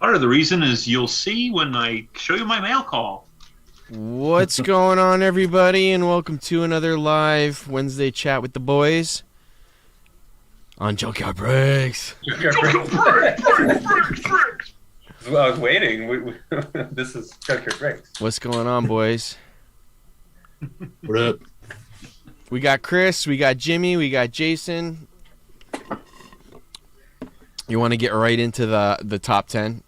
Part of the reason is you'll see when I show you my mail call. What's going on, everybody, and welcome to another live Wednesday chat with the boys on Junkyard Breaks. Well, I was waiting. This is Junkyard Breaks. What's going on, boys? What up? We got Chris, we got Jimmy, we got Jason. You want to get right into the top 10?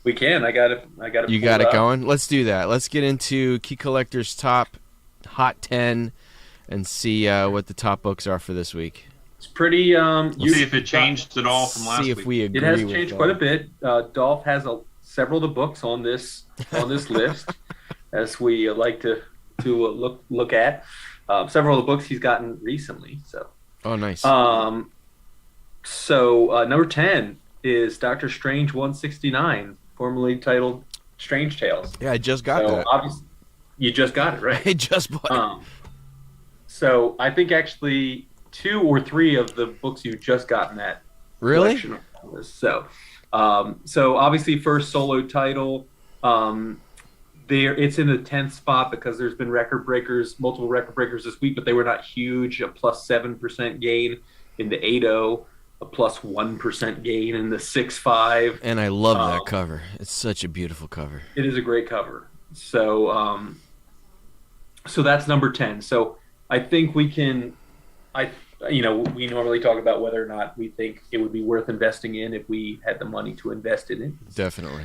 We can. I got it. You got it going? Let's do that. Let's get into Key Collector's top hot 10 and see what the top books are for this week. It's pretty. We'll see if it changed at all from last week. See if we agree. It has changed quite a bit. Dolph has several of the books on this list, as we like to look at. Several of the books he's gotten recently. So. Oh, nice. So number 10 is Doctor Strange 169, formerly titled Strange Tales. Yeah, I just got that. Obviously, you just got it, right? I just bought it. So I think actually 2 or 3 of the books you just got in that collection are on this. So obviously first solo title. It's in the 10th spot because there's been multiple record breakers this week, but they were not huge. A plus 7% gain in the 8.0. A plus 1% gain in the 6.5. And I love that cover. It's such a beautiful cover. It is a great cover. So so that's number 10. So I think we can, we normally talk about whether or not we think it would be worth investing in if we had the money to invest in it. Definitely.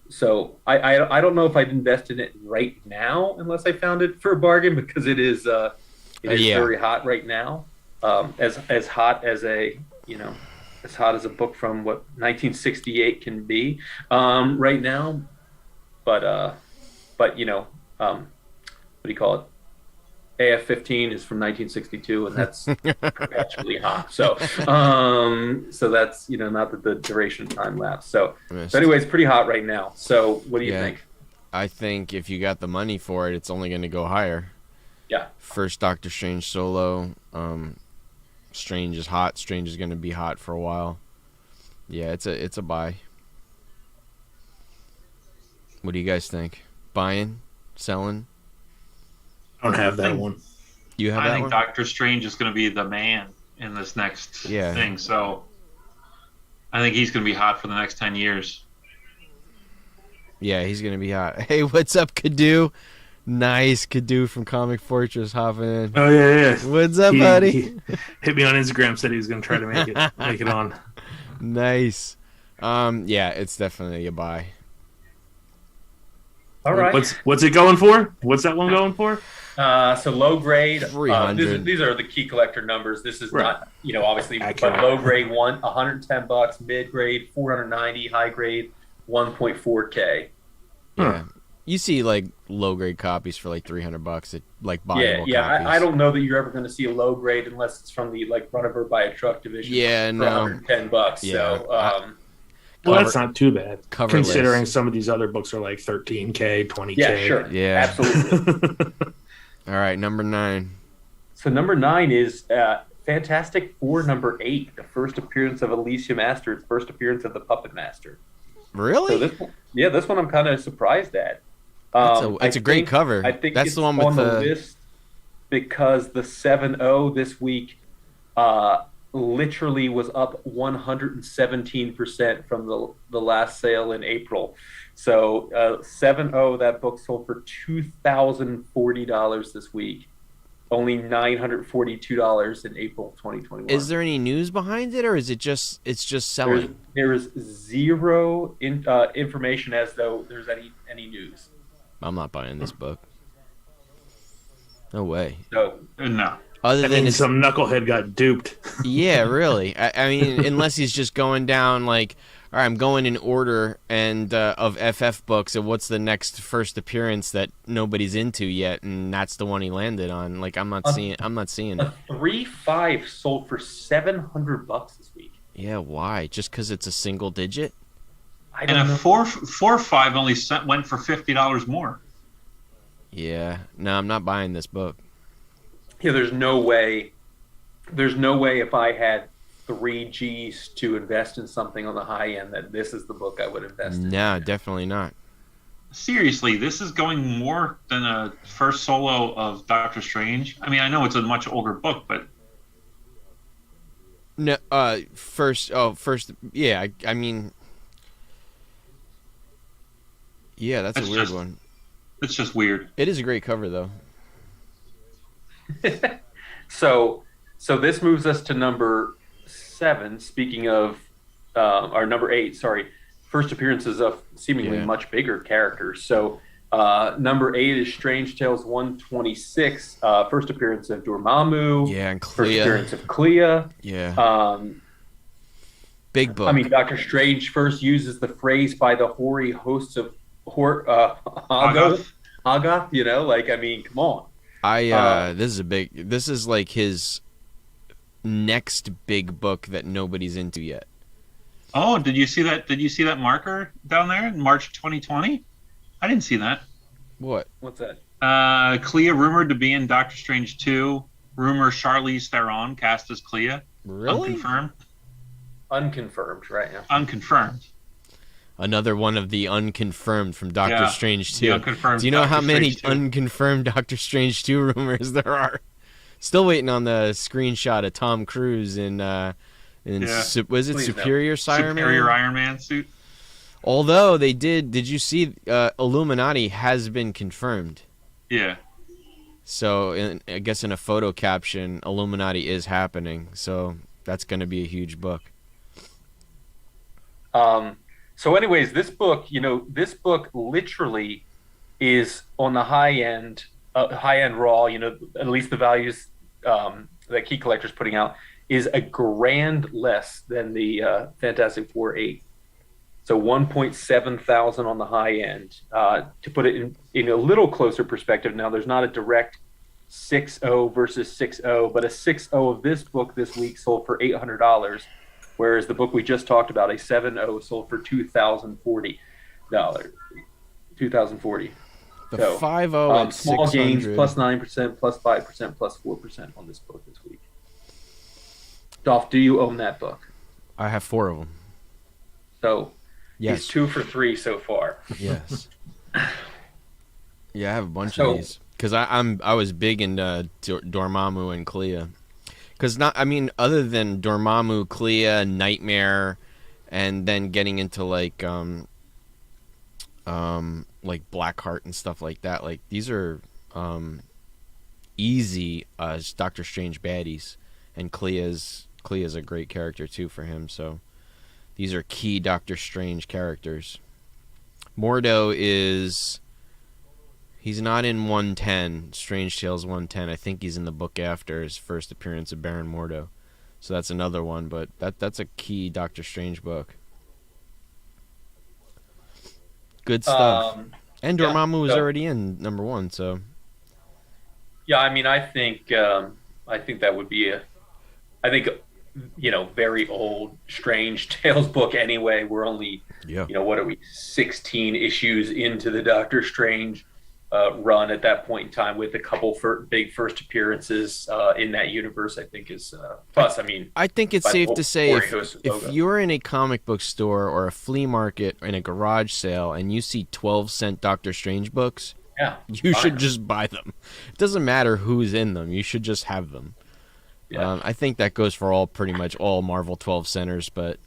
So I don't know if I'd invest in it right now unless I found it for a bargain, because it is very hot right now. As hot as a book from 1968 can be right now, but what do you call it? AF-15 is from 1962, and that's perpetually hot. So that's not that the duration of time lapse. So anyway, it's pretty hot right now. So what do you think? I think if you got the money for it, it's only going to go higher. Yeah. First Doctor Strange solo. Strange is hot. Strange is going to be hot for a while. Yeah, it's a buy. What do you guys think? Buying? Selling? I don't have that one. You have that one? I think Doctor Strange is going to be the man in this next thing. So I think he's going to be hot for the next 10 years. Yeah, he's going to be hot. Hey, what's up, Kadu? Nice, Kadu from Comic Fortress hopping in. Oh yeah. What's up, buddy? He hit me on Instagram, said he was gonna try to make it on. Nice. Yeah, it's definitely a buy. All right. What's it going for? What's that one going for? So low grade. 300. These are the key collector numbers. This is not, obviously, accurate. But low grade $110, mid grade $490, high grade $1.4K. Yeah. You see like low grade copies for like $300 at like buyable copies. I don't know that you're ever going to see a low grade unless it's from the run over by a truck division. Yeah, for no. $110. Yeah. So That's not too bad, considering list. some of these other books are like $13K, $20K. Yeah, sure. Yeah, absolutely. All right, number 9. So number 9 is Fantastic Four number 8, the first appearance of Alicia Masters, first appearance of the Puppet Master. Really? So this one I'm kind of surprised at. It's a great cover. I think that's it's the one with on the list because the 7.0 this week literally was up 117% from the last sale in April. So 7.0, that book sold for $2,040 this week. Only $942 in April 2021. Is there any news behind it, or is it's just selling? There is zero information as though there's any news. I'm not buying this book. No way. No. Other than some knucklehead got duped. Yeah, really. I mean, unless he's just going down like, all right, I'm going in order and of FF books, and what's the next first appearance that nobody's into yet, and that's the one he landed on. Like, I'm not seeing it. A 3.5 sold for $700 this week. Yeah, why? Just because it's a single digit? I don't know. And a 4.5 only went for $50 more. Yeah. No, I'm not buying this book. Yeah, there's no way if I had 3 Gs to invest in something on the high end, then this is the book I would invest in. No, definitely not. Seriously, this is going more than a first solo of Doctor Strange. I mean, I know it's a much older book, but no, first, yeah. I mean, yeah, that's a weird one. It's just weird. It is a great cover, though. So this moves us to number 7. Speaking of, or number 8, sorry, first appearances of seemingly much bigger characters. So number 8 is Strange Tales 126, first appearance of Dormammu. Yeah, and Clea. First appearance of Clea. Yeah. Big book. I mean, Doctor Strange first uses the phrase by the hoary hosts of Aga, you know, like, I mean, come on. This is like his next big book that nobody's into yet. Oh, did you see that? Did you see that marker down there in March 2020? I didn't see that. What's that? Clea rumored to be in Doctor Strange 2. Rumor Charlize Theron cast as Clea. Really? Unconfirmed. Unconfirmed, right now. Unconfirmed. Another one of the unconfirmed from Doctor Strange 2. Unconfirmed. Do you know Doctor how many Strange 2. unconfirmed Doctor Strange 2 rumors there are? Still waiting on the screenshot of Tom Cruise in was it Please Superior Iron Man? Superior Iron Man suit. Although they did you see Illuminati has been confirmed? Yeah. So I guess in a photo caption, Illuminati is happening. So that's going to be a huge book. So anyways, this book literally is on the high end raw, you know, at least the values that Key Collector's putting out is a grand less than the Fantastic Four 8. So 1.7 thousand on the high end. To put it in a little closer perspective, now there's not a direct 6.0 versus 6.0, but a 6.0 of this book this week sold for $800. Whereas the book we just talked about, a 7.0, sold for $2,040. $2,040. The 5.0 at small 600. gains, plus 9%, plus 5%, plus 4% on this book this week. Dolph, do you own that book? I have 4 of them. So yes. He's 2 for 3 so far. Yes. Yeah, I have a bunch of these because I was big into Dormammu and Clea. Because other than Dormammu, Clea, Nightmare, and then getting into like Blackheart and stuff like that, like these are easy Doctor Strange baddies, and Clea's a great character too for him. So these are key Doctor Strange characters. Mordo he's not in 110, Strange Tales 110. I think he's in the book after his first appearance of Baron Mordo. So that's another one, but that's a key Doctor Strange book. Good stuff. And Dormammu was already in number 1, so. Yeah, I mean, I think that would be very old Strange Tales book anyway. We're only, what are we, 16 issues into the Doctor Strange run at that point in time, with a couple big first appearances in that universe. I think is plus. I mean, I think it's safe to say if you're in a comic book store or a flea market or in a garage sale and you see 12-cent Doctor Strange books, you should just buy them. It doesn't matter who's in them; you should just have them. Yeah. I think that goes for pretty much all Marvel 12 centers, but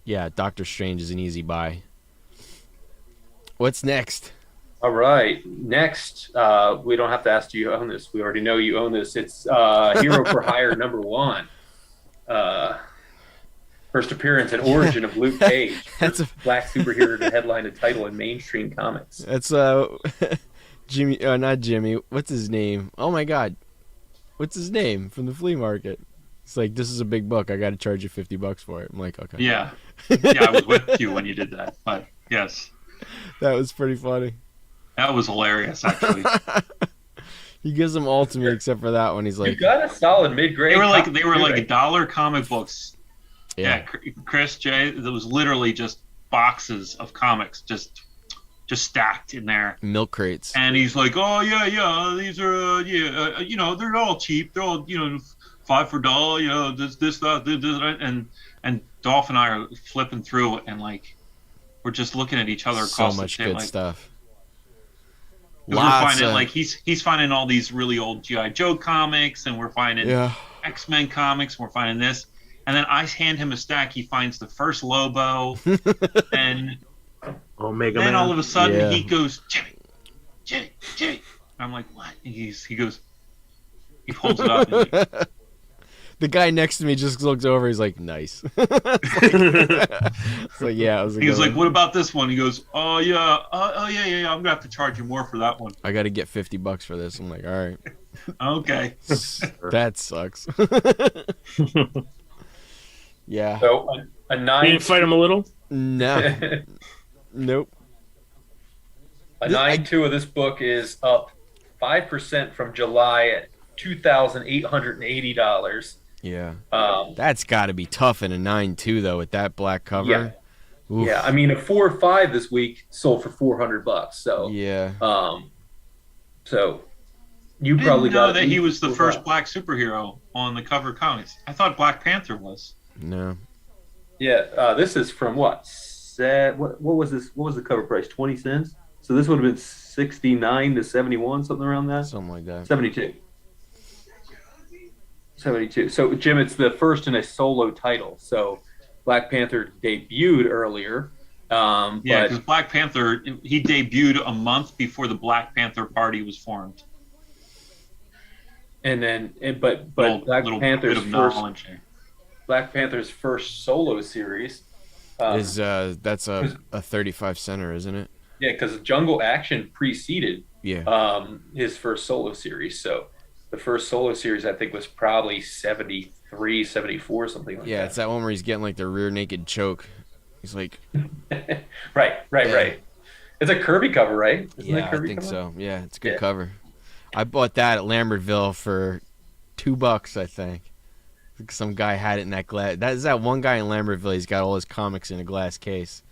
yeah, Doctor Strange is an easy buy. What's next? All right. Next, we don't have to ask, do you own this? We already know you own this. It's Hero for Hire number 1. First appearance and origin of Luke Cage. That's a black superhero to headline a title in mainstream comics. That's Jimmy, not Jimmy. What's his name? Oh my God. What's his name from the flea market? It's like, this is a big book. I got to charge you $50 for it. I'm like, okay. Yeah. Yeah, I was with you when you did that. But yes. That was pretty funny. That was hilarious, actually. He gives them all to me except for that one. He's like, you got a solid mid-grade. They were like dollar comic books. Yeah, Chris J. There was literally just boxes of comics just stacked in there. Milk crates. And he's like, oh yeah, these are they're all cheap. They're all $5 for doll, you know, this, that, and Dolph and I are flipping through it, and like we're just looking at each other across so much the good like, stuff. we're finding like he's finding all these really old G.I. Joe comics, and we're finding X-Men comics, and we're finding this, and then I hand him a stack. He finds the first Lobo, and Omega then Man. all of a sudden he goes, Jimmy. I'm like, what? He goes, he holds it up. And like, the guy next to me just looks over. He's like, nice. It's like, yeah. He was like, what about this one? He goes, oh yeah. I'm gonna have to charge you more for that one. I got to get $50 for this. I'm like, all right. Okay. That sucks. Yeah. So a 9. You didn't fight him a little? No. Nope. A 9.2 of this book is up 5% from July at $2,880. Yeah. That's got to be tough in a 9.2 though, with that black cover. Yeah. Oof. Yeah, I mean a 4 or 5 this week sold for $400. So yeah. So you probably know got that he was the first black superhero on the cover of comics. I thought Black Panther was. No. Yeah, this is from what? What was this? What was the cover price? 20 cents. So this would have been 69 to 71, something around that. Something like that. 72. So Jim, it's the first in a solo title. So Black Panther debuted earlier. Yeah, because Black Panther, he debuted a month before the Black Panther Party was formed. And then, but Black Panther's first solo series is that's a 35 center, isn't it? Yeah, because Jungle Action preceded his first solo series. So the first solo series I think was probably 73, 74, something like that. Yeah, it's that one where he's getting like the rear naked choke. He's like, right. It's a Kirby cover, right? Isn't it Kirby I think cover? So. Yeah, it's a good cover. I bought that at Lambertville for $2, I think. Some guy had it in that glass. That one guy in Lambertville. He's got all his comics in a glass case,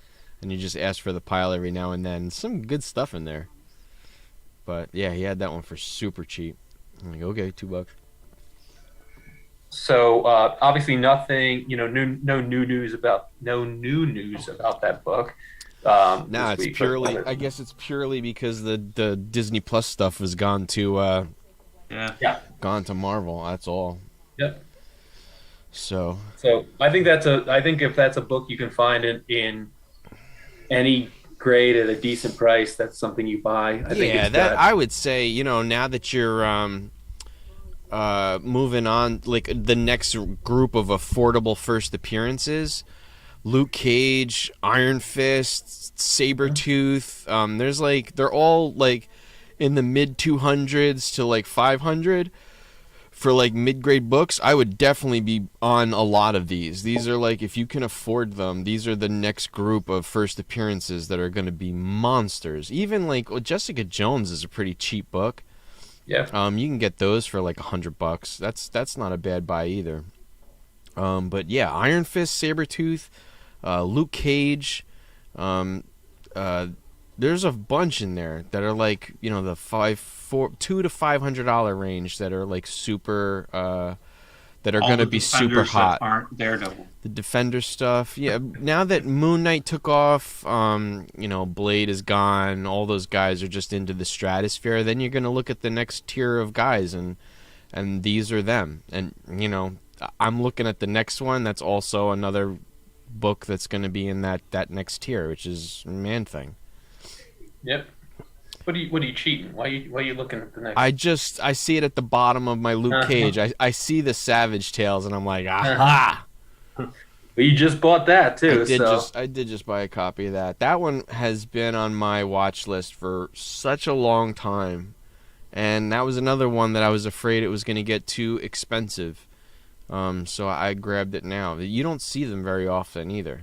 and you just ask for the pile every now and then. Some good stuff in there. But yeah, he had that one for super cheap. I'm like, okay, $2. So obviously nothing, no new news about that book. No, it's purely. I guess it's purely because the Disney Plus stuff has gone to gone to Marvel. That's all. Yep. So I think if that's a book you can find in any grade at a decent price, that's something you buy. I would say, now that you're moving on, like the next group of affordable first appearances, Luke Cage, Iron Fist, Sabretooth, there's like, they're all like in the mid 200s to like 500 for like mid-grade books. I would definitely be on a lot of these. These are like, if you can afford them, these are the next group of first appearances that are going to be monsters. Even like Jessica Jones is a pretty cheap book. Yeah. You can get those for like $100. That's not a bad buy either. But yeah, Iron Fist, Sabretooth, Luke Cage, there's a bunch in there that are like, the $200 to $500 range that are like super, that are going to be super hot. Aren't Daredevil. The Defender stuff, yeah. Now that Moon Knight took off, Blade is gone. All those guys are just into the stratosphere. Then you're going to look at the next tier of guys, and these are them. And I'm looking at the next one. That's also another book that's going to be in that next tier, which is Man-Thing. Yep. What are you cheating? Why are you looking at the next? I see it at the bottom of my Luke Cage. I see the Savage Tales, and I'm like, aha. Well, you just bought that too. I did just buy a copy of that. That one has been on my watch list for such a long time, and that was another one that I was afraid it was going to get too expensive. So I grabbed it now. You don't see them very often either.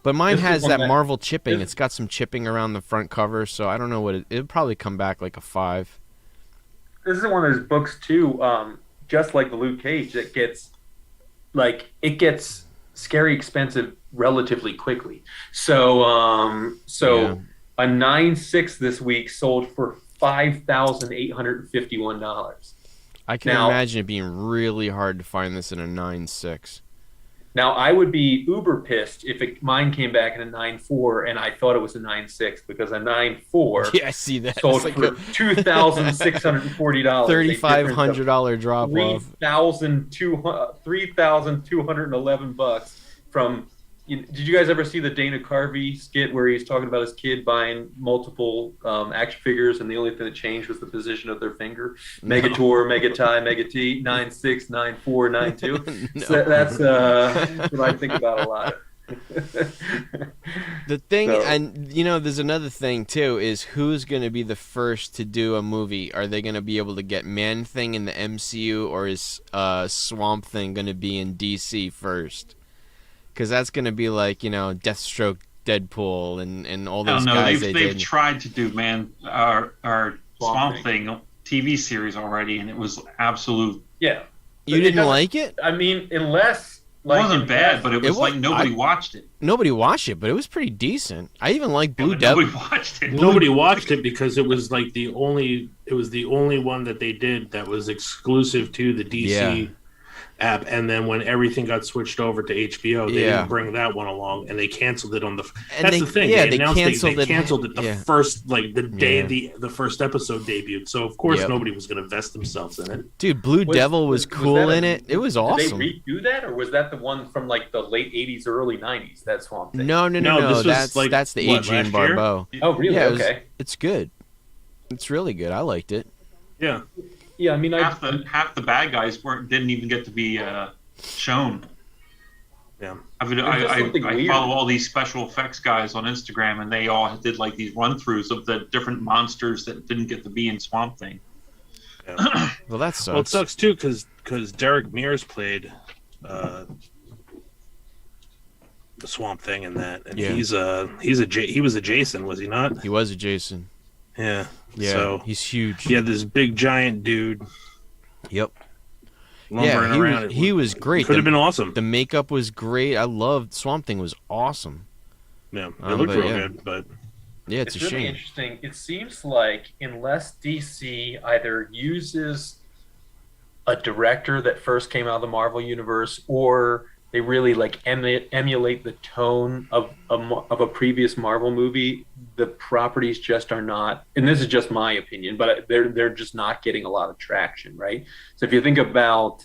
But mine has that Marvel chipping. It's got some chipping around the front cover, so I don't know what it'll probably come back like a 5. This is one of those books too, just like the Luke Cage, that gets scary expensive relatively quickly. So a 9.6 this week sold for $5,851. I can imagine it being really hard to find this in a 9.6. Now, I would be uber pissed if mine came back in a 9.4 and I thought it was a 9.6 because a 9.4 yeah, I see that. sold for $2,640. $3,500 drop off. $3,211 from. Did you guys ever see the Dana Carvey skit where he's talking about his kid buying multiple action figures and the only thing that changed was the position of their finger? Megator, Megatie, MegaT, 9.6, 9.4, 9.2. No. So that's what I think about a lot. The thing, and there's another thing too, is who's going to be the first to do a movie? Are they going to be able to get Man-Thing in the MCU, or is Swamp Thing going to be in DC first? Because that's going to be like, Deathstroke, Deadpool, and all those guys. They've tried to do our Swamp Thing TV series already, and it was absolute. Yeah. You didn't like it? I mean, unless. It wasn't bad, but it was like nobody watched it. Nobody watched it, but it was pretty decent. I even liked Blue Devil. Nobody watched it. Nobody watched it because it was like the only one that they did that was exclusive to the DC app, and then when everything got switched over to HBO, they didn't bring that one along, and they canceled it on the. That's the thing. Yeah, they canceled it the first the day the first episode debuted. So of course nobody was going to invest themselves in it. Dude, Blue Devil was cool in it. It was awesome. Did they redo that, or was that the one from like the late '80s, early '90s? That Swamp Thing. No. That's the Adrian Barbeau. Oh, really? Yeah, it's good. It's really good. I liked it. Yeah. Yeah, I mean, half the bad guys didn't even get to be shown. Yeah, I follow all these special effects guys on Instagram, and they all did like these run-throughs of the different monsters that didn't get to be in Swamp Thing. Yeah. Well, that sucks. Well, it sucks too because Derek Mears played the Swamp Thing in that, and he was a Jason, was he not? He was a Jason. Yeah. Yeah, so he's huge. Yeah, this big giant dude. Yep. Lumbering around. He was great. Could have been awesome. The makeup was great. I loved Swamp Thing was awesome. Yeah, it looked real good, but yeah, it's a really shame. Interesting. It seems like unless DC either uses a director that first came out of the Marvel universe, or they really like emulate the tone of a previous Marvel movie, the properties just are not, and this is just my opinion, but they're just not getting a lot of traction, right? So if you think about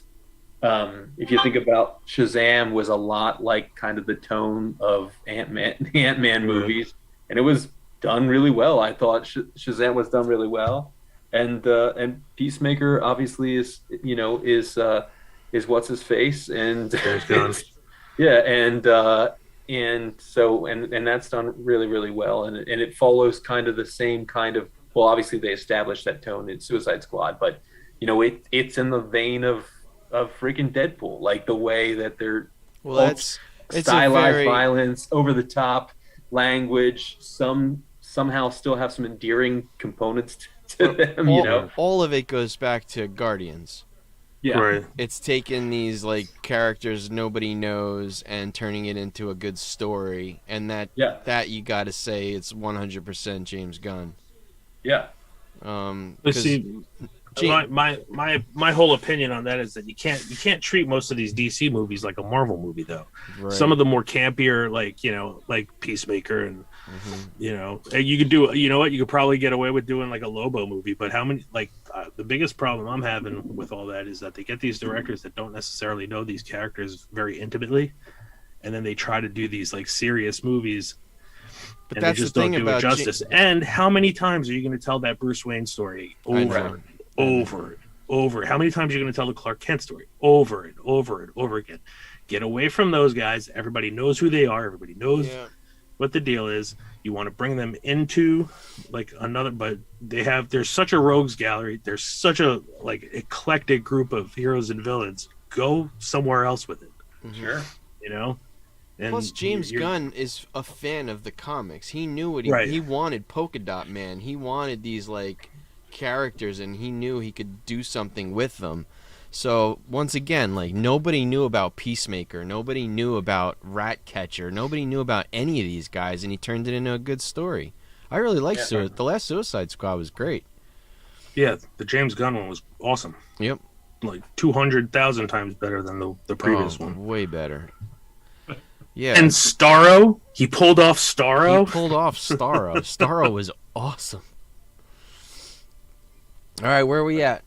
Shazam was a lot like kind of the tone of Ant-Man movies, and it was done really well. I thought Shazam was done really well, and Peacemaker obviously is what's his face, and and that's done really, really well, and it follows kind of the same kind of, well, obviously they established that tone in Suicide Squad, but it's in the vein of freaking Deadpool, like the way that they're it's stylized violence, over the top language, somehow still have some endearing components to them. All of it goes back to Guardians. Yeah, right. It's taking these like characters nobody knows and turning it into a good story, and that you got to say it's 100% James Gunn. Yeah. See, my whole opinion on that is that you can't treat most of these DC movies like a Marvel movie though. Right. Some of the more campier, like Peacemaker, and you could do, you could probably get away with doing like a Lobo movie, but how many the biggest problem I'm having with all that is that they get these directors that don't necessarily know these characters very intimately, and then they try to do these like serious movies. But and that's they just the thing don't do about it justice. And how many times are you going to tell that Bruce Wayne story over and over? How many times are you going to tell the Clark Kent story over and over and over again? Get away from those guys. Everybody knows who they are. Everybody knows what the deal is. You want to bring them into like another, but there's such a rogues gallery. There's such a like eclectic group of heroes and villains. Go somewhere else with it. Sure. And plus, James Gunn is a fan of the comics. He knew what he wanted. Polka Dot Man. He wanted these like characters, and he knew he could do something with them. So once again, like nobody knew about Peacemaker, nobody knew about Ratcatcher, nobody knew about any of these guys, and he turned it into a good story. I really liked the last Suicide Squad was great. Yeah, the James Gunn one was awesome. Yep. like 200,000 times better than the previous one. Way better. Yeah. And Starro, he pulled off Starro. Starro was awesome. All right, where are we at?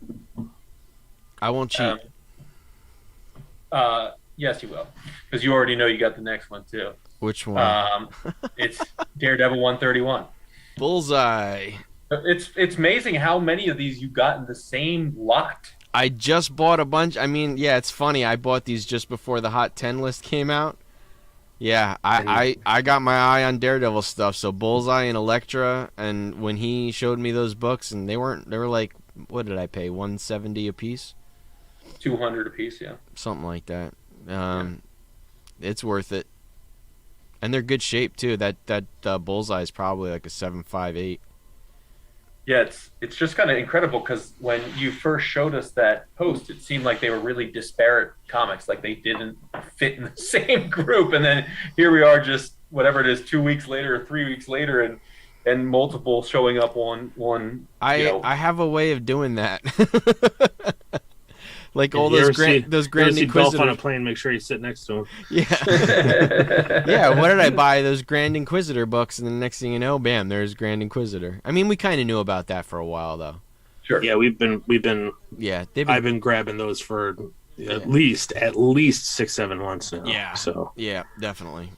I won't cheat. Yes, you will, because you already know you got the next one too. Which one? It's Daredevil 131. Bullseye. It's amazing how many of these you got in the same lot. I just bought a bunch. I mean, yeah, it's funny. I bought these just before the Hot 10 list came out. Yeah, I got my eye on Daredevil stuff. So Bullseye and Elektra, and when he showed me those books, and they were like, what did I pay? $170 a piece. 200 a piece, yeah. Something like that. It's worth it, and they're good shape too. That Bullseye is probably like a 7.58. Yeah, it's just kind of incredible because when you first showed us that post, it seemed like they were really disparate comics, like they didn't fit in the same group. And then here we are, just whatever it is, 2 weeks later or 3 weeks later, and multiple showing up on one. I have a way of doing that. Like all those Grand Inquisitor on a plane. Make sure you sit next to him. Yeah, yeah. What did I buy? Those Grand Inquisitor books, and the next thing you know, bam, there's Grand Inquisitor. I mean, we kind of knew about that for a while, though. Sure. Yeah, we've been. Yeah, I've been grabbing those for at least 6-7 months now. Yeah. So yeah, definitely.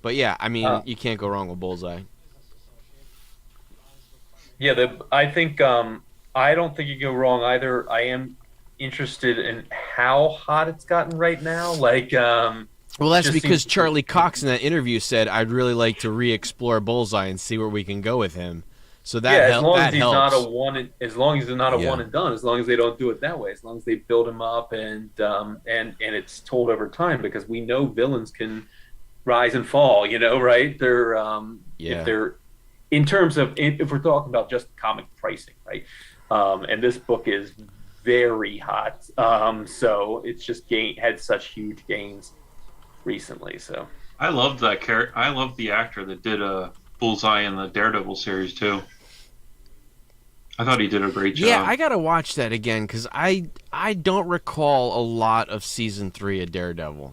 But yeah, I mean, you can't go wrong with Bullseye. Yeah, I think I don't think you go wrong either. I am interested in how hot it's gotten right now. Like, well, that's because Charlie Cox in that interview said, "I'd really like to re-explore Bullseye and see where we can go with him." So that as long as he's helps. not a one, as long as he's not a one and done, as long as they don't do it that way, as long as they build him up and it's told over time, because we know villains can rise and fall. Right? They're if they're in terms of if we're talking about just comic pricing, right? And this book is very hot, so it's just had such huge gains recently. So I love that character. I love the actor that did Bullseye in the Daredevil series too. I thought he did a great job. Yeah, I gotta watch that again because I don't recall a lot of season 3 of Daredevil.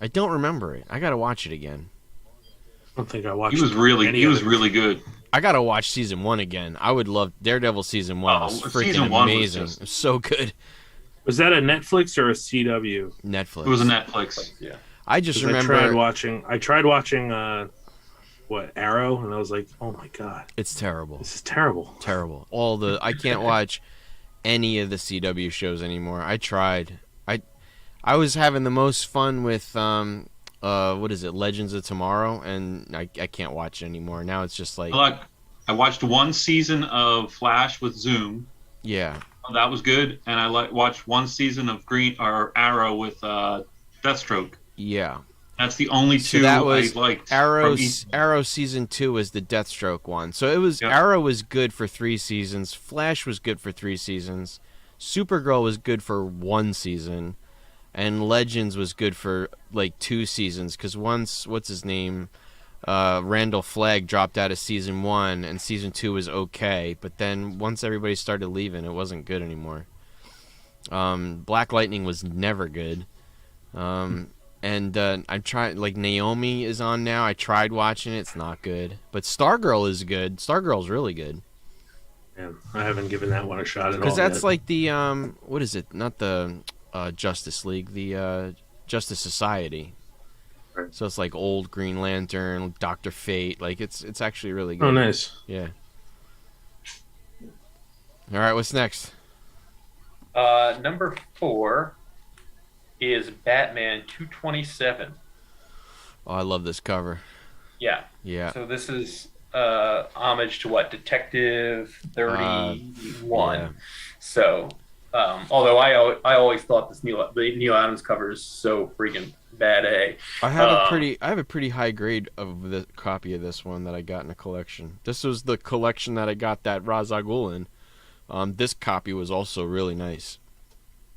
I don't remember it. I gotta watch it again. I don't think I watched. He was really good. I gotta watch season 1 again. I would love Daredevil season 1. It was freaking amazing. It was so good. Was that a Netflix or a CW? Netflix. It was a Netflix. Yeah. I just remember. I tried watching Arrow, and I was like, oh my god, it's terrible. This is terrible. Terrible. I can't watch any of the CW shows anymore. I tried. I was having the most fun with what is it, Legends of Tomorrow, and I can't watch it anymore. Now it's just like I watched one season of Flash with Zoom. Yeah, that was good, and I watched one season of Arrow with Deathstroke. Yeah, that's the only two that was I liked. Arrow season 2 was the Deathstroke one. So it was Arrow was good for 3 seasons. Flash was good for 3 seasons. Supergirl was good for 1 season. And Legends was good for like 2 seasons because once what's his name, Randall Flagg dropped out of season 1 and season 2 was okay, but then once everybody started leaving, it wasn't good anymore. Black Lightning was never good, and I'm trying. Like Naomi is on now. I tried watching it; it's not good. But Stargirl is good. Stargirl's really good. Yeah, I haven't given that one a shot at all. Because that's like the what is it? Not the Justice League, the Justice Society. Right. So it's like old Green Lantern, Dr. Fate. Like it's actually really good. Oh, nice. Yeah. All right, what's next? Number 4 is Batman 227. Oh, I love this cover. Yeah. Yeah. So this is homage to what? Detective 31. Yeah. So although I always thought the Neil Adams cover is so freaking bad. I have a pretty high grade of the copy of this one that I got in a collection. This was the collection that I got that Ra's al Ghul in. This copy was also really nice.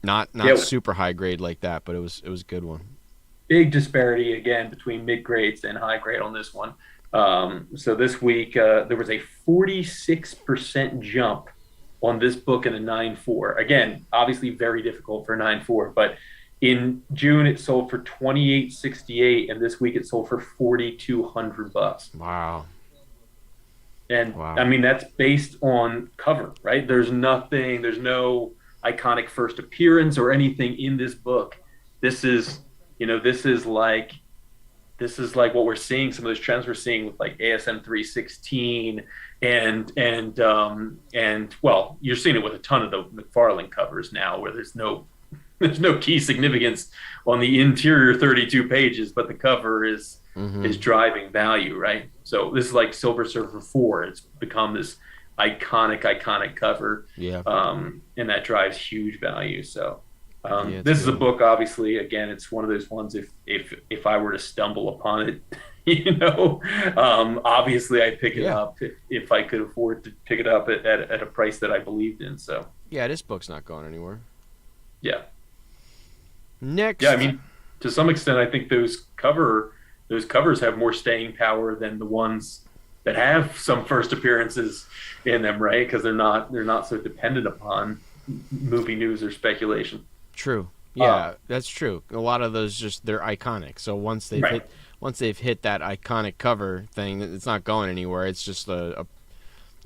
Not super high grade like that, but it was a good one. Big disparity again between mid grades and high grade on this one. So this week there was a 46% jump on this book in a 9.4. Again, obviously very difficult for a 9.4, but in June it sold for $28.68, and this week it sold for $4,200. Wow. And I mean, that's based on cover, right? There's no iconic first appearance or anything in this book. This is like what we're seeing, some of those trends we're seeing with like ASM 316 and well, you're seeing it with a ton of the McFarlane covers now, where there's no key significance on the interior 32 pages, but the cover is driving value, right? So this is like Silver Surfer 4. It's become this iconic cover, and that drives huge value. So this is a book, obviously, again, it's one of those ones, if I were to stumble upon it, obviously I'd pick it up if I could afford to pick it up at a price that I believed in. So yeah, this book's not going anywhere. Yeah. Next. Yeah, I mean, to some extent, I think those covers have more staying power than the ones that have some first appearances in them, right? Because they're not so dependent upon movie news or speculation. True. Yeah, that's true. A lot of those they're iconic. So once they've hit that iconic cover thing, it's not going anywhere. It's just a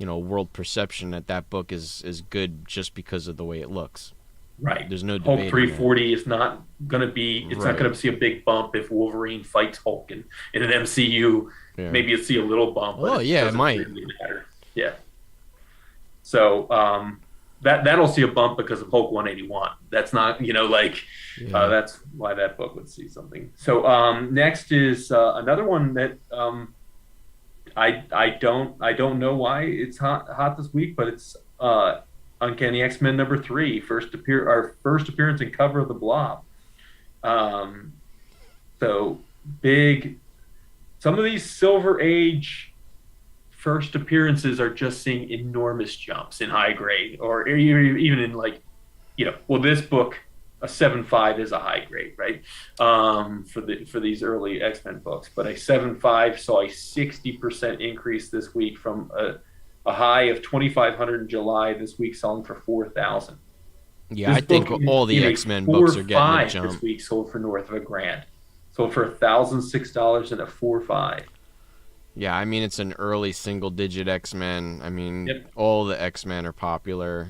world perception that book is good just because of the way it looks. Right. There's no debate. Hulk 340 is not going to be. It's not going to see a big bump if Wolverine fights Hulk in an MCU. Yeah. Maybe you'll see a little bump. Well, it might. Really matter. Yeah. So that'll see a bump because of Hulk 181. That's not that's why that book would see something. So next is another one that I don't know why it's hot this week, but it's Uncanny X-Men number 3, first appearance and cover of the Blob. So big. Some of these Silver Age first appearances are just seeing enormous jumps in high grade, or even in this book, a 7.5 is a high grade, right? For these early X-Men books, but a 7.5 saw a 60% increase this week from a high of 2,500 in July. This week selling for 4,000. Yeah, I think all the X-Men books are getting a jump. This week sold for north of $1,000. Sold for $1,006 and a 4.5. Yeah, I mean, it's an early single-digit X-Men. I mean, all the X-Men are popular.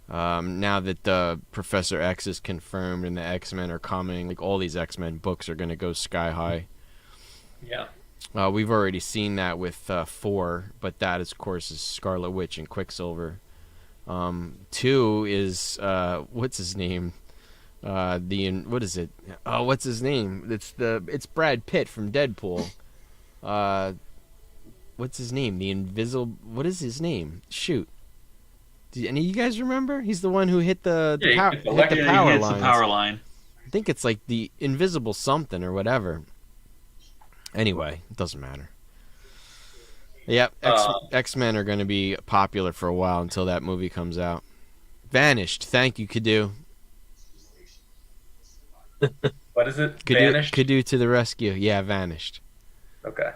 Now that the Professor X is confirmed and the X-Men are coming, like all these X-Men books are going to go sky high. Yeah. We've already seen that with Thor, but that, of course, is Scarlet Witch and Quicksilver. 2 is what's his name? What is it? Oh, what's his name? It's Brad Pitt from Deadpool. What's his name? What is his name? Shoot. Do any of you guys remember? He's the one who hit the power line. I think it's like the Invisible something or whatever. Anyway, it doesn't matter. Yeah, X-Men are going to be popular for a while until that movie comes out. Vanished. Thank you, Kadu. What is it? Vanished? Kadu to the rescue. Yeah, Vanished. Okay.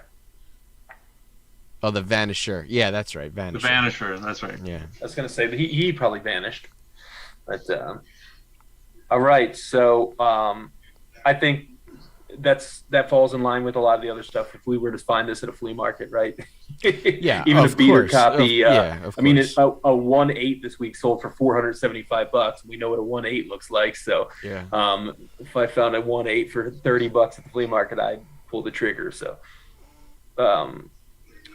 Oh, the Vanisher. Yeah, that's right. Vanisher. The Vanisher. That's right. Yeah. I was going to say that he probably vanished. But all right. So I think that falls in line with a lot of the other stuff. If we were to find this at a flea market, right? Yeah. Even a beater copy. Of course. I mean, a 1.8 this week sold for $475. We know what a 1.8 looks like. So yeah. If I found a 1.8 for $30 at the flea market, I'd pull the trigger. So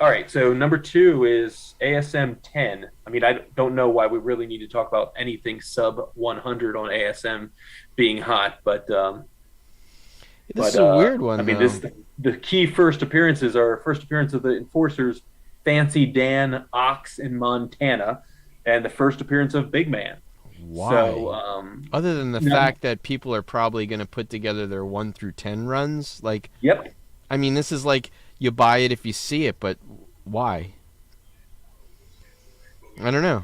all right, so number 2 is ASM 10. I mean, I don't know why we really need to talk about anything sub 100 on ASM being hot, but this is a weird one. I mean, the key first appearances are first appearance of the Enforcers, Fancy Dan, Ox in Montana, and the first appearance of Big Man. Why? So, other than the fact that people are probably going to put together their 1 through 10 runs, like. Yep. I mean, this is like you buy it if you see it, but why? I don't know.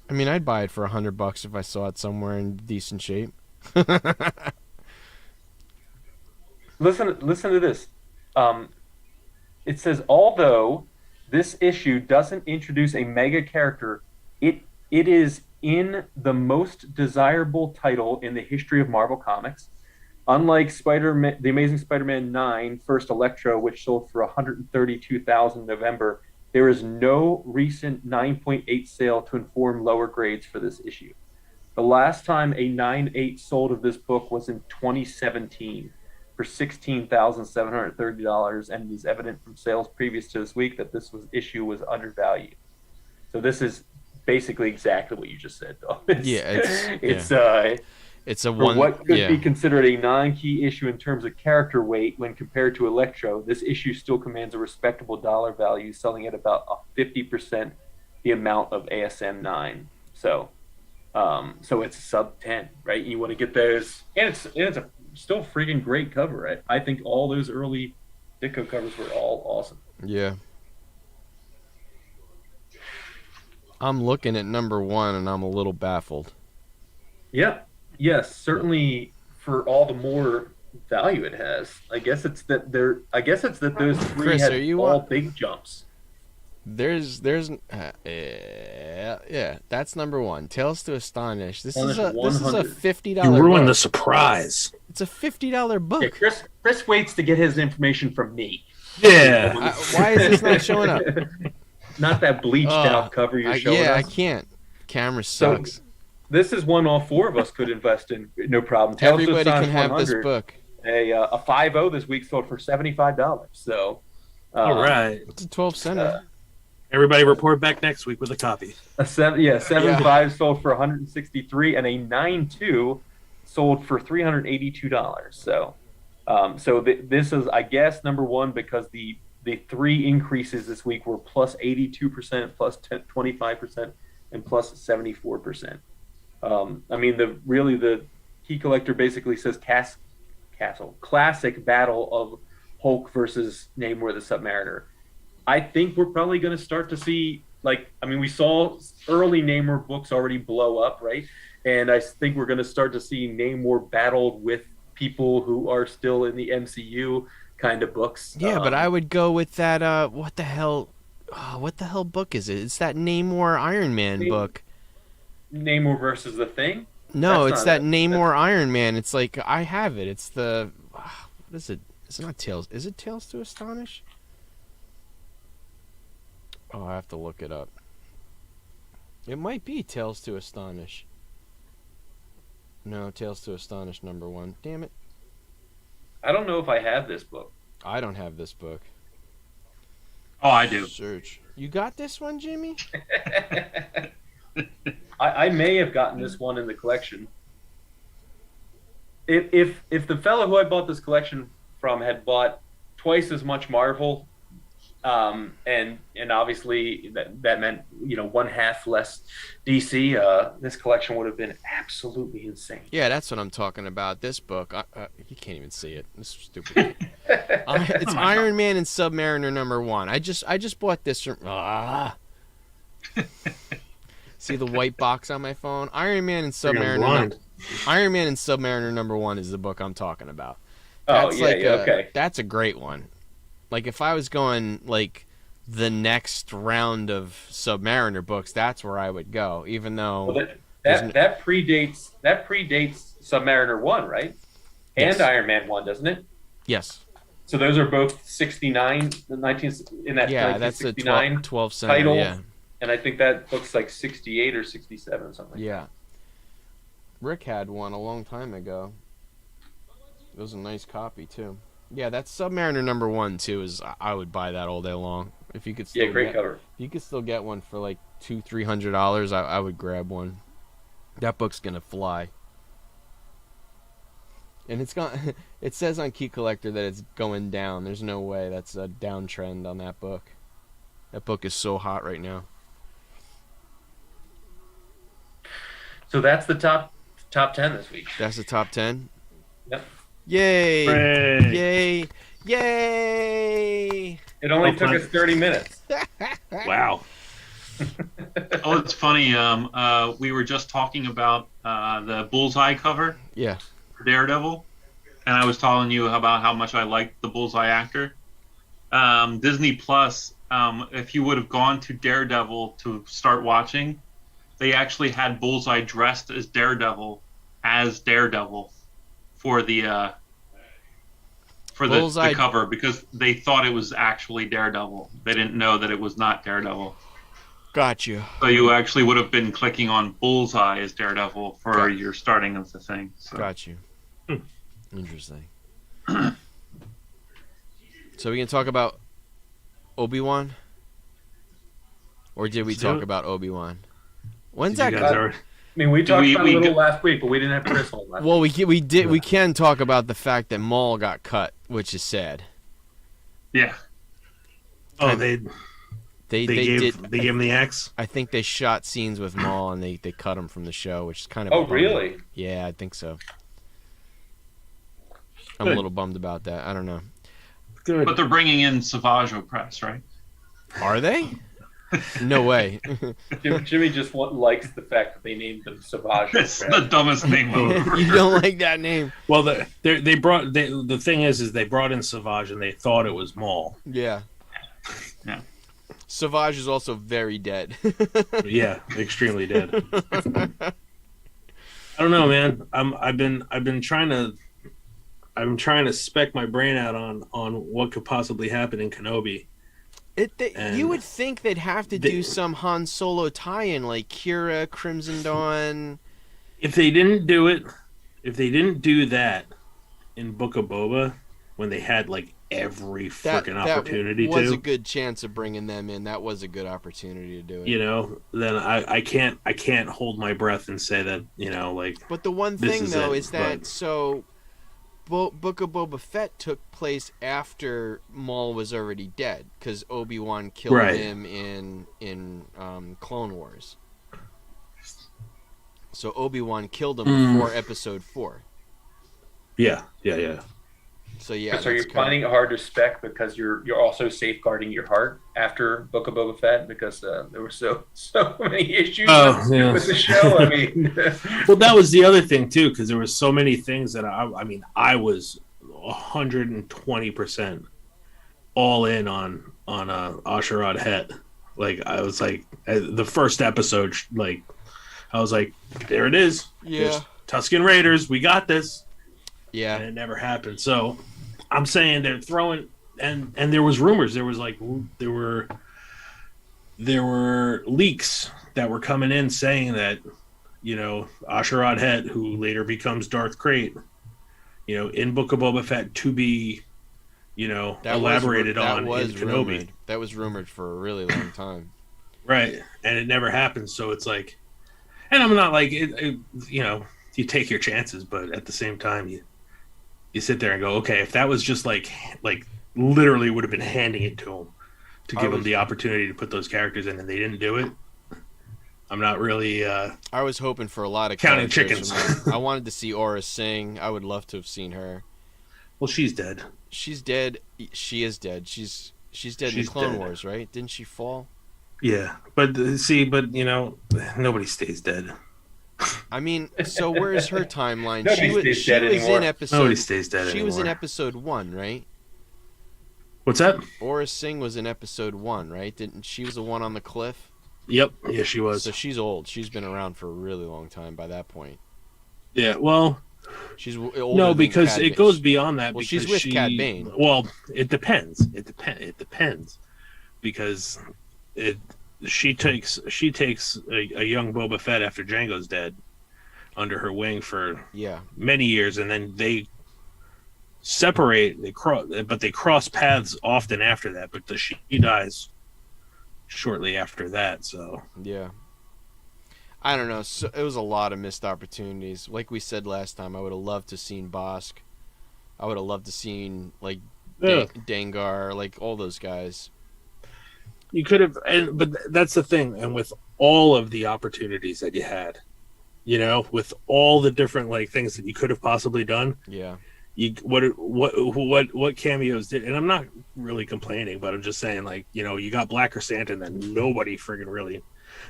I mean, I'd buy it for $100 if I saw it somewhere in decent shape. Listen to this. It says, although this issue doesn't introduce a mega character It is in the most desirable title in the history of Marvel Comics. Unlike Spider-Man, The Amazing Spider-Man 9, First Electro, which sold for 132,000 in November, there is no recent 9.8 sale to inform lower grades for this issue. The last time a 9.8 sold of this book was in 2017 for $16,730, and it is evident from sales previous to this week that issue was undervalued. So this is basically exactly what you just said, though. It's a one. For what could be considered a non-key issue in terms of character weight when compared to Electro, this issue still commands a respectable dollar value, selling at about 50% the amount of ASM 9. So it's sub 10, right? You want to get those, and it's a still freaking great cover. I think all those early Ditko covers were all awesome. Yeah. I'm looking at number 1 and I'm a little baffled. Yeah. Yes, certainly for all the more value it has. I guess it's that those three Chris, had all big jumps. There's that's number 1. Tales to Astonish. This is a $50. You ruined book. The surprise. It's a $50 book. Yeah, Chris waits to get his information from me. Yeah. Why is this not showing up? Not that bleached out cover you're showing us. Yeah, I can't. Camera sucks. So, this is one all 4 of us could invest in, no problem. Everybody can have this book. A 5.0 this week sold for $75. So, all right, it's a 12-center. Everybody report back next week with a copy. A 7.5 sold for $163, and a 9.2 sold for $382. So, this is, I guess, number 1 because the 3 increases this week were plus 82%, plus 25%, and plus 74%. I mean, the key collector basically says classic battle of Hulk versus Namor the Submariner. I think we're probably going to start to see, we saw early Namor books already blow up, right? And I think we're going to start to see Namor battled with people who are still in the MCU kind of books. Yeah, but I would go with that, what the hell book is it? It's that Namor Iron Man book. Namor versus the Thing? No, it's that Namor Iron Man. It's like, I have it. It's the, what is it? It's not Tales. Is it Tales to Astonish? Oh, I have to look it up. It might be Tales to Astonish. No, Tales to Astonish number 1. Damn it. I don't know if I have this book. I don't have this book. Oh, I do. Search. You got this one, Jimmy? I may have gotten this one in the collection. If the fellow who I bought this collection from had bought twice as much Marvel, and obviously that meant 1/2 less DC, this collection would have been absolutely insane. Yeah, that's what I'm talking about. This book, you can't even see it. This is stupid. It's Iron Man and Submariner number 1. I just bought this from. See the white box on my phone? Iron Man and Submariner. Iron Man and Submariner number 1 is the book I'm talking about. That's okay. That's a great one. Like if I was going the next round of Submariner books, that's where I would go. Even though that predates Submariner 1, right? And yes. Iron Man 1, doesn't it? Yes. So those are both 69, that's a 12 center title. Yeah. And I think that book's like 68 or 67 or something. Yeah. Rick had one a long time ago. It was a nice copy too. Yeah, that's Submariner number 1 too. I would buy that all day long if you could. Still great cover. If you could still get one for like $200-300, I would grab one. That book's gonna fly. And it says on Key Collector that it's going down. There's no way that's a downtrend on that book. That book is so hot right now. So that's the top 10 this week. That's the top 10? Yep. Yay! Hooray. Yay! Yay! It only took us 30 minutes. Wow. Oh, it's funny. We were just talking about the Bullseye cover. Yeah. For Daredevil, and I was telling you about how much I liked the Bullseye actor. Disney Plus. If you would have gone to Daredevil to start watching, they actually had Bullseye dressed as Daredevil for the cover, because they thought it was actually Daredevil. They didn't know that it was not Daredevil. Got you. So you actually would have been clicking on Bullseye as Daredevil for your starting of the thing. So. Got you. Interesting. So we can talk about Obi-Wan? Or did we talk about Obi-Wan? When's that? I mean, we talked about it a little last week, but we didn't have Chris on last week. Well, we can talk about the fact that Maul got cut, which is sad. Yeah. Oh, they gave him the axe? I think they shot scenes with Maul and they cut him from the show, which is kind of... Oh, really? Yeah, I think so. I'm a little bummed about that. I don't know. Good. But they're bringing in Savage Opress, right? Are they? No way. Jimmy just likes the fact that they named them Savage. It's the dumbest name ever. You don't like that name? Well, the thing is they brought in Savage and they thought it was Maul. Yeah. Yeah. Savage is also very dead. Yeah, extremely dead. I don't know, man. I've been trying to spec my brain out on what could possibly happen in Kenobi. You would think they'd have to do some Han Solo tie-in, like Kira, Crimson Dawn. If they didn't do that in Book of Boba, when they had like every freaking opportunity that was a good chance of bringing them in. That was a good opportunity to do it. You know, then I can't hold my breath and say that, you know, like. But the one thing though is that Book of Boba Fett took place after Maul was already dead, because Obi-Wan killed him in Clone Wars. So Obi-Wan killed him before Episode 4. Yeah. So yeah. So you're finding it hard to spec because you're also safeguarding your heart after Book of Boba Fett, because there were so many issues with the show. I mean, well, that was the other thing too, because there were so many things that I was 120% all in on Asherad Het. Like I was like the first episode, like I was like, there it is. Yeah. There's Tusken Raiders, we got this. Yeah. And it never happened. So I'm saying they're throwing, and there was rumors. There were leaks that were coming in saying that, you know, Asherad Het, who later becomes Darth Krayt, you know, in Book of Boba Fett to be, you know, elaborated on in Kenobi. Rumored. That was rumored for a really long time. Right. And it never happened. So it's like, and I'm not like, you know, you take your chances, but at the same time, you sit there and go, okay, if that was just like literally would have been handing it to him to give him the opportunity to put those characters in, and they didn't do it. I'm not really. I was hoping for a lot of counting chickens. I wanted to see Aura Singh. I would love to have seen her. Well, she's dead. She's dead. She is dead. She's dead in the Clone Wars, right? Didn't she fall? Yeah, but you know, nobody stays dead. I mean, so where's her timeline? Nobody She was in episode. Nobody stays dead She anymore. was in episode 1, right? What's that? Aura Singh was in episode 1, right? Didn't she was the one on the cliff? Yep. Yeah, she was. So she's old. She's been around for a really long time by that point. Yeah. Well. She's older no, because it goes beyond that. Well, because she's with Cad Bane. Well, it depends. It depends, because she takes a young Boba Fett after Jango's dead under her wing for many years, and then they separate. But they cross paths often after that. But she dies shortly after that. So yeah. I don't know. So it was a lot of missed opportunities. Like we said last time, I would have loved to seen Bosk. I would have loved to seen like Dengar, like all those guys. You could have, but that's the thing. And with all of the opportunities that you had, you know, with all the different like things that you could have possibly done, what cameos did? And I'm not really complaining, but I'm just saying, like, you know, you got Black Chrysanthemum that nobody friggin' really.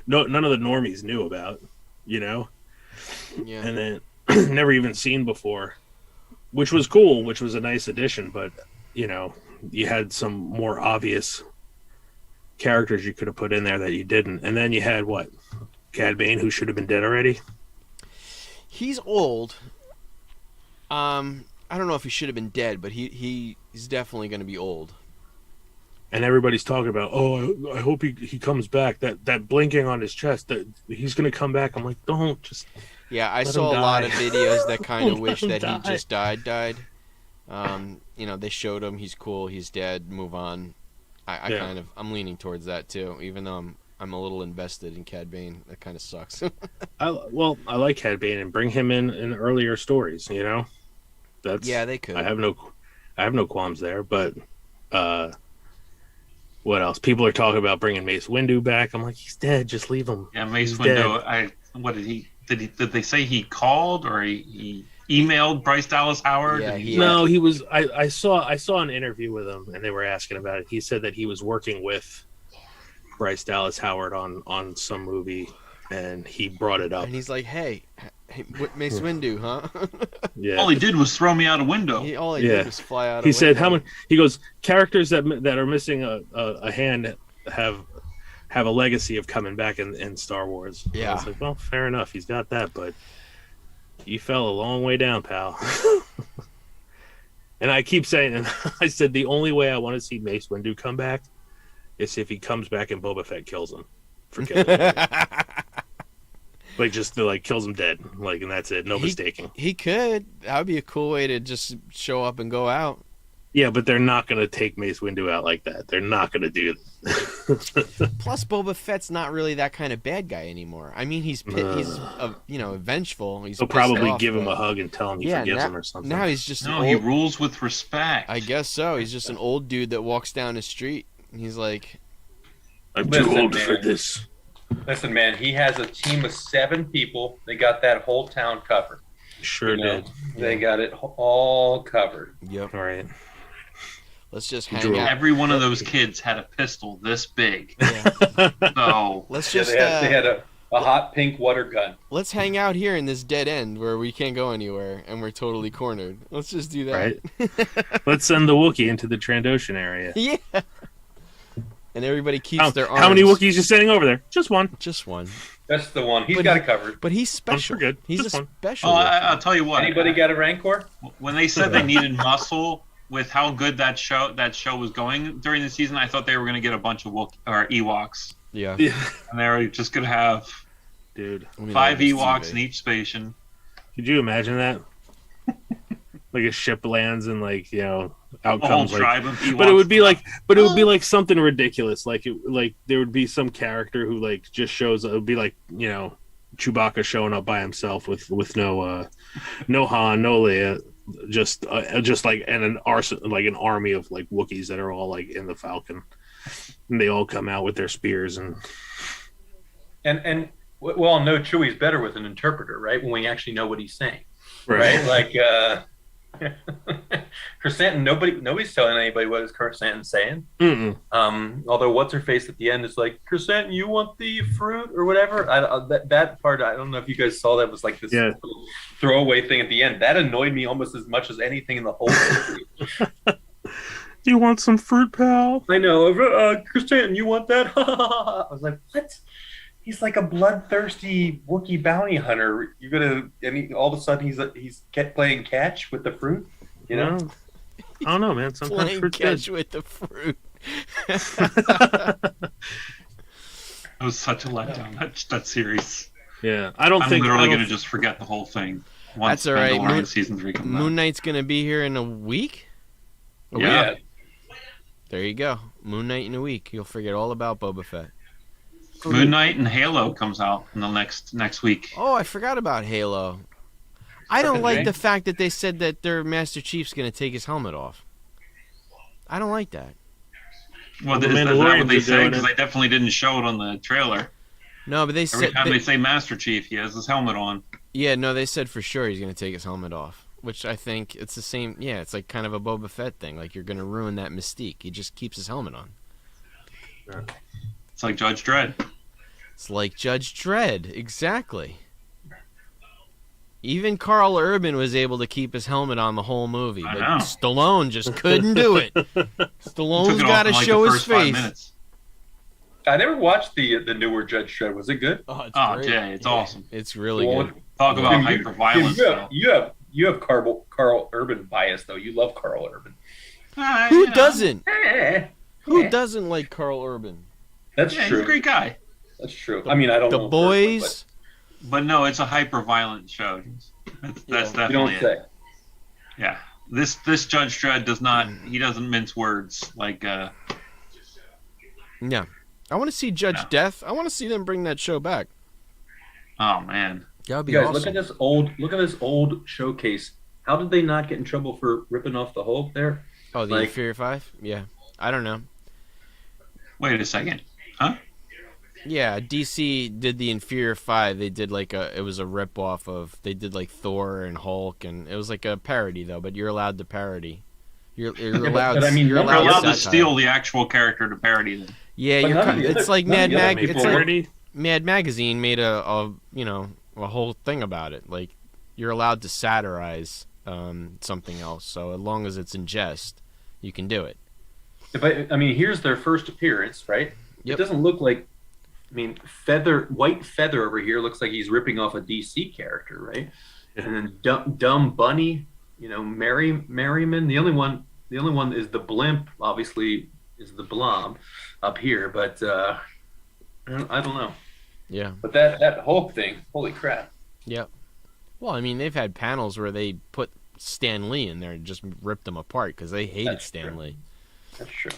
None of the normies knew about, you know? Yeah. And then never even seen before, which was cool, which was a nice addition, but, you know, you had some more obvious characters you could have put in there that you didn't. And then you had, Cad Bane, who should have been dead already? He's old. I don't know if he should have been dead, but he's definitely going to be old. And everybody's talking about, I hope he comes back. That blinking on his chest, that he's going to come back. I'm like, don't just. Yeah, I saw a lot of videos that kind of wish that he just died. They showed him he's cool, he's dead, move on. I'm leaning towards that too, even though I'm a little invested in Cad Bane. That kind of sucks. I like Cad Bane and bring him in earlier stories. They could. I have no qualms there, but. What else? People are talking about bringing Mace Windu back. I'm like, he's dead. Just leave him. Yeah, Mace Windu. Did they say he called or he emailed Bryce Dallas Howard? Yeah, he was. I saw an interview with him, and they were asking about it. He said that he was working with Bryce Dallas Howard on some movie, and he brought it up. And he's like, hey, Mace Windu, huh? Yeah. All he did was throw me out a window. All he did was fly out. He said, "How many?" He goes, "Characters that are missing a hand have a legacy of coming back in Star Wars." Yeah. And I was like, well, fair enough. He's got that, but you fell a long way down, pal. And I keep saying, and I said, the only way I want to see Mace Windu come back is if he comes back and Boba Fett kills him. Forget it. Like, just kills him dead. Like, and that's it. No mistaking. He could. That would be a cool way to just show up and go out. Yeah, but they're not going to take Mace Windu out like that. They're not going to do that. Plus, Boba Fett's not really that kind of bad guy anymore. I mean, he's vengeful. He'll probably give him a hug and tell him he forgives him or something. Now he's just he rules with respect. I guess so. He's just an old dude that walks down the street. And he's like, I'm too old for this. Listen, man, he has a team of 7 people. They got that whole town covered. Sure did. They got it all covered. Yep. All right. Let's just hang out. Every one of those kids had a pistol this big. Yeah. So let's just. They had a hot pink water gun. Let's hang out here in this dead end where we can't go anywhere and we're totally cornered. Let's just do that. Right. Let's send the Wookiee into the Trandoshan area. Yeah. And everybody keeps their arms. How many Wookiees are sitting over there? Just one. Just one. That's the one. He's got it covered. But he's special. Good. He's just a one. special. Oh, I'll tell you what. Anybody got a Rancor? When they said they needed muscle with how good that show was going during the season, I thought they were going to get a bunch of Ewoks. Yeah. And they were just going to have 5 Ewoks in each station. Could you imagine that? Like a ship lands and outcomes but it would be like something ridiculous. Like there would be some character who just shows up. It would be like Chewbacca showing up by himself with no Han, no Leia, just like and an army of Wookiees that are all in the Falcon, and they all come out with their spears and we all know Chewie's better with an interpreter, right? When we actually know what he's saying, right? Chrysanthemum, nobody's telling anybody what his Chrysanthemum's saying. Although what's her face at the end is like, Chrysanthemum, you want the fruit or whatever. That part, I don't know if you guys saw that was like this little throwaway thing at the end. That annoyed me almost as much as anything in the whole movie. Do you want some fruit, pal? I know. Chrysanthemum, you want that? I was like, what? He's like a bloodthirsty Wookiee bounty hunter. You're gonna, all of a sudden he's kept playing catch with the fruit. I don't know, man. Sometimes playing catch with the fruit. It was such a letdown. That series. Yeah, I'm literally gonna just forget the whole thing. That's all right. Season 3 comes Moon out. Knight's gonna be here in a week. Yeah. There you go. Moon Knight in a week. You'll forget all about Boba Fett. Moon Knight and Halo comes out in the next week. Oh, I forgot about Halo. I don't like the fact that they said that their Master Chief's going to take his helmet off. I don't like that. Well, is that what they say? Because they definitely didn't show it on the trailer. No, but they said... Every time they say Master Chief, he has his helmet on. Yeah, no, they said for sure he's going to take his helmet off. Which I think it's the same... Yeah, it's like kind of a Boba Fett thing. Like, you're going to ruin that mystique. He just keeps his helmet on. Yeah. It's like Judge Dredd. It's like Judge Dredd, exactly. Even Carl Urban was able to keep his helmet on the whole movie, but Stallone just couldn't do it. Stallone's got to show his face. I never watched the newer Judge Dredd. Was it good? Oh, it's Oh, great. Jay, it's awesome. It's really good. Talk about hyper violence. You have Carl Urban bias though. You love Carl Urban. Who doesn't? Who doesn't like Carl Urban? That's true. He's a great guy. That's true. I mean, I don't know. The Boys. But no, it's a hyper violent show. That's definitely you don't it. Yeah. This Judge Dredd doesn't mince words like Yeah. I want to see Judge Death. I want to see them bring that show back. Oh man. That would be guys, awesome. look at this old showcase. How did they not get in trouble for ripping off the Hulk there? Oh, the Inferior 5? Yeah. I don't know. Wait a second. Huh? Yeah, DC did the Inferior 5. They did it was a rip-off of, they did like Thor and Hulk, and it was like a parody though, but you're allowed to parody. You're allowed, but I mean, you're allowed to steal the actual character to parody them. Yeah, it's like Mad Magazine made a whole thing about it. Like, you're allowed to satirize something else, so as long as it's in jest, you can do it. I mean, here's their first appearance, right? Yep. It doesn't look like, I mean, White Feather over here looks like he's ripping off a DC character, right? And then Dumb Bunny, Merriman. The only one is the Blimp. Obviously, is the Blob up here, but I don't know. Yeah. But that Hulk thing, holy crap. Yep. Well, I mean, they've had panels where they put Stan Lee in there and just ripped him apart because they hated Stan Lee. That's true.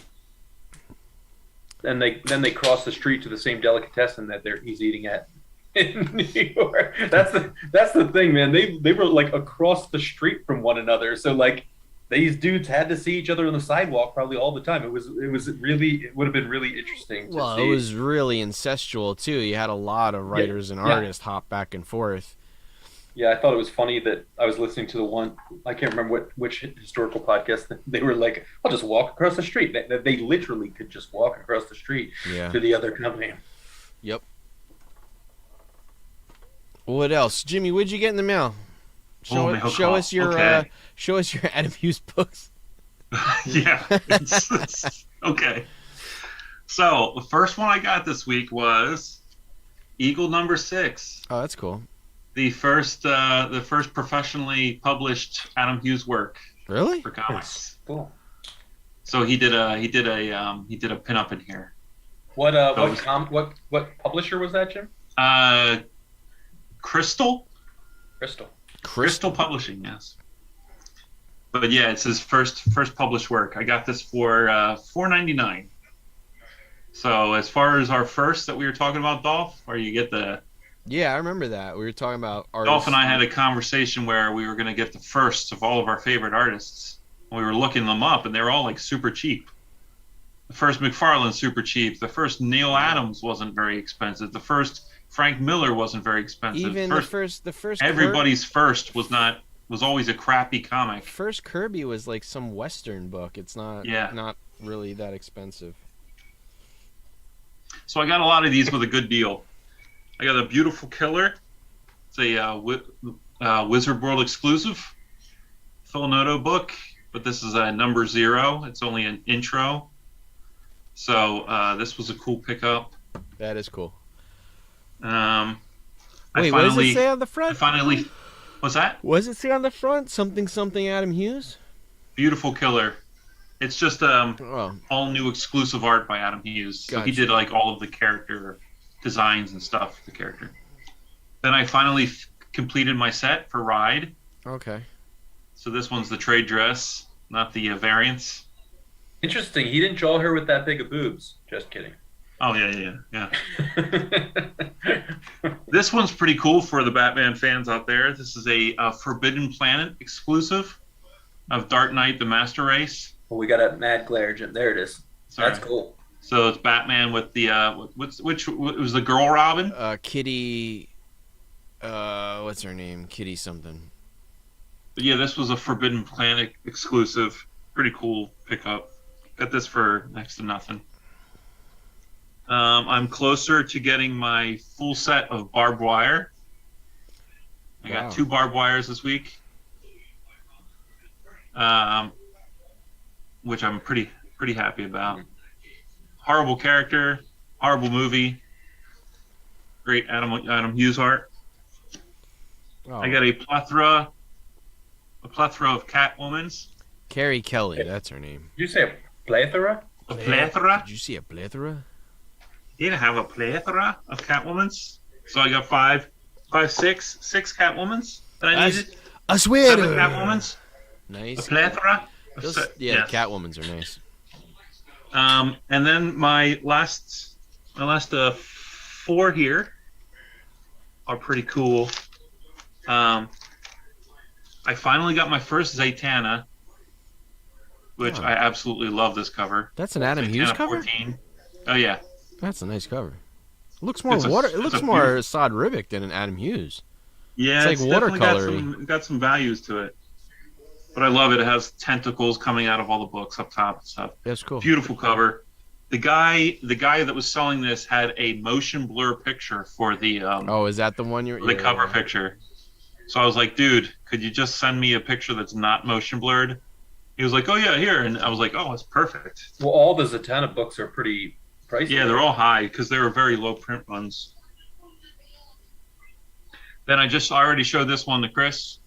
And then they cross the street to the same delicatessen that he's eating at in New York. That's the thing, man. They were like across the street from one another, so like these dudes had to see each other on the sidewalk probably all the time. It would have been really interesting. Well, it was really incestual too. You had a lot of writers and artists hop back and forth. Yeah, I thought it was funny that I was listening to the one, I can't remember which historical podcast, they were like, I'll just walk across the street. They literally could just walk across the street to the other company. Yep. What else? Jimmy, what'd you get in the mail? Show us your Adam Hughes books. Yeah. Okay. So, the first one I got this week was Eagle #6. Oh, that's cool. The first professionally published Adam Hughes work. Really? For comics. Cool. So he did a pinup in here. What publisher was that, Jim? Crystal Publishing, yes. But yeah, it's his first published work. I got this for $4.99. So as far as our first that we were talking about, Dolph, where you get the... Yeah, I remember that. We were talking about artists. Dolph and I had a conversation where we were going to get the first of all of our favorite artists. We were looking them up, and they were all like super cheap. The first McFarlane, super cheap. The first Neil Adams wasn't very expensive. The first Frank Miller wasn't very expensive. Even the first everybody's first was always a crappy comic. First Kirby was like some Western book. It's not really that expensive. So I got a lot of these with a good deal. I got a Beautiful Killer. It's a Wizard World exclusive. Phil Noto book, but this is a #0. It's only an intro. So this was a cool pickup. That is cool. Wait, what does it say on the front? What's that? What does it say on the front? Something Adam Hughes? Beautiful Killer. It's just all new exclusive art by Adam Hughes. So he did like all of the character designs and stuff for the character. Then I finally completed my set for Ride. Okay. So this one's the trade dress, not the variants. Interesting. He didn't draw her with that big of boobs. Just kidding. Oh, yeah. This one's pretty cool for the Batman fans out there. This is a Forbidden Planet exclusive of Dark Knight, the Master Race. Well, we got a mad glare, Jim. There it is. Sorry. That's cool. So it's Batman with the which was the girl Robin? Kitty. What's her name? Kitty something. But yeah, this was a Forbidden Planet exclusive. Pretty cool pickup. Got this for next to nothing. I'm closer to getting my full set of barbed wire. I got 2 barbed wires this week, which I'm pretty happy about. Horrible character, Horrible movie. Great Adam Hughes art. Oh. I got a plethora of Catwomans. Carrie Kelly, that's her name. Did you say a plethora? A plethora? Did you see a plethora? Did have a plethora of Catwomans. So I got six Catwomans that I needed. I swear. 7 Catwomans. Nice. A plethora. Yeah, Catwomans are nice. And then my last 4 here are pretty cool. I finally got my first Zatanna, which I absolutely love this cover. That's an Adam Hughes cover? 14. Oh yeah. That's a nice cover. It looks more It looks more Sod Ribic than an Adam Hughes. Yeah, it's like watercolor. Got some values to it. But I love it. It has tentacles coming out of all the books up top and stuff. That's cool. Beautiful cover. The guy that was selling this had a motion blur picture for the is that the one the cover picture? So I was like, dude, could you just send me a picture that's not motion blurred? He was like, oh yeah, here, and I was like, oh, that's perfect. Well, all the Zatanna books are pretty pricey. Yeah, they're all high because they were very low print runs. Then I already showed this one to Chris.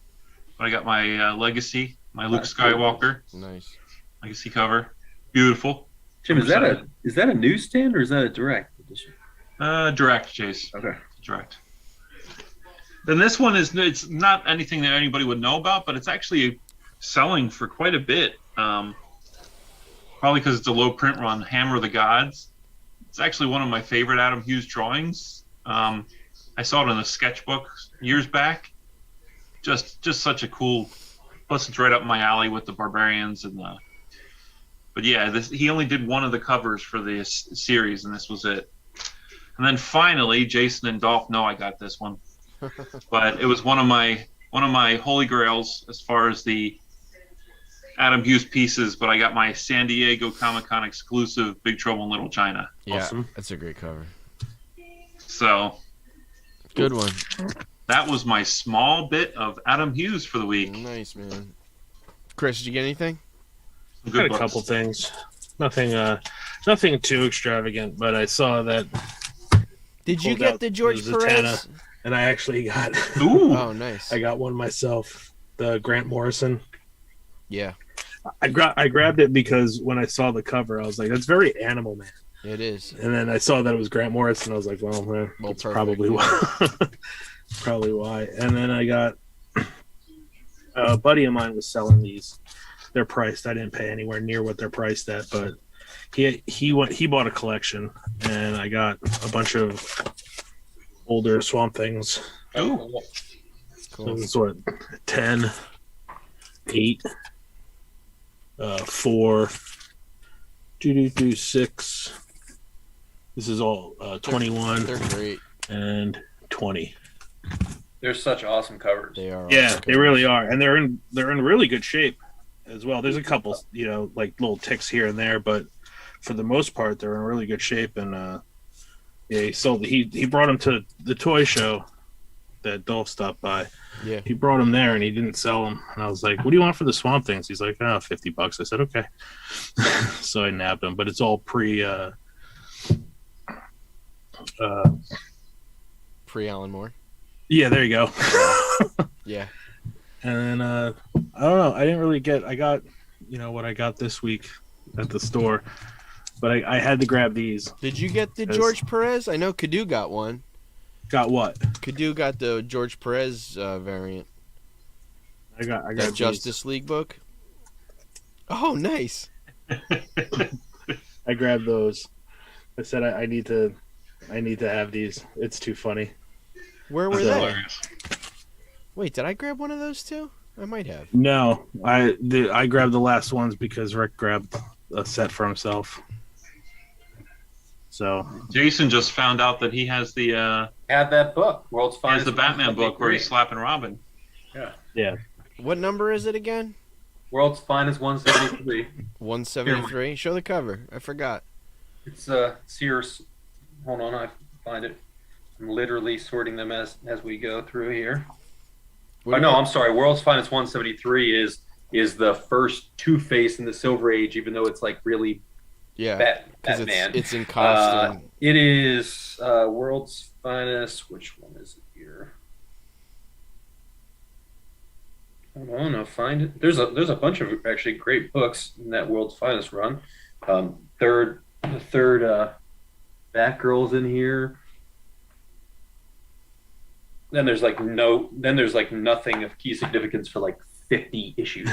I got my Legacy, my Luke Skywalker. Nice. Legacy cover. Beautiful. Jim, is that a newsstand or is that a direct edition? Direct, Chase. Okay. Direct. Then this one it's not anything that anybody would know about, but it's actually selling for quite a bit. Probably because it's a low print run. Hammer of the Gods. It's actually one of my favorite Adam Hughes drawings. I saw it in a sketchbook years back. Just such a cool. Plus, it's right up my alley with the barbarians and the. But yeah, he only did one of the covers for this series, and this was it. And then finally, Jason and Dolph know I got this one, but it was one of my holy grails as far as the Adam Hughes pieces. But I got my San Diego Comic-Con exclusive Big Trouble in Little China. Yeah, awesome. That's a great cover. So, good one. That was my small bit of Adam Hughes for the week. Nice, man. Chris, did you get anything? I got a couple things. Nothing too extravagant, but I saw that. Did you get the George Perez? And I actually got. Ooh. Oh, nice. I got one myself. The Grant Morrison. Yeah. I grabbed it because when I saw the cover, I was like, "That's very Animal Man." It is. And then I saw that it was Grant Morrison. I was like, "Well, that's probably why." Probably why. And then I got a buddy of mine was selling these. They're priced. I didn't pay anywhere near what they're priced at, but he bought a collection, and I got a bunch of older Swamp Things. Oh, cool. So it's what 10, 8, 4, 6. This is all 21. They're great. And 20. They're such awesome covers. They are. Yeah, they really are, and they're in really good shape as well. There's a couple, like little ticks here and there, but for the most part, they're in really good shape. And yeah, he brought them to the toy show that Dolph stopped by. Yeah, he brought them there, and he didn't sell them. And I was like, "What do you want for the Swamp Things?" He's like, "Oh, $50." I said, "Okay." So I nabbed them, but it's all pre Alan Moore. Yeah, there you go. Yeah. And then I don't know. I didn't really get. I got what I got this week at the store, but I had to grab these. Did you get the George Perez? I know Kadu got one. Got what? Kadu got the George Perez variant. I got that Justice League book. Oh, nice. I grabbed those. I said I need to have these. It's too funny. Where were they? Wait, did I grab one of those too? I might have. No, I grabbed the last ones because Rick grabbed a set for himself. So Jason just found out that he has the had that book, World's Finest. Has the Batman book where he's slapping Robin. Yeah. Yeah. What number is it again? World's Finest 173. 173. Show the cover. I forgot. It's Sears. Hold on, I find it. I'm literally sorting them as we go through here. Oh, no, I'm sorry. World's Finest 173 is the first Two-Face in the Silver Age, even though it's like really Yeah, Batman. It's in costume. It is World's Finest. Which one is it here? I don't know. Find it. There's a bunch of actually great books in that World's Finest run. The third Batgirl's in here. Then there's nothing of key significance for like 50 issues.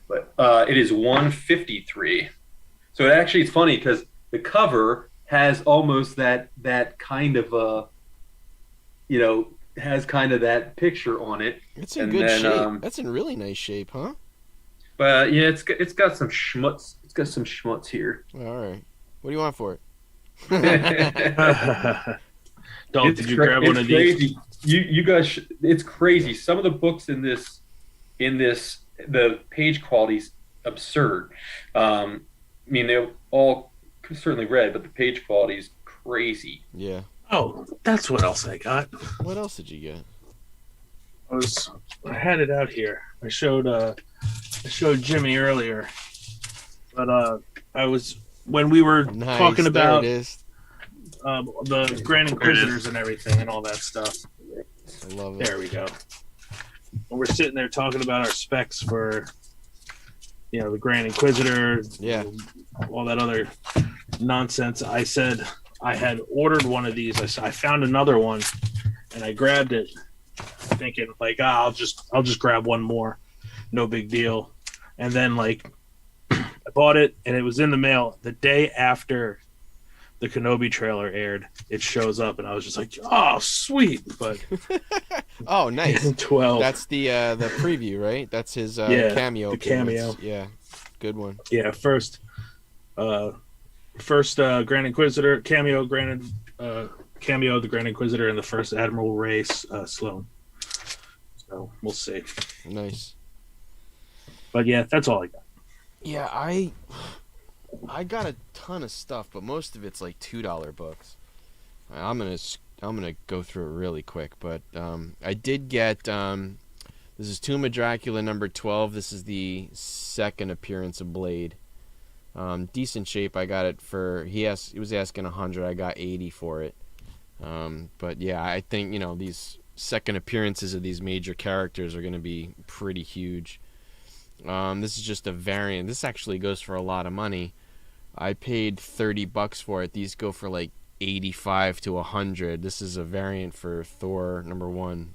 But it is 153. So it's funny because the cover has almost that kind of has kind of that picture on it. It's in good shape. That's in really nice shape, huh? But yeah, it's got some schmutz. It's got some schmutz here. All right. What do you want for it? Did you grab one of these? You guys, it's crazy. Some of the books in this, the page quality's absurd. I mean, they're all certainly read, but the page quality's crazy. Yeah. Oh, that's what else I got. What else did you get? I had it out here. I showed Jimmy earlier, but when we were talking about the Grand Inquisitors and everything and all that stuff. I love it. There we go. When we're sitting there talking about our specs for, the Grand Inquisitor, all that other nonsense, I said I had ordered one of these. I found another one, and I grabbed it, thinking like, I'll just grab one more, no big deal. And then I bought it, and it was in the mail the day after the Kenobi trailer aired. It shows up, and I was just like, oh, sweet. But oh, nice. 12. That's the preview, right? That's his cameo. The cameo. Yeah, good one. Yeah, first Grand Inquisitor cameo. Cameo of the Grand Inquisitor and the first Admiral Ray Sloane. So we'll see. Nice. But yeah, that's all I got. Yeah, I got a ton of stuff, but most of it's like $2 books. I'm gonna go through it really quick, but I did get this is Tomb of Dracula number 12. This is the second appearance of Blade. Decent shape. I got it for he was asking 100. I got 80 for it. But yeah, I think these second appearances of these major characters are going to be pretty huge. This is just a variant. This actually goes for a lot of money. I paid $30 for it. These go for like 85 to 100. This is a variant for Thor number 1.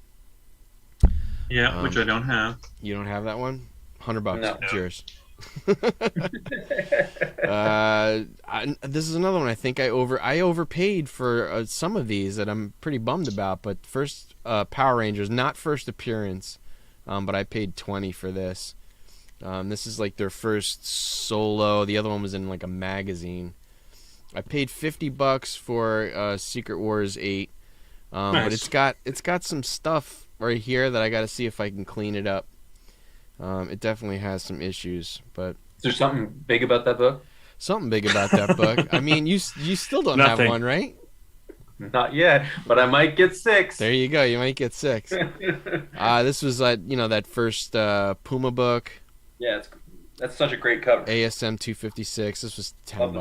Yeah, which I don't have. You don't have that one? $100. No. It's yours. This is another one. I think I overpaid for some of these that I'm pretty bummed about. But first, Power Rangers, not first appearance, but I paid $20 for this. This is like their first solo. The other one was in like a magazine. I paid $50 for Secret Wars 8, Nice. but it's got some stuff right here that I got to see if I can clean it up. It definitely has some issues, but Is there something big about that book? something big about that book. I mean, you still don't Nothing. have one, right? Not yet, but I might get 6. There you go. You might get 6. This was that first Puma book. Yeah, that's such a great cover. ASM 256. This was $10.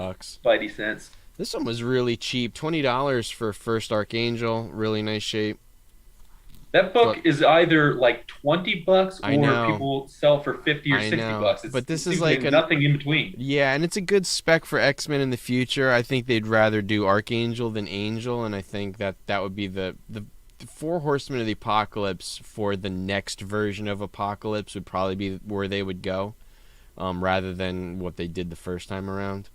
Spidey sense. This one was really cheap. $20 for First Archangel. Really nice shape. That book is either like $20 I or know. people sell for $50 or I $60. know. It's, But this it is seems like nothing in between. Yeah, and it's a good spec for X-Men in the future. I think they'd rather do Archangel than Angel, and I think that would be the 4 Horsemen of the Apocalypse for the next version of Apocalypse would probably be where they would go, rather than what they did the first time around.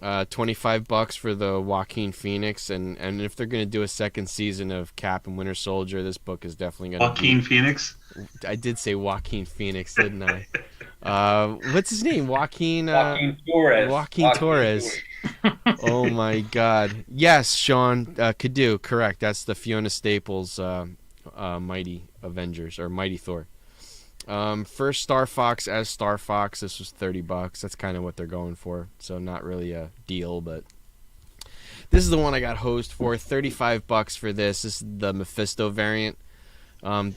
$25 for the Joaquin Phoenix, and if they're going to do a second season of Cap and Winter Soldier, this book is definitely going to Joaquin Phoenix? I did say Joaquin Phoenix, didn't I? What's his name? Joaquin Torres. Joaquin Torres. Oh my God! Yes, Sean, could do correct. That's the Fiona Staples Mighty Avengers or Mighty Thor. First Star Fox as Star Fox. This was $30. That's kind of what they're going for. So not really a deal, but this is the one I got hosed for. $35 for this. This is the Mephisto variant.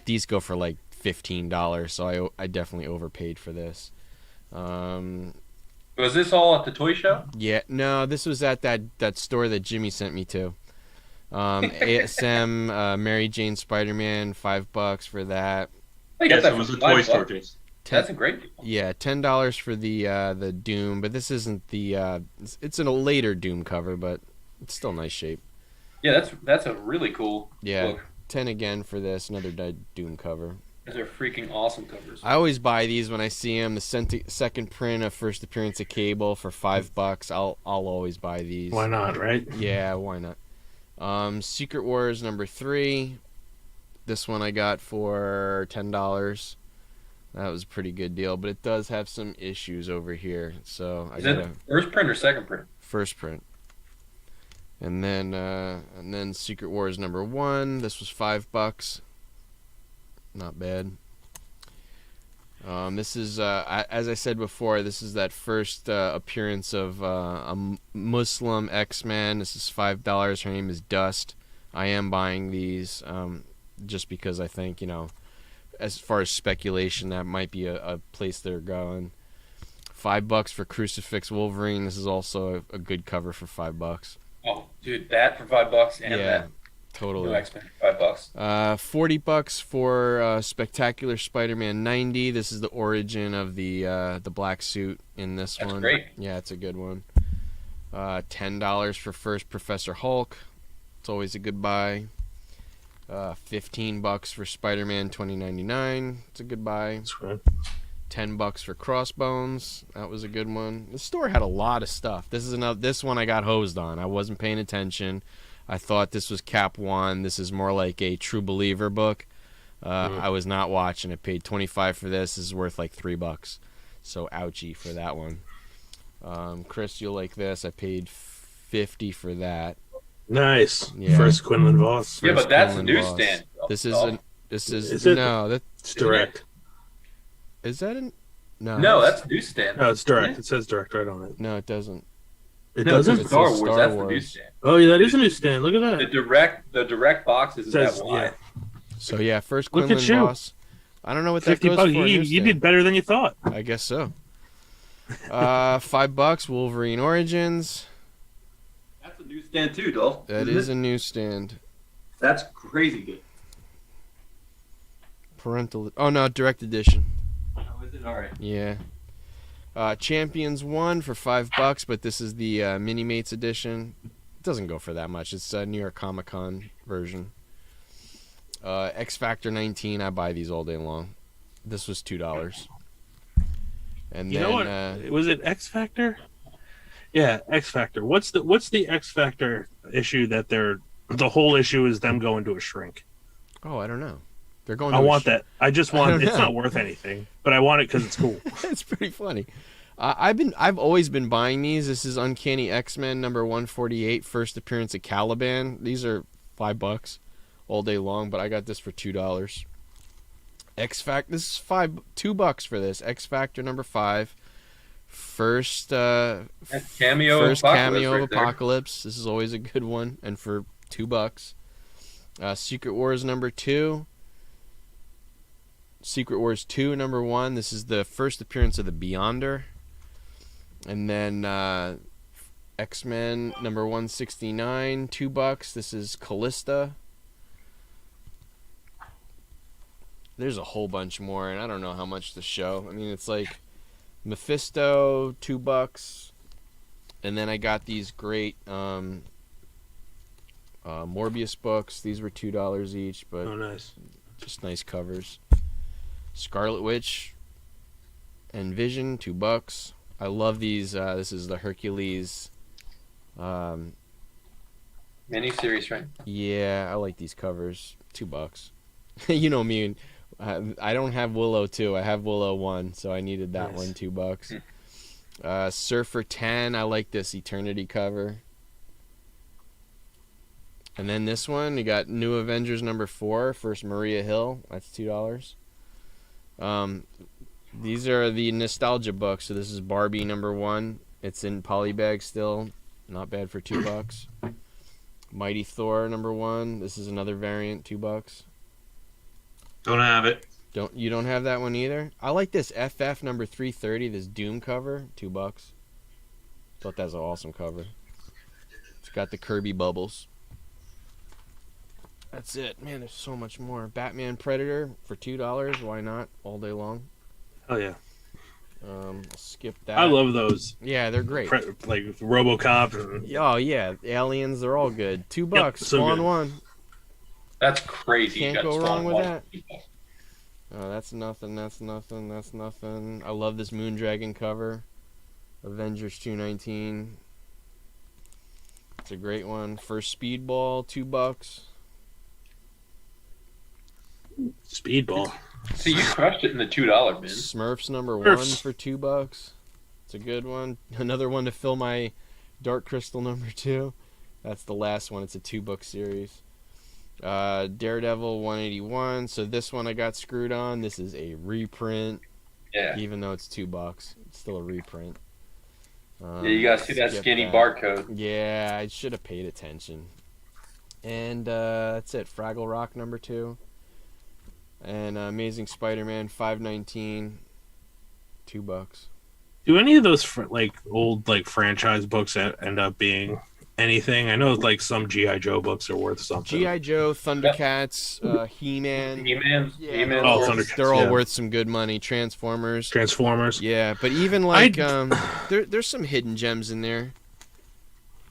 These go for like $15, so I definitely overpaid for this. Was this all at the toy show? Yeah, no, this was at that store that Jimmy sent me to. ASM, Mary Jane Spider-Man, $5 for that. Yes, it was a toy store, Jason. That's a great deal. Yeah, $10 for the Doom, but this isn't the. It's in a later Doom cover, but it's still nice shape. Yeah, that's a really cool book. 10 again for this, another Doom cover. Those are freaking awesome covers. I always buy these when I see them. The second print of First Appearance of Cable for $5. I'll always buy these. Why not, right? Yeah, why not? Secret Wars #3. This one I got for $10. That was a pretty good deal, but it does have some issues over here. So Is it first print or second print? First print. And then Secret Wars #1. This was $5. Not bad. This is, as I said before, this is that first appearance of a Muslim X-Men. This is $5. Her name is Dust. I am buying these just because I think, as far as speculation, that might be a place they're going. $5 for Crucifix Wolverine. This is also a good cover for $5. Oh, dude, that for $5 and that. Totally. New X-Men, $5. $40 for Spectacular Spider-Man 90. This is the origin of the black suit in this one. That's great. Yeah, it's a good one. $10 for First Professor Hulk. It's always a good buy. $15 for Spider-Man 2099. It's a good buy. That's good. $10 for Crossbones. That was a good one. The store had a lot of stuff. This one I got hosed on. I wasn't paying attention. I thought this was Cap 1. This is more like a True Believer book. I was not watching. I paid $25 for this. This is worth like $3. So ouchie for that one. Chris, you'll like this. I paid $50 for that. Nice. Yeah. First Quinlan Voss. Yeah, but that's a Quinlan Voss. newsstand. This is Is it? no. It's direct. Is that an? No. No, that's newsstand. No, it's direct. Yeah. It says direct right on it. No, it doesn't. It No, doesn't? it's Star says Wars. Star That's Wars. the newsstand. Oh, yeah, that is a newsstand. Look at that. The direct box isn't Says, that wide. So yeah, first Look Quinlan at you. Voss. I don't know what that $50. goes for. a You newsstand. did better than you thought. I guess so. $5 Wolverine Origins. That's a newsstand too, Dolph. That is a newsstand. That's crazy good. Parental. Oh no, direct edition. Oh, is it? All right. Yeah. Champions 1 for $5, but this is the Mini-Mates edition. It doesn't go for that much. It's a New York Comic Con version. X Factor 19. I buy these all day long. This was $2. And You then know what? Was it X Factor? Yeah, X Factor. What's the X Factor issue that the whole issue is them going to a shrink? I don't know. They're going. I want that. I just want. don't It's know. not worth anything, but I want it because it's cool. It's pretty funny. I've always been buying these. This is Uncanny X-Men #148, first appearance of Caliban. These are $5 all day long, but I got this for $2. X Factor. This is $2 for this. X Factor #5, first That's cameo. first Apocalypse cameo right of there. Apocalypse. This is always a good one, and for $2. Secret Wars #2. Secret Wars 2 #1. This is the first appearance of the Beyonder. And then X-Men #169, $2. This is Callista. There's a whole bunch more, and I don't know how much to show. I mean, it's like Mephisto, $2. And then I got these great Morbius books. These were $2 each, but Oh, nice. just nice covers. Scarlet Witch and Vision, $2. I love these. This is the Hercules. Miniseries, right? Yeah, I like these covers. $2. You know me. I don't have Willow 2. I have Willow 1, so I needed that Nice. one. $2. Surfer 10. I like this Eternity cover. And then this one, you got New Avengers #4, first Maria Hill. That's $2. These are the nostalgia books. So this is Barbie #1. It's in polybag still. Not bad for $2. Mighty Thor #1. This is another variant, $2. Don't have it. You don't have that one either? I like this FF #330, this Doom cover, $2. Thought that was an awesome cover. It's got the Kirby bubbles. That's it. Man, there's so much more. Batman Predator for $2. Why not? All day long. Oh, yeah. I'll skip that. I love those. Yeah, they're great. Like RoboCop. Oh, yeah. Aliens, they're all good. $2. Yep, so Spawn good. 1. That's crazy. Can't You got go Spawn wrong with 1. that. Oh, that's nothing. That's nothing. That's nothing. I love this Moondragon cover. Avengers 219. It's a great one. First Speedball, $2. Speedball. See, you crushed it in the $2 bin. Smurfs number Smurfs. 1 for $2. It's a good one. Another one to fill my Dark Crystal number 2. That's the last one. It's a 2-book series. Daredevil 181. So this one I got screwed on. This is a reprint. Yeah. Even though it's $2, it's still a reprint. Yeah, you gotta see that skinny barcode. Yeah, I should have paid attention. And that's it. Fraggle Rock number 2. And Amazing Spider-Man 519. $2. Do any of those old franchise books end up being anything? I know some GI Joe books are worth something. GI Joe, Thundercats, He-Man. He-Man. Yeah, He-Man. Thundercats, they're all yeah. worth some good money. Transformers. Yeah. But even there's some hidden gems in there.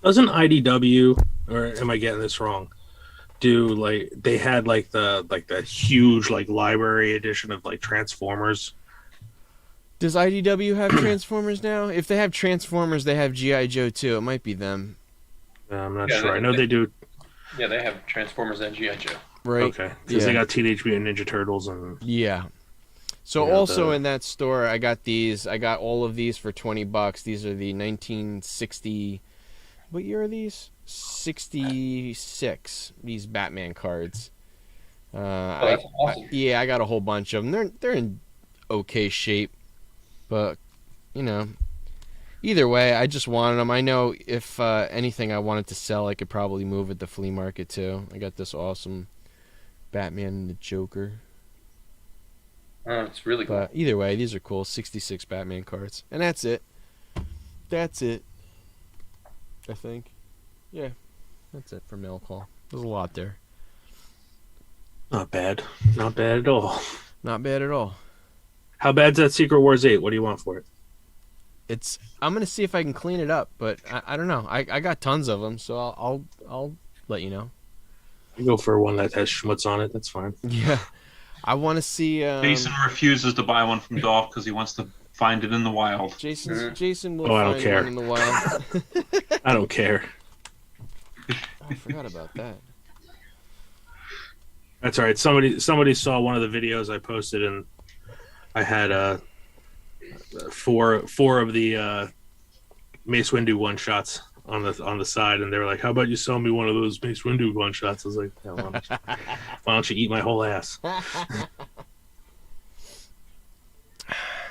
Doesn't IDW, or am I getting this wrong? Do they had the huge library edition of Transformers? Does IDW have Transformers now? If they have Transformers, they have GI Joe too. It might be them. I'm not sure. I know they do. Yeah, they have Transformers and GI Joe. Right. Okay. Because they got Teenage Mutant Ninja Turtles and. Yeah. So in that store, I got these. I got all of these for $20. These are the 1960. What year are these? 66. These Batman cards. That's awesome. I got a whole bunch of them. They're in okay shape, but either way, I just wanted them. I know if anything I wanted to sell, I could probably move at the flea market too. I got this awesome Batman and the Joker. Oh, it's really cool. But either way, these are cool. 66 Batman cards, and that's it. That's it. I think. Yeah, that's it for mail call. There's a lot there. Not bad. Not bad at all. Not bad at all. How bad's that Secret Wars 8? What do you want for it? I'm gonna see if I can clean it up, but I don't know. I got tons of them, so I'll let you know. I go for one that has schmutz on it. That's fine. Yeah, I want to see. Jason refuses to buy one from Dolph because he wants to find it in the wild. Jason will I don't find care. one in the wild. I don't care. I forgot about that. That's all right. Somebody saw one of the videos I posted, and I had four of the Mace Windu one shots on the side, and they were like, "How about you sell me one of those Mace Windu one shots?" I was like, "No, why don't you eat my whole ass?"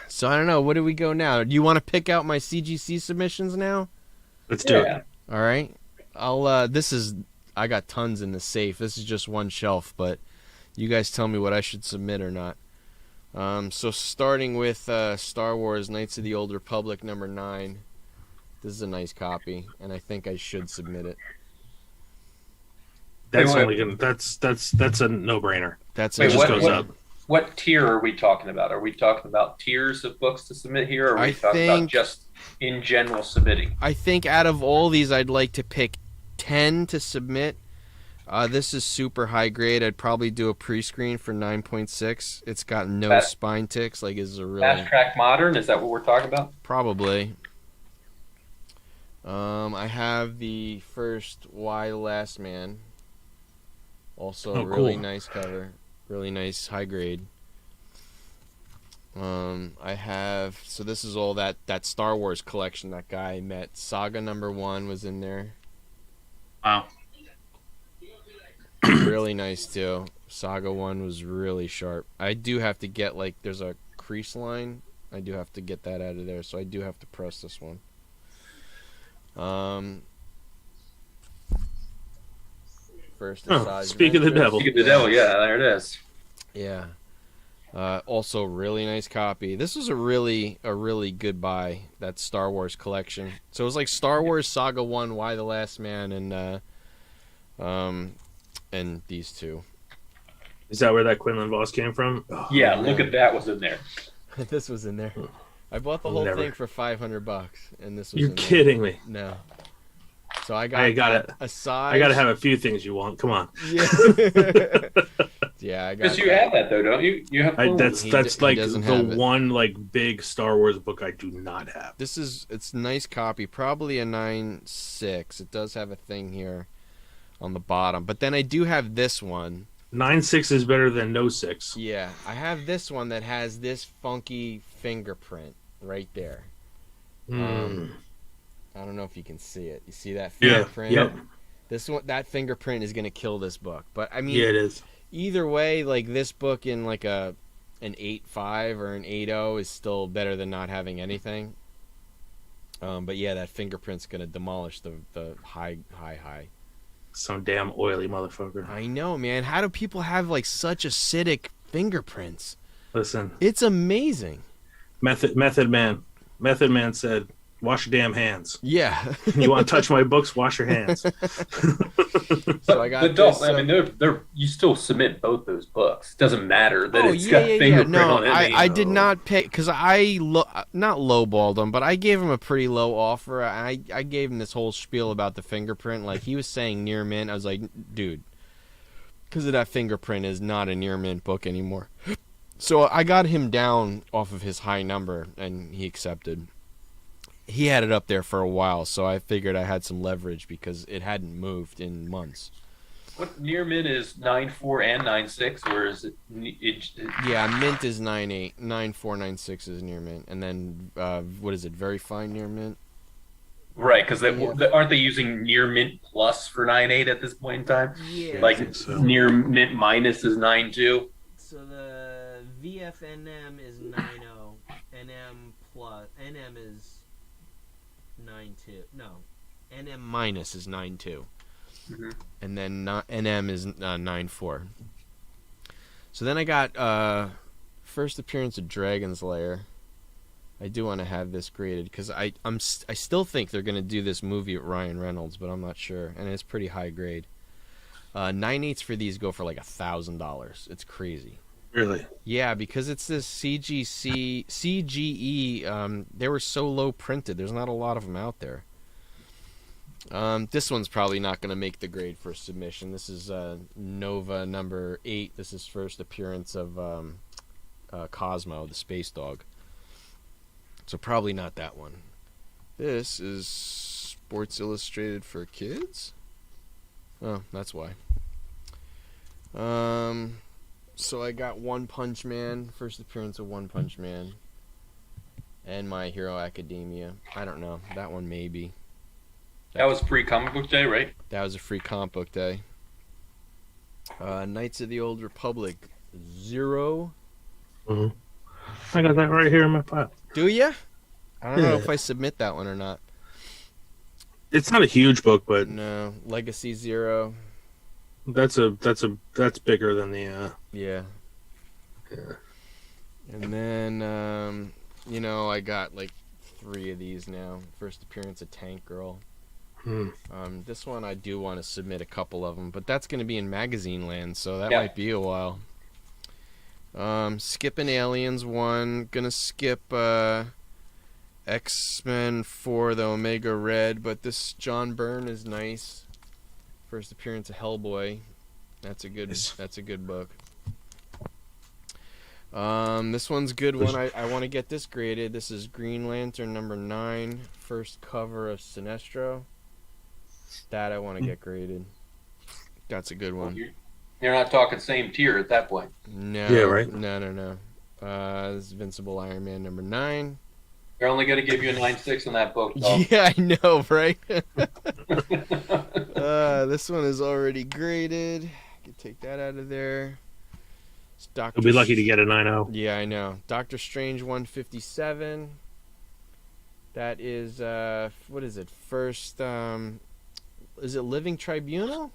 So I don't know. What do we go now? Do you want to pick out my CGC submissions now? Let's do it. All right. I got tons in the safe. This is just one shelf, but you guys tell me what I should submit or not. So starting with Star Wars Knights of the Old Republic number 9. This is a nice copy, and I think I should submit it. That's a no-brainer. That's Wait, it. what- Goes what- up. What tier are we talking about? Are we talking about tiers of books to submit here, or are we I talking about think- just in general submitting? I think out of all these, I'd like to pick 10 to submit. This is super high grade. I'd probably do a pre-screen for 9.6. It's got no spine ticks. Is a really Fast Track Modern? Is that what we're talking about? probably. I have the first Why the Last Man. Also, really cool. nice cover. Really nice high grade. I have, so this is all that Star Wars collection that guy met. Saga number 1 was in there. Wow. Really nice too. Saga 1 was really sharp. I do have to get there's a crease line. I do have to get that out of there, so I do have to press this one. First Asajj Speak of the Ventress. devil. Speak of the devil, yeah, there it is. Yeah. Also, really nice copy. This was a really good buy. That Star Wars collection. So it was like Star Wars Saga 1, Y the Last Man, and these two. Is that where that Quinlan Voss came from? Oh, yeah, look at that was in there. This was in there. I bought the whole thing for $500, and this was. You're kidding me? No. So I got a size. I gotta have a few things you want. Come on. Yeah. Yeah, I got. Because you have that though, don't you? You have. That's like the one like big Star Wars book I do not have. It's a nice copy, probably a 9.6. It does have a thing here on the bottom, but then I do have this one. 9.6 is better than no 6. Yeah, I have this one that has this funky fingerprint right there. I don't know if you can see it. You see that fingerprint? Yeah. Yep. That fingerprint is gonna kill this book. But I mean, yeah, it is. Either way, like this book in like an 8.5 or an 8.0 is still better than not having anything. But yeah, that fingerprint's gonna demolish the high. Some damn oily motherfucker. I know, man. How do people have like such acidic fingerprints? Listen, it's amazing. Method Man said, "Wash your damn hands." Yeah. You want to touch my books? Wash your hands. So I got this. I mean, they're you still submit both those books. It doesn't matter that it's got fingerprint on it. I did not pay because I not lowballed him, but I gave him a pretty low offer. I gave him this whole spiel about the fingerprint. Like he was saying near mint. I was like, dude, because of that fingerprint is not a near mint book anymore. So I got him down off of his high number, and he accepted. He had it up there for a while, so I figured I had some leverage because it hadn't moved in months. What near mint is 9.4 and 9.6, or is it? Yeah, mint is 9.8, 9.4, 9.6 is near mint, and then what is it? Very fine near mint. Right, because aren't they using near mint plus for 9.8 at this point in time? Yeah, like so. Near mint minus is 9.2. So the VFNM is 9.0, NM plus NM is 9.2. No, NM minus is 9.2, and then NM is 9.4. So then I got first appearance of Dragon's Lair. I do want to have this graded because I still think they're gonna do this movie with Ryan Reynolds, but I'm not sure, and it's pretty high grade. 9.8s for these go for like $1,000. It's crazy. Really? Yeah, because it's this CGE. They were so low printed. There's not a lot of them out there. This one's probably not going to make the grade for submission. This is Nova number 8. This is first appearance of Cosmo, the space dog. So probably not that one. This is Sports Illustrated for kids. Oh, that's why. So I got One Punch Man, first appearance of One Punch Man, and My Hero Academia. I don't know. That one maybe. That was free comic book day, right? That was a free comic book day. Knights of the Old Republic 0. I got that right here in my file. Do ya? I don't know if I submit that one or not. It's not a huge book, but no. Legacy 0. That's bigger than the yeah. And then I got like 3 of these now. First appearance of Tank Girl. This one I do want to submit a couple of them, but that's going to be in magazine land, so that might be a while. Skipping Aliens 1, gonna skip X-Men 4, the Omega Red, but this John Byrne is nice. First appearance of Hellboy. That's a good book. This one's a good one. I want to get this graded. This is Green Lantern number 9, first cover of Sinestro. That I want to get graded. That's a good one. You're not talking same tier at that point. No. Yeah, right? No. This is Invincible Iron Man number 9. They're only going to give you a 9.6 on that book, though. Yeah, I know, right? This one is already graded. I can take that out of there. You'll be lucky to get a 9.0. Yeah, I know. Doctor Strange 157. That is, what is it? First, is it Living Tribunal?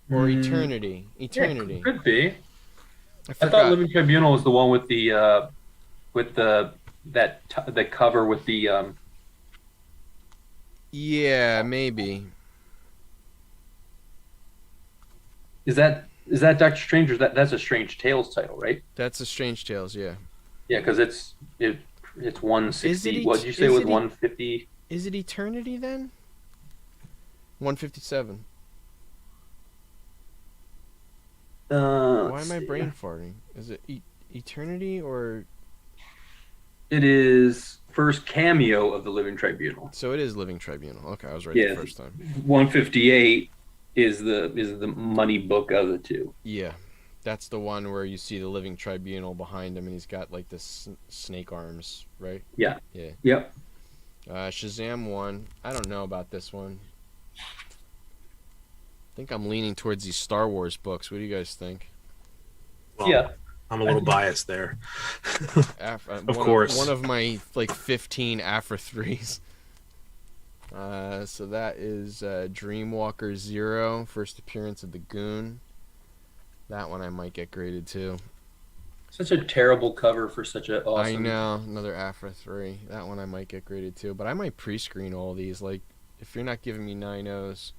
Or Eternity? Eternity. Yeah, could be. I thought Living Tribunal was the one with the cover with the. Yeah, maybe. Is that Doctor Strange? Or that's a Strange Tales title, right? That's a Strange Tales, yeah. Yeah, because it's 160. What did you say was 150? Is it Eternity then? 157. Why am I brain farting? Is it Eternity or? It is first cameo of the Living Tribunal. So it is Living Tribunal. Okay, I was right the first time. 158 is the money book of the two. Yeah, that's the one where you see the Living Tribunal behind him, and he's got like this snake arms, right? Yeah. Yeah. Yep. Shazam 1. I don't know about this one. I think I'm leaning towards these Star Wars books. What do you guys think? Well, yeah. I'm a little biased there. Of course. One of my 15 Afra 3s. So that is Dreamwalker 0, first appearance of the Goon. That one I might get graded too. Such a terrible cover for such a awesome. I know, another Afra 3. That one I might get graded too, but I might pre-screen all these. Like, if you're not giving me 9.0s.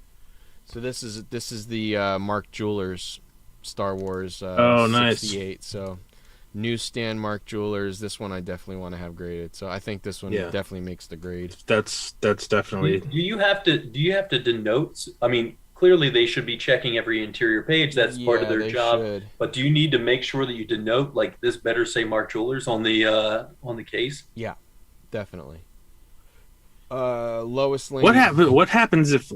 So this is the Mark Jewelers Star Wars 68. Nice. So newsstand Mark Jewelers. This one I definitely want to have graded. So I think this one definitely makes the grade. That's definitely. Do you have to denote? I mean, clearly they should be checking every interior page. That's part of their job. Should. But do you need to make sure that you denote, like, this better say Mark Jewelers on the case? Yeah, definitely. Lois Lane. What happens if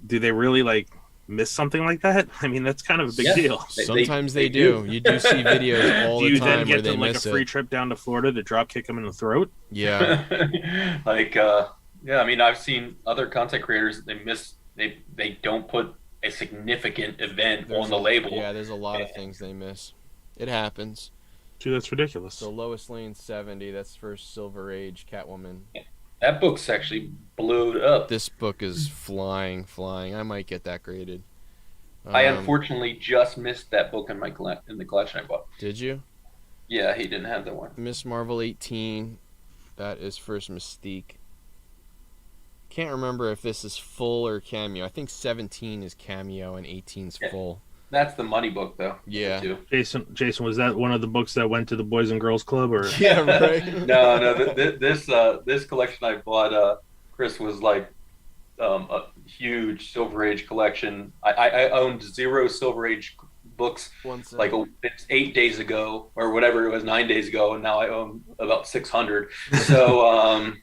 do they really miss something like that? I mean, that's kind of a big deal. Sometimes they do. You do see videos all the time where they miss it. Do you then get a free trip down to Florida to drop kick them in the throat? Yeah. I mean, I've seen other content creators, they don't put a significant event on the label. Yeah, there's a lot of things they miss. It happens. Dude, that's ridiculous. So Lois Lane 70, that's first Silver Age Catwoman. Yeah. That book's actually blew up. This book is flying. I might get that graded. I unfortunately just missed that book in the collection I bought. Did you? Yeah, he didn't have that one. Miss Marvel 18, that is first Mystique. Can't remember if this is full or cameo. I think 17 is cameo and 18 is full. That's the money book, though. Yeah. Jason, was that one of the books that went to the Boys and Girls Club, or? Yeah, right. No. This collection I bought, Chris, was a huge Silver Age collection. I owned 0 Silver Age books it's 8 days ago or whatever it was, 9 days ago, and now I own about 600. So,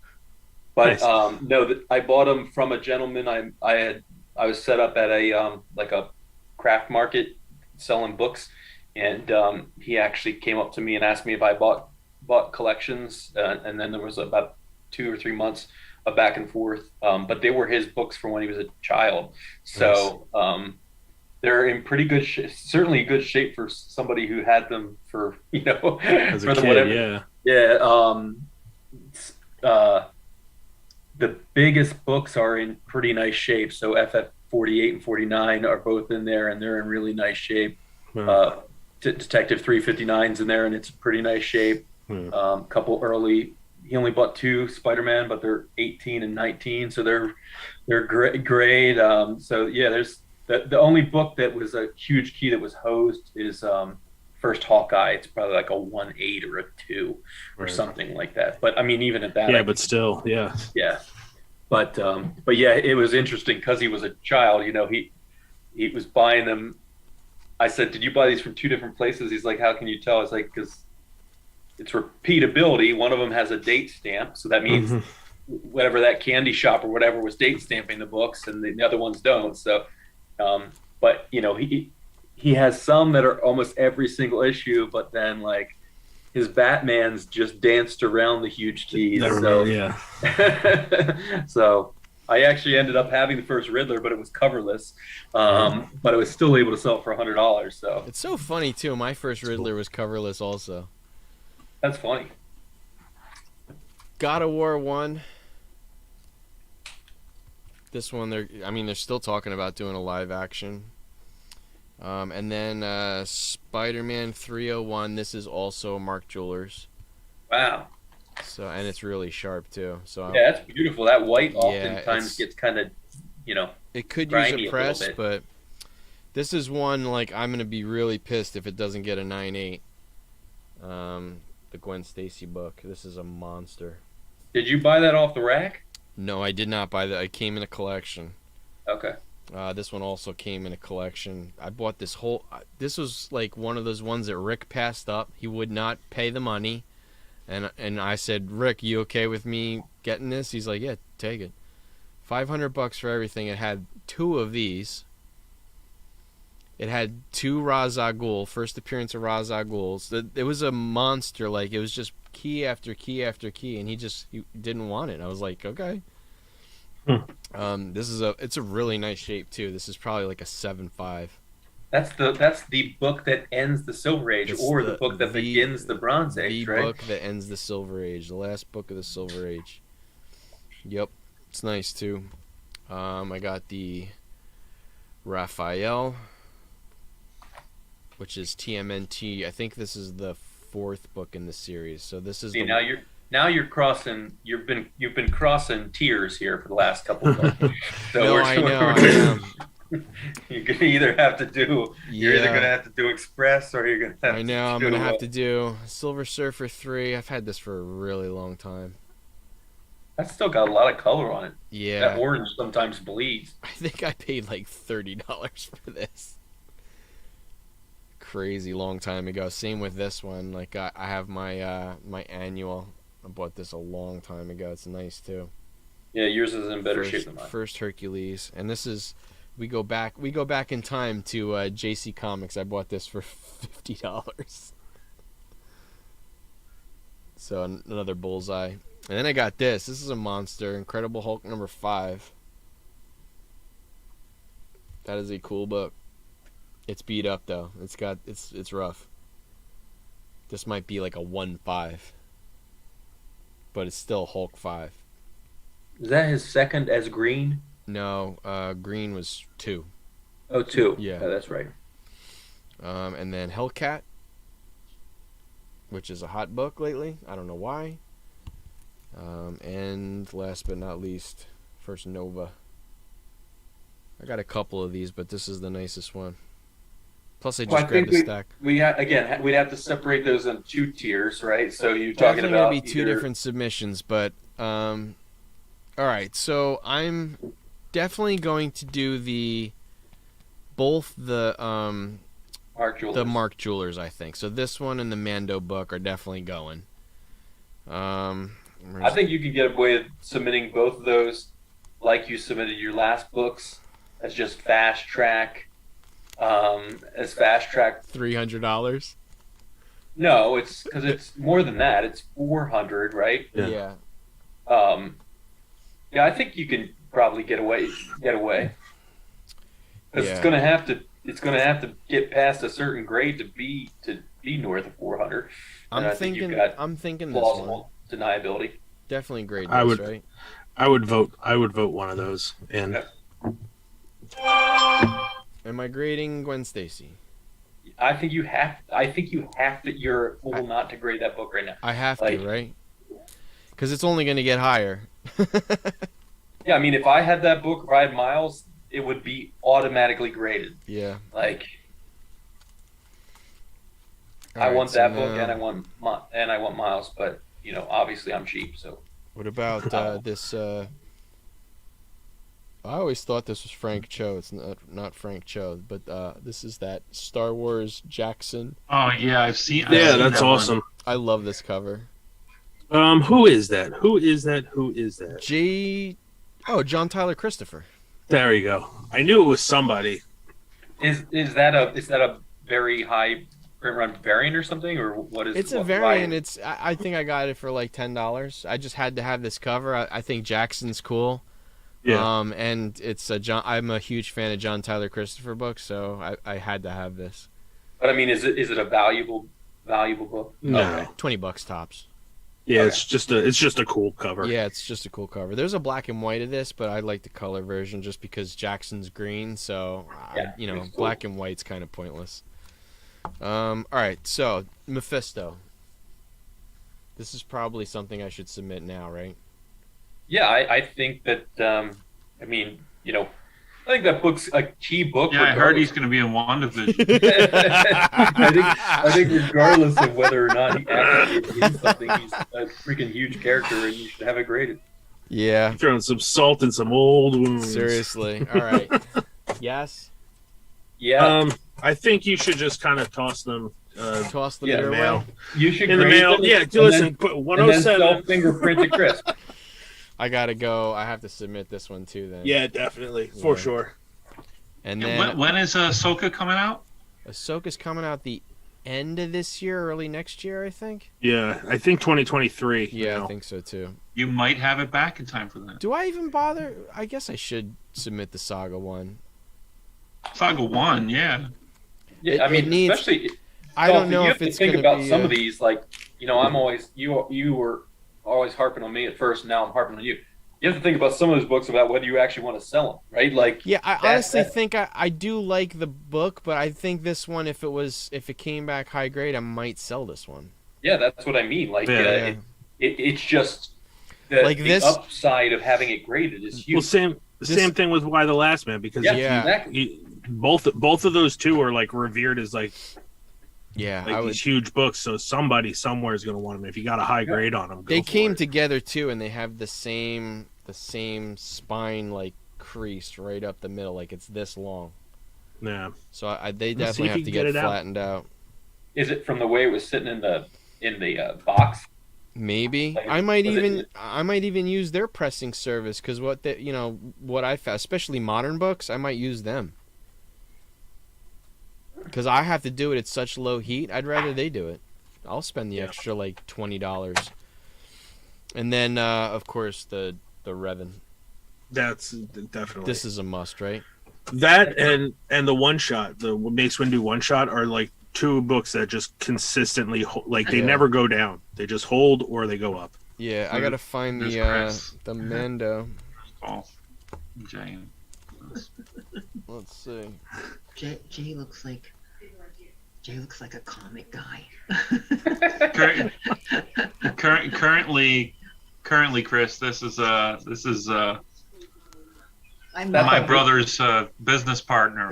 nice. I bought them from a gentleman. I was set up at a craft market selling books, and he actually came up to me and asked me if I bought collections, and then there was about 2 or 3 months of back and forth, but they were his books from when he was a child, so nice. They're in pretty good certainly good shape for somebody who had them for as a kid, whatever. The biggest books are in pretty nice shape, so FF 48 and 49 are both in there, and they're in really nice shape. Wow. Detective 359's in there, and it's pretty nice shape. Couple early. He only bought 2 Spider-Man, but they're 18 and 19, so they're great. So yeah, there's the only book that was a huge key that was hosed is first Hawkeye. It's probably like a 1.8 or a 2 or something like that. But I mean, even at that, but still, yeah. But yeah, it was interesting because he was a child. He was buying them. I said, "Did you buy these from 2 different places?" He's like, "How can you tell?" I was like, "Because it's repeatability. One of them has a date stamp, so that means whatever that candy shop or whatever was date stamping the books, and the other ones don't." So, but he has some that are almost every single issue, but then his Batman's just danced around the huge keys. So I actually ended up having the first Riddler, but it was coverless. But I was still able to sell it for $100. So it's so funny too. My first Riddler was coverless also. That's funny. God of War 1. This one, they're still talking about doing a live action. And then Spider-Man 301. This is also Mark Jewelers. Wow. So, and it's really sharp too. So yeah, that's beautiful. That white oftentimes gets kind of, it could use a press, but this is one like I'm gonna be really pissed if it doesn't get a 9.8. The Gwen Stacy book. This is a monster. Did you buy that off the rack? No, I did not buy that. It came in a collection. Okay. This one also came in a collection. I bought this whole. This was like one of those ones that Rick passed up. He would not pay the money, and I said, Rick, you okay with me getting this? He's like, yeah, take it. $500 for everything. It had 2 of these. It had 2 Ra's al Ghul, first appearance of Ra's al Ghul. It was a monster. Like, it was just key after key after key, and he didn't want it. I was like, okay. It's a really nice shape too. This is probably like a 7.5. That's the book that ends the Silver Age, or the book that begins the Bronze Age, right? The book that ends the Silver Age, the last book of the Silver Age. Yep, it's nice too. I got the Raphael, which is TMNT. I think this is the 4th book in the series. So this is now you're crossing. You've been crossing tiers here for the last couple of months. So no, I know. You're gonna either have to do. You're either gonna have to do Express, or you're gonna have. I know. I'm gonna have to do Silver Surfer 3. I've had this for a really long time. That's still got a lot of color on it. Yeah. That orange sometimes bleeds. I think I paid like $30 for this. Crazy long time ago. Same with this one. Like I have my my annual. I bought this a long time ago. It's nice too. Yeah, yours is in better shape than mine. First Hercules, and this is we go back in time to JC Comics. I bought this for $50. So another Bullseye, and then I got this. This is a monster. Incredible Hulk number 5. That is a cool book. It's beat up though. It's rough. This might be like a 1.5, but it's still Hulk 5. Is that his second as Green? No, Green was 2. Oh, 2. Yeah, that's right. And then Hellcat, which is a hot book lately. I don't know why. And last but not least, First Nova. I got a couple of these, but this is the nicest one. Plus, I just grabbed a stack. We'd have to separate those in 2 tiers, right? So you're talking about going to be 2 different submissions, but all right. So I'm definitely going to do both the Mark Jewelers, I think. So this one and the Mando book are definitely going. I think you can get away with submitting both of those, like you submitted your last books, as just fast track. $300. No, it's because it's more than that. It's 400, right? Yeah. Yeah, I think you can probably get away. Because it's gonna have to get past a certain grade to be north of 400. I'm thinking this one. Deniability. Definitely grade. Right? I would vote one of those in. Okay. Am I grading Gwen Stacy? I think you have to. You're a fool not to grade that book right now. I have to, right? Because it's only going to get higher. Yeah, I mean, if I had that book, if I had Miles, it would be automatically graded. Yeah. Like, I want that book, and I want Miles, but obviously I'm cheap, so. What about this? I always thought this was Frank Cho. It's not Frank Cho, but this is that Star Wars Jackson. Oh yeah, I've seen. Yeah, that's awesome. One. I love this cover. Who is that? John Tyler Christopher. There you go. I knew it was somebody. Is that a very high print run variant or something, or what is? It's a variant. I think I got it for like $10. I just had to have this cover. I think Jackson's cool. Yeah. And it's I'm a huge fan of John Tyler Christopher books, so I had to have this. But I mean, is it a valuable book? No, $20 tops. Yeah, okay. It's just a cool cover. Yeah, it's just a cool cover. There's a black and white of this, but I like the color version just because Jackson's green. So cool. Black and white's kind of pointless. All right, so Mephisto. This is probably something I should submit now, right? Yeah, I think that. I mean, I think that book's a key book. Yeah, I heard he's going to be in WandaVision. I think regardless of whether or not he actually means something, he's a freaking huge character, and you should have it graded. Yeah, throwing some salt in some old wounds. Seriously. All right. Yes. Yeah. I think you should just kind of toss them. Toss them in the mail. You should in the mail. Yeah. Listen, put 107. Fingerprint to Chris. I gotta go. I have to submit this one too. Then. Yeah, definitely, for sure. And then when is Ahsoka coming out? Ahsoka's coming out the end of this year, early next year, I think. Yeah, I think 2023. Yeah, I think so too. You might have it back in time for that. Do I even bother? I guess I should submit the Saga one. Saga 1, yeah. Yeah, I mean, needs, especially. I don't know if it's going to be. Think about some of these, like I'm always you were always harping on me at first, and now I'm harping on you. You have to think about some of those books about whether you actually want to sell them, right? Like, yeah, I honestly think I do like the book, but I think this one, if it came back high grade, I might sell this one. Yeah, that's what I mean. Like, it's just the upside of having it graded is huge. Well, same thing with Why the Last Man, because exactly. Both of those two are like revered as like these huge books. So somebody somewhere is going to want them. If you got a high grade on them, they came together too, and they have the same spine like creased right up the middle, like it's this long. Yeah. So they definitely have to get flattened out. Is it from the way it was sitting in the box? Maybe I might even use their pressing service, because what I found, especially modern books, I might use them. Because I have to do it at such low heat. I'd rather they do it. I'll spend the extra like $20. And then of course the Revan. That's definitely. This is a must, right? That and the one shot, the Mace Windu one shot, are like two books that just consistently they never go down. They just hold or they go up. Yeah, I gotta find the Mando. Oh, Jay. Let's see. Jay looks like a comic guy. Currently, Chris, this is my brother's business partner.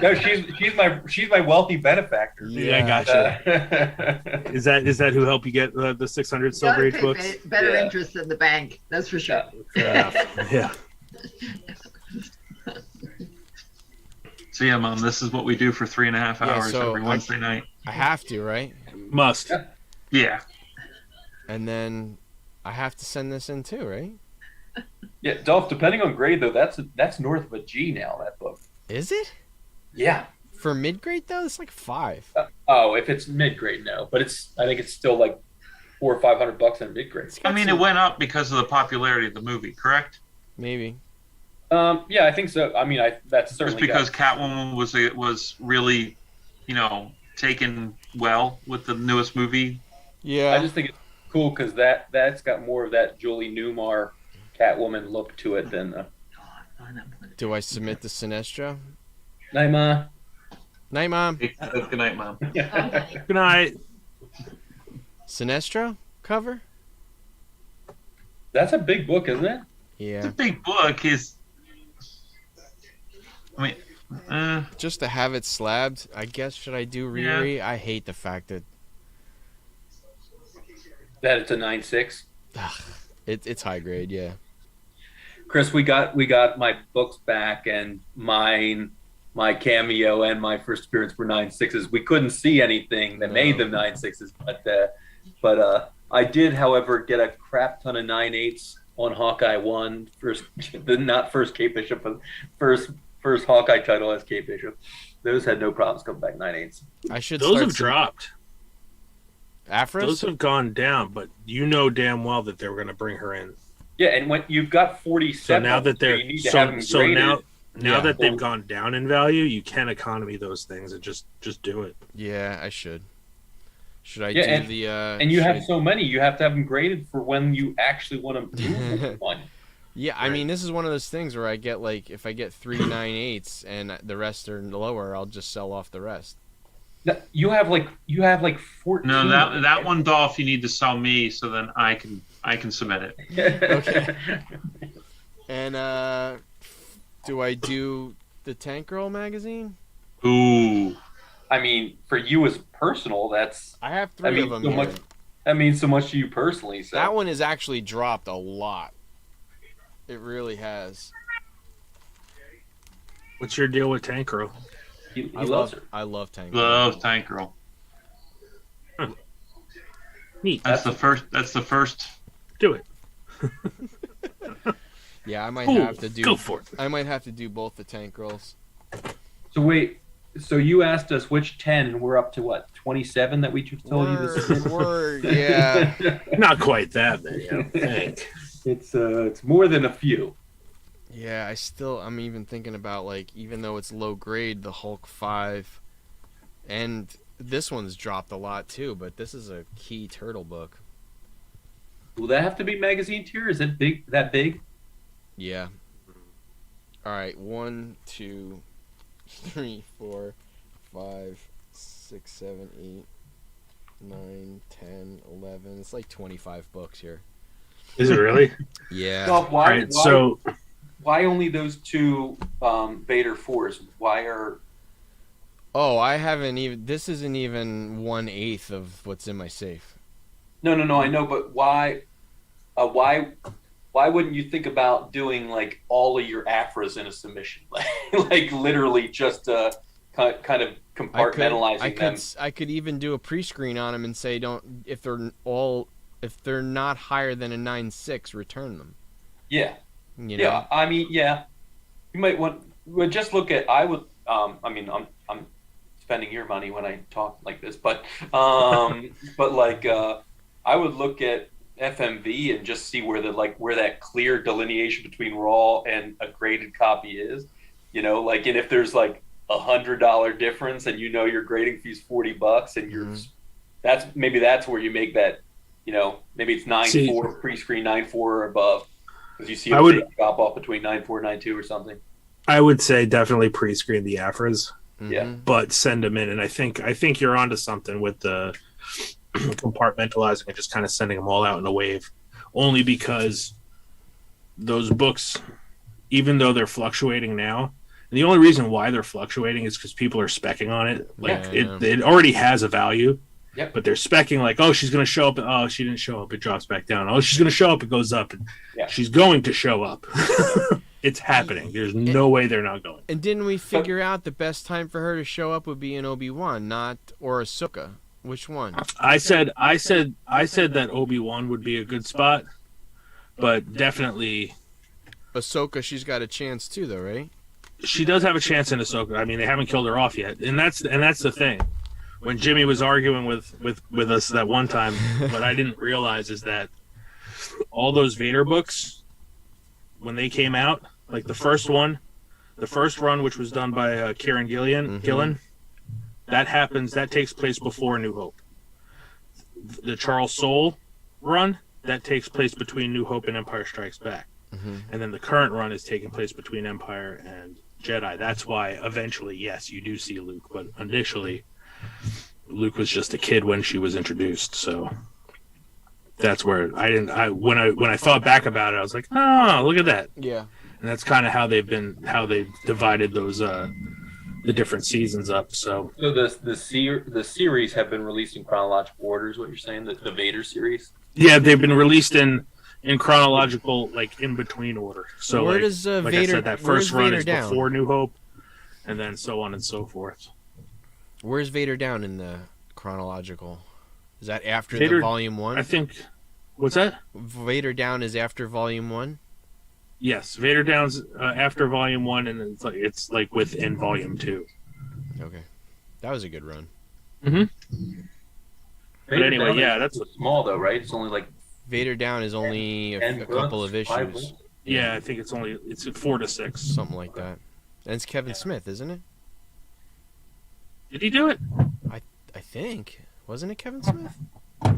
No, she's my wealthy benefactor. Yeah, I gotcha. Is that who helped you get the 600 Silver Age books? Better interest than the bank, that's for sure. Yeah. So yeah, Mom, this is what we do for 3.5 hours every Wednesday night. I have to, right? Must. Yeah. And then I have to send this in too, right? Yeah, Dolph, depending on grade though, that's north of a G now, that book. Is it? Yeah. For mid-grade though, it's like 5. If it's mid-grade, no. But I think it's still like $400 or $500 in mid-grade. I mean, it went up because of the popularity of the movie, correct? Maybe. Yeah, I think so. I mean, that's certainly just because Catwoman was really, taken well with the newest movie. Yeah. I just think it's cool because that's got more of that Julie Newmar Catwoman look to it than. Do I submit the Sinestro? Night, Ma. Night, Mom. Good night, Mom. Good night. Sinestro cover? That's a big book, isn't it? Yeah. It's a big book. Just to have it slabbed, I guess. Should I do Riri? Yeah. I hate the fact that it's a 9.6. It's high grade, yeah. Chris, we got my books back, and my cameo and my first appearance were 9.6s. We couldn't see anything that made them 9.6s, but I did, however, get a crap ton of 9.8s on Hawkeye 1, not first Kate Bishop, but first Hawkeye title as Kate Bishop. Those had no problems coming back 9.8s. Those have dropped. Afros? Those have gone down, but you know damn well that they were going to bring her in. Yeah, and when you've got 47, so now that they're now that they've Yeah. gone down in value, you can economy those things and just do it. Yeah, I should Should I do the? And you have so many. You have to have them graded for when you actually want to move one. Yeah, I mean, this is one of those things where I get like, if I get 3 9/8 and the rest are lower, I'll just sell off the rest. You have like 14. No, that one, Dolph, you need to sell me so then I can submit it. Okay. And do I do the Tank Girl magazine? Ooh. I mean, for you as personal, that's. I have 3 of them so here. That means so much to you personally. So. That one has actually dropped a lot. It really has. What's your deal with Tank Girl? I love Tank Girl. Love Tank Girl. Huh. Neat. That's the first. Do it. Yeah, I might have to do. Go for it. I might have to do both the Tank Girls. So wait. So you asked us which 10, and we're up to what, 27 that we just told you this is. Yeah. Not quite that many, I don't think. It's more than a few. Yeah, I'm even thinking about, like, even though it's low grade, the Hulk 5, and this one's dropped a lot too, but this is a key Turtle book. Will that have to be magazine tier? Is it big? That big? Yeah. All right, 1, 2, 3, 4, 5, 6, 7, 8, 9, 10, 11. It's like 25 books here. Is it really? Yeah. So, why only those 2 Vader 4s? Why are? Oh, I haven't even. This isn't even 1/8 of what's in my safe. No, I know, but why? Why wouldn't you think about doing like all of your Afras in a submission, like literally just kind of compartmentalizing them? I could even do a pre-screen on them and say, if they're not higher than a 9/6, return them. Yeah. You know? Yeah. I mean, yeah. You might want. Well, just look at. I would. I mean, I'm spending your money when I talk like this, but like I would look at FMV and just see where that clear delineation between raw and a graded copy is. You know, like, and if there's like $100 difference, and your grading fee's $40, and you're that's where you make that. You know, maybe it's 9.4 pre-screen 9.4 or above, because you see a big drop off between 9.4 and 9.2 or something. I would say definitely pre-screen the Afras. Yeah, but send them in, and I think you're onto something with the compartmentalizing and just kind of sending them all out in a wave. Only because those books, even though they're fluctuating now, and the only reason why they're fluctuating is because people are speccing on it. Like it already has a value. Yep. But they're speccing like, oh, she's going to show up. Oh, she didn't show up. It drops back down. Oh, she's going to show up. It goes up. And she's going to show up. It's happening. There's no way they're not going. And didn't we figure out the best time for her to show up would be in Obi-Wan, or Ahsoka? Which one? I said that Obi-Wan would be a good spot, but definitely Ahsoka. She's got a chance too, though, right? She does have a chance in Ahsoka. I mean, they haven't killed her off yet, and that's the thing. When Jimmy was arguing with us that one time, what I didn't realize is that all those Vader books, when they came out, like the first run, which was done by Kieran Gillen, that takes place before New Hope. The Charles Soule run, that takes place between New Hope and Empire Strikes Back. And then the current run is taking place between Empire and Jedi. That's why eventually, yes, you do see Luke, but initially Luke was just a kid when she was introduced, so that's where when I thought back about it, I was like, oh, look at that. Yeah. And that's kind of how they've divided those the different seasons up. So the series have been released in chronological order, is what you're saying? The Vader series? Yeah, they've been released in chronological, like, in between order. So where like, does like Vader, I said, that first run Vader is down? Before New Hope, and then so on and so forth. Where's Vader down in the chronological? Is that after Vader, the Volume 1? I think. What's that? Vader Down is after Volume 1? Yes, Vader Down's after Volume 1, and it's like within Volume 2. Okay. That was a good run. Mm-hmm. But anyway, yeah, that's small though, right? It's only like Vader Down is only a couple of issues. Yeah, I think it's 4 to 6, something like that. And it's Kevin Smith, isn't it? Did he do it? I think. Wasn't it Kevin Smith? Wait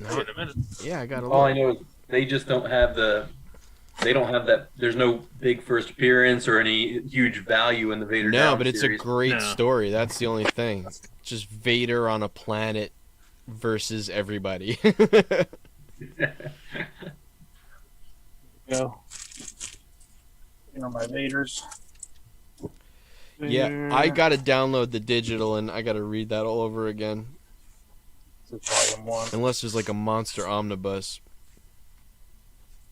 a minute. Yeah, I got a All I know is they just don't have the. They don't have that. There's no big first appearance or any huge value in the Vader. No, Down but it's series. a great story. That's the only thing. Just Vader on a planet versus everybody. Go. My Vaders. Yeah, I gotta download the digital and I gotta read that all over again. It's volume 1. Unless there's like a monster omnibus.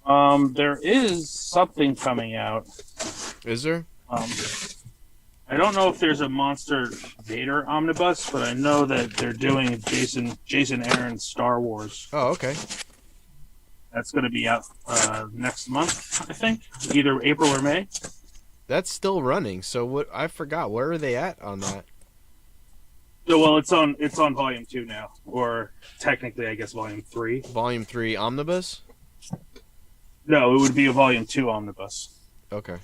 There is something coming out. Is there? I don't know if there's a Monster Vader omnibus, but I know that they're doing Jason Aaron's Star Wars. Oh, okay. That's going to be out next month, I think, either April or May. That's still running. So what? I forgot. Where are they at on that? So, well, it's on volume 2 now, or technically, I guess volume 3. Volume 3 omnibus. No, it would be a volume 2 omnibus. Okay.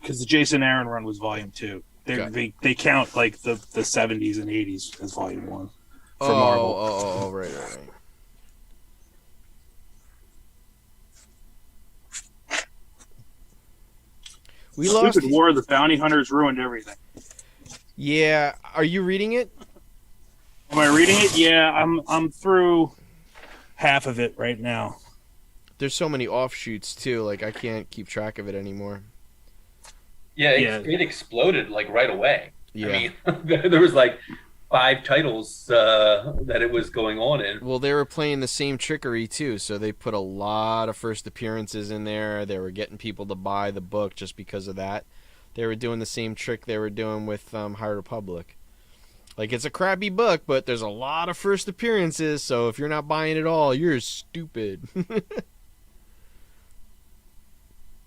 Because the Jason Aaron run was volume 2. They count like the 70s and 80s as volume 1 for Marvel. Oh, right. We lost. Stupid War of the Bounty Hunters ruined everything. Yeah, are you reading it? Am I reading it? Yeah, I'm through half of it right now. There's so many offshoots too. Like I can't keep track of it anymore. Yeah, it exploded like right away. Yeah. I mean, there was like 5 titles that it was going on in. Well, they were playing the same trickery too, so they put a lot of first appearances in there. They were getting people to buy the book just because of that. They were doing the same trick they were doing with High Republic. Like, it's a crappy book, but there's a lot of first appearances, so if you're not buying it all, you're stupid.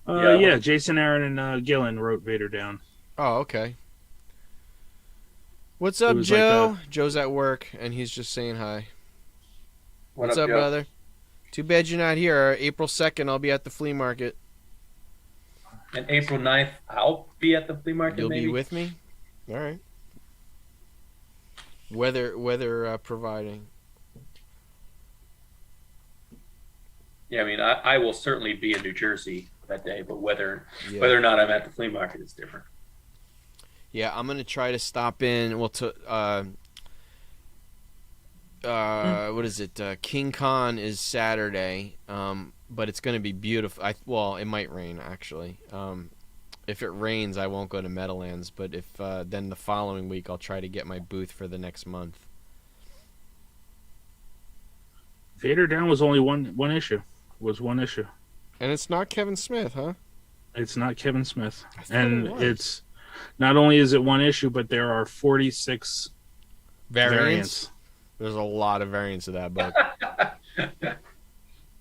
Yeah, Jason Aaron and Gillen wrote Vader down. Oh, okay. What's up, Joe? Joe's at work, and he's just saying hi. What's up, brother? Too bad you're not here. April 2nd, I'll be at the flea market. And April 9th, I'll be at the flea market. You'll be with me? All right. Weather providing. Yeah, I mean, I will certainly be in New Jersey that day, but whether or not I'm at the flea market is different. Yeah, I'm gonna try to stop in. Well, what is it? King Con is Saturday, but it's gonna be beautiful. Well, it might rain actually. If it rains, I won't go to Meadowlands. But if then the following week, I'll try to get my booth for the next month. Vader Down was only one issue. Was one issue. And it's not Kevin Smith, huh? It's not Kevin Smith, and it's not only is it one issue, but there are 46 variants. There's a lot of variants of that book.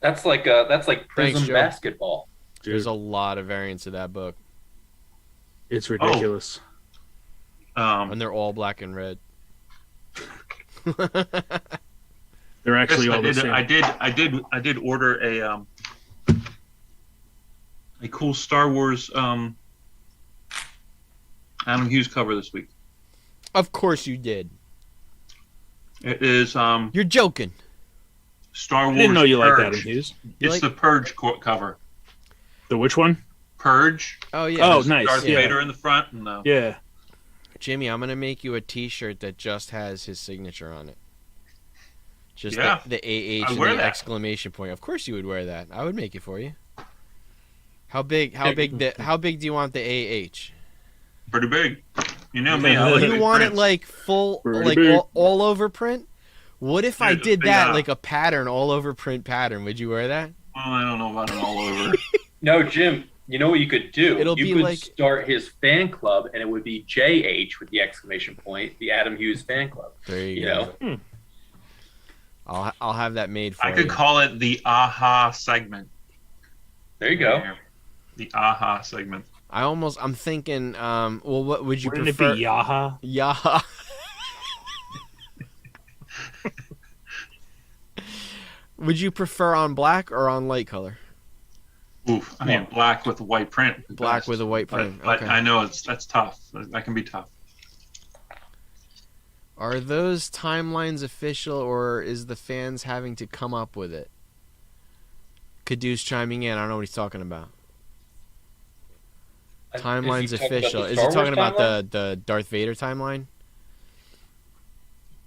That's like Prism basketball. Dude. There's a lot of variants of that book. It's ridiculous. And they're all black and red. They're actually all the same. I did order a cool Star Wars Adam Hughes cover this week. Of course you did. It is You're joking. Star Wars. I didn't know you Purge. liked Adam Hughes. It's the Purge cover. The which one? Purge. Oh yeah. Oh, nice. Darth Vader in the front. And, yeah. Jimmy, I'm gonna make you a T-shirt that just has his signature on it. Just the AH and the exclamation point. Of course you would wear that. I would make it for you. How big do you want the AH? Pretty big. You know me. You want it like full, like all over print? What if I did that like a pattern, all over print pattern? Would you wear that? Well, I don't know about an all over. No, Jim. You know what you could do? You could start his fan club, and it would be JH with the exclamation point, the Adam Hughes fan club. There you go. Know? I'll have that made for you. I could call it the AHA segment. There you go. The AHA segment. I'm thinking, well, what would you prefer? Wouldn't it be Yaha? Yaha. Would you prefer on black or on light color? Oof, I mean black with a white print. Black with a white print. But okay. I know that's tough. That can be tough. Are those timelines official, or is the fans having to come up with it? Caduce chiming in. I don't know what he's talking about. Timelines official. Is he talking about the Darth Vader timeline?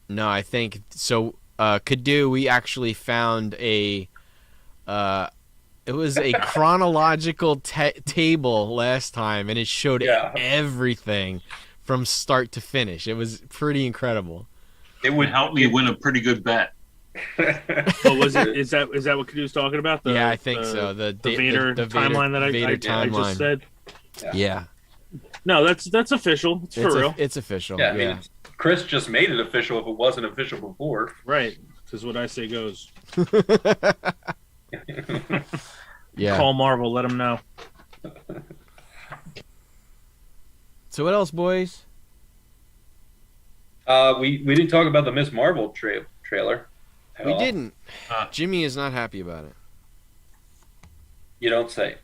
No, I think so. Cadu, we actually found it was a chronological table last time, and it showed everything from start to finish. It was pretty incredible. It would help me win a pretty good bet. Was it? Is that what Cadu's talking about? Yeah, I think so. The Vader timeline that I just said. Yeah. No, that's official. It's for real. It's official. Yeah, I mean, Chris just made it official if it wasn't official before. Right, because what I say goes. Yeah. Call Marvel, let them know. So what else, boys? We didn't talk about the Miss Marvel trailer. We didn't. Jimmy is not happy about it. You don't say.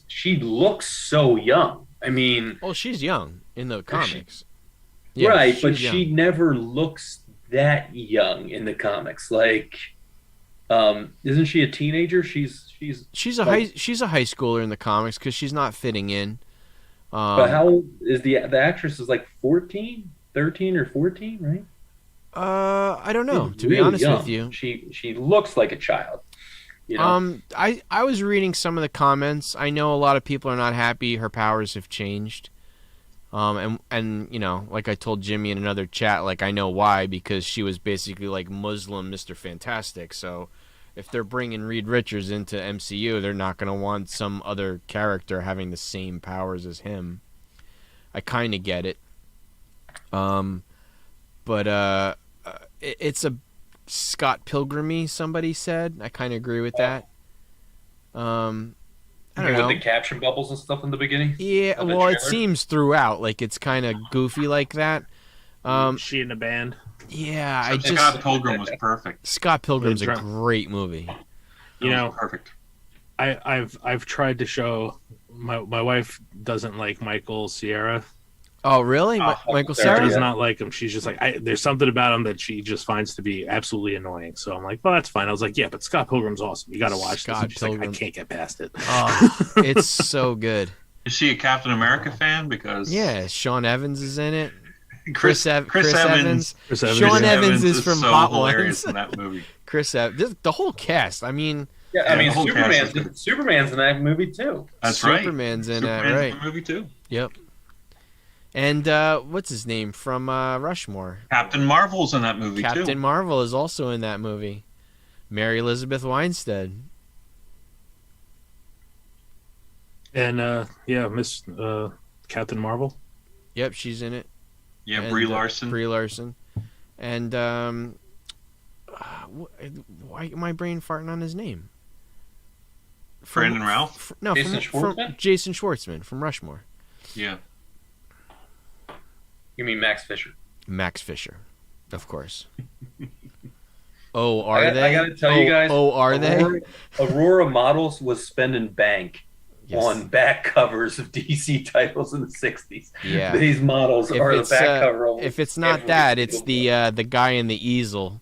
She looks so young. I mean, she's young in the comics. Right, but she never looks that young in the comics. Like, isn't she a teenager? She's a high schooler in the comics because she's not fitting in. But how old is the actress? Is like 13 or 14, right? I don't know. To be honest with you, she looks like a child. You know? I was reading some of the comments. I know a lot of people are not happy. Her powers have changed. And you know, like I told Jimmy in another chat, like I know why, because she was basically like Muslim Mr. Fantastic. So if they're bringing Reed Richards into MCU, they're not going to want some other character having the same powers as him. I kind of get it. But it's a Scott Pilgrim-y, somebody said. I kind of agree with that. I don't know. With the caption bubbles and stuff in the beginning? Yeah, well, it seems throughout. Like, it's kind of goofy like that. She in the band? Yeah, Scott Pilgrim was perfect. Scott Pilgrim's a great movie. You know, perfect. I've tried to show my wife doesn't like Michael Cera. Oh, really? Michael Cera does not like him. She's just like, there's something about him that she just finds to be absolutely annoying. So I'm like, well, that's fine. I was like, yeah, but Scott Pilgrim's awesome. You got to watch Scott this. Pilgrim. Like, I can't get past it. Oh, it's so good. Is she a Captain America fan? Because Sean Evans is in it. Chris Evans. Sean Evans is from so Hot hilarious Ones. in that movie. Chris Evans. The whole cast. I mean. Yeah, I mean, Superman's in that movie too. That's right. Superman's in that, right? In the movie too. Yep. And what's his name from Rushmore? Captain Marvel's in that movie too. Captain Marvel is also in that movie. Mary Elizabeth Winstead. And Miss Captain Marvel. Yep, she's in it. Yeah, and, Brie Larson. And why am I brain farting on his name? Brandon Routh? From Jason Schwartzman from Rushmore. Yeah. You mean Max Fisher? Max Fisher, of course. Are they? I gotta tell you guys. Are they? Aurora Models was spending bank on back covers of DC titles in the 60s. Yeah. These models are the back cover. If it's not that, it's the guy in the easel.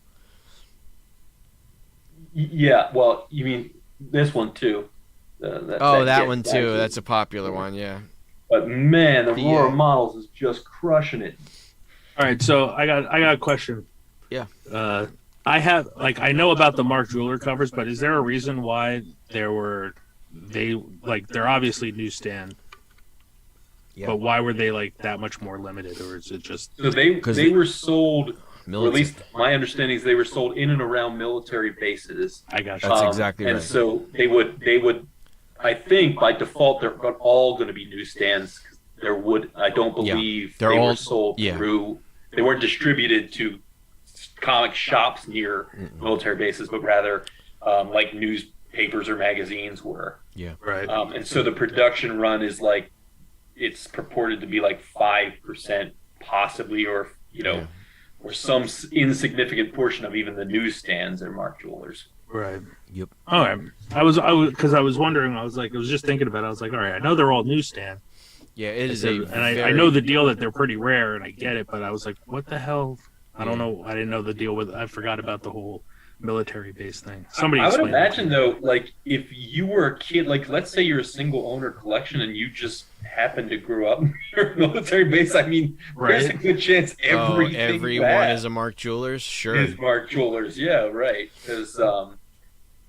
Yeah, well, you mean this one too. That one too. That's a popular one, yeah. But man, Aurora Models is just crushing it. All right, so I got a question. Yeah. I know about the Mark Jeweler covers, but is there a reason why they're obviously newsstand? Yeah. But why were they like that much more limited, or is it just so they were sold? Or at least my understanding is they were sold in and around military bases. I got you. That's exactly right. And so they would. I think by default they're all going to be newsstands. I don't believe they were sold through. They weren't distributed to comic shops near military bases, but rather like newspapers or magazines were. Yeah, right. And so the production run is it's purported to be like 5% possibly, or some insignificant portion of even the newsstands at Mark Jewelers. Right. Yep. All right. I was wondering. I was just thinking about it. I was like, all right, I know they're all newsstand. Yeah, it is I know the deal that they're pretty rare, and I get it. But I was like, what the hell? I don't know. I didn't know the deal with. I forgot about the whole military base thing. Somebody. I would imagine though, like if you were a kid, like let's say you're a single owner collection, and you just happen to grow up near a military base. I mean, there's a good chance everyone is a Mark Jewelers. Sure, is Mark Jewelers. Yeah, right.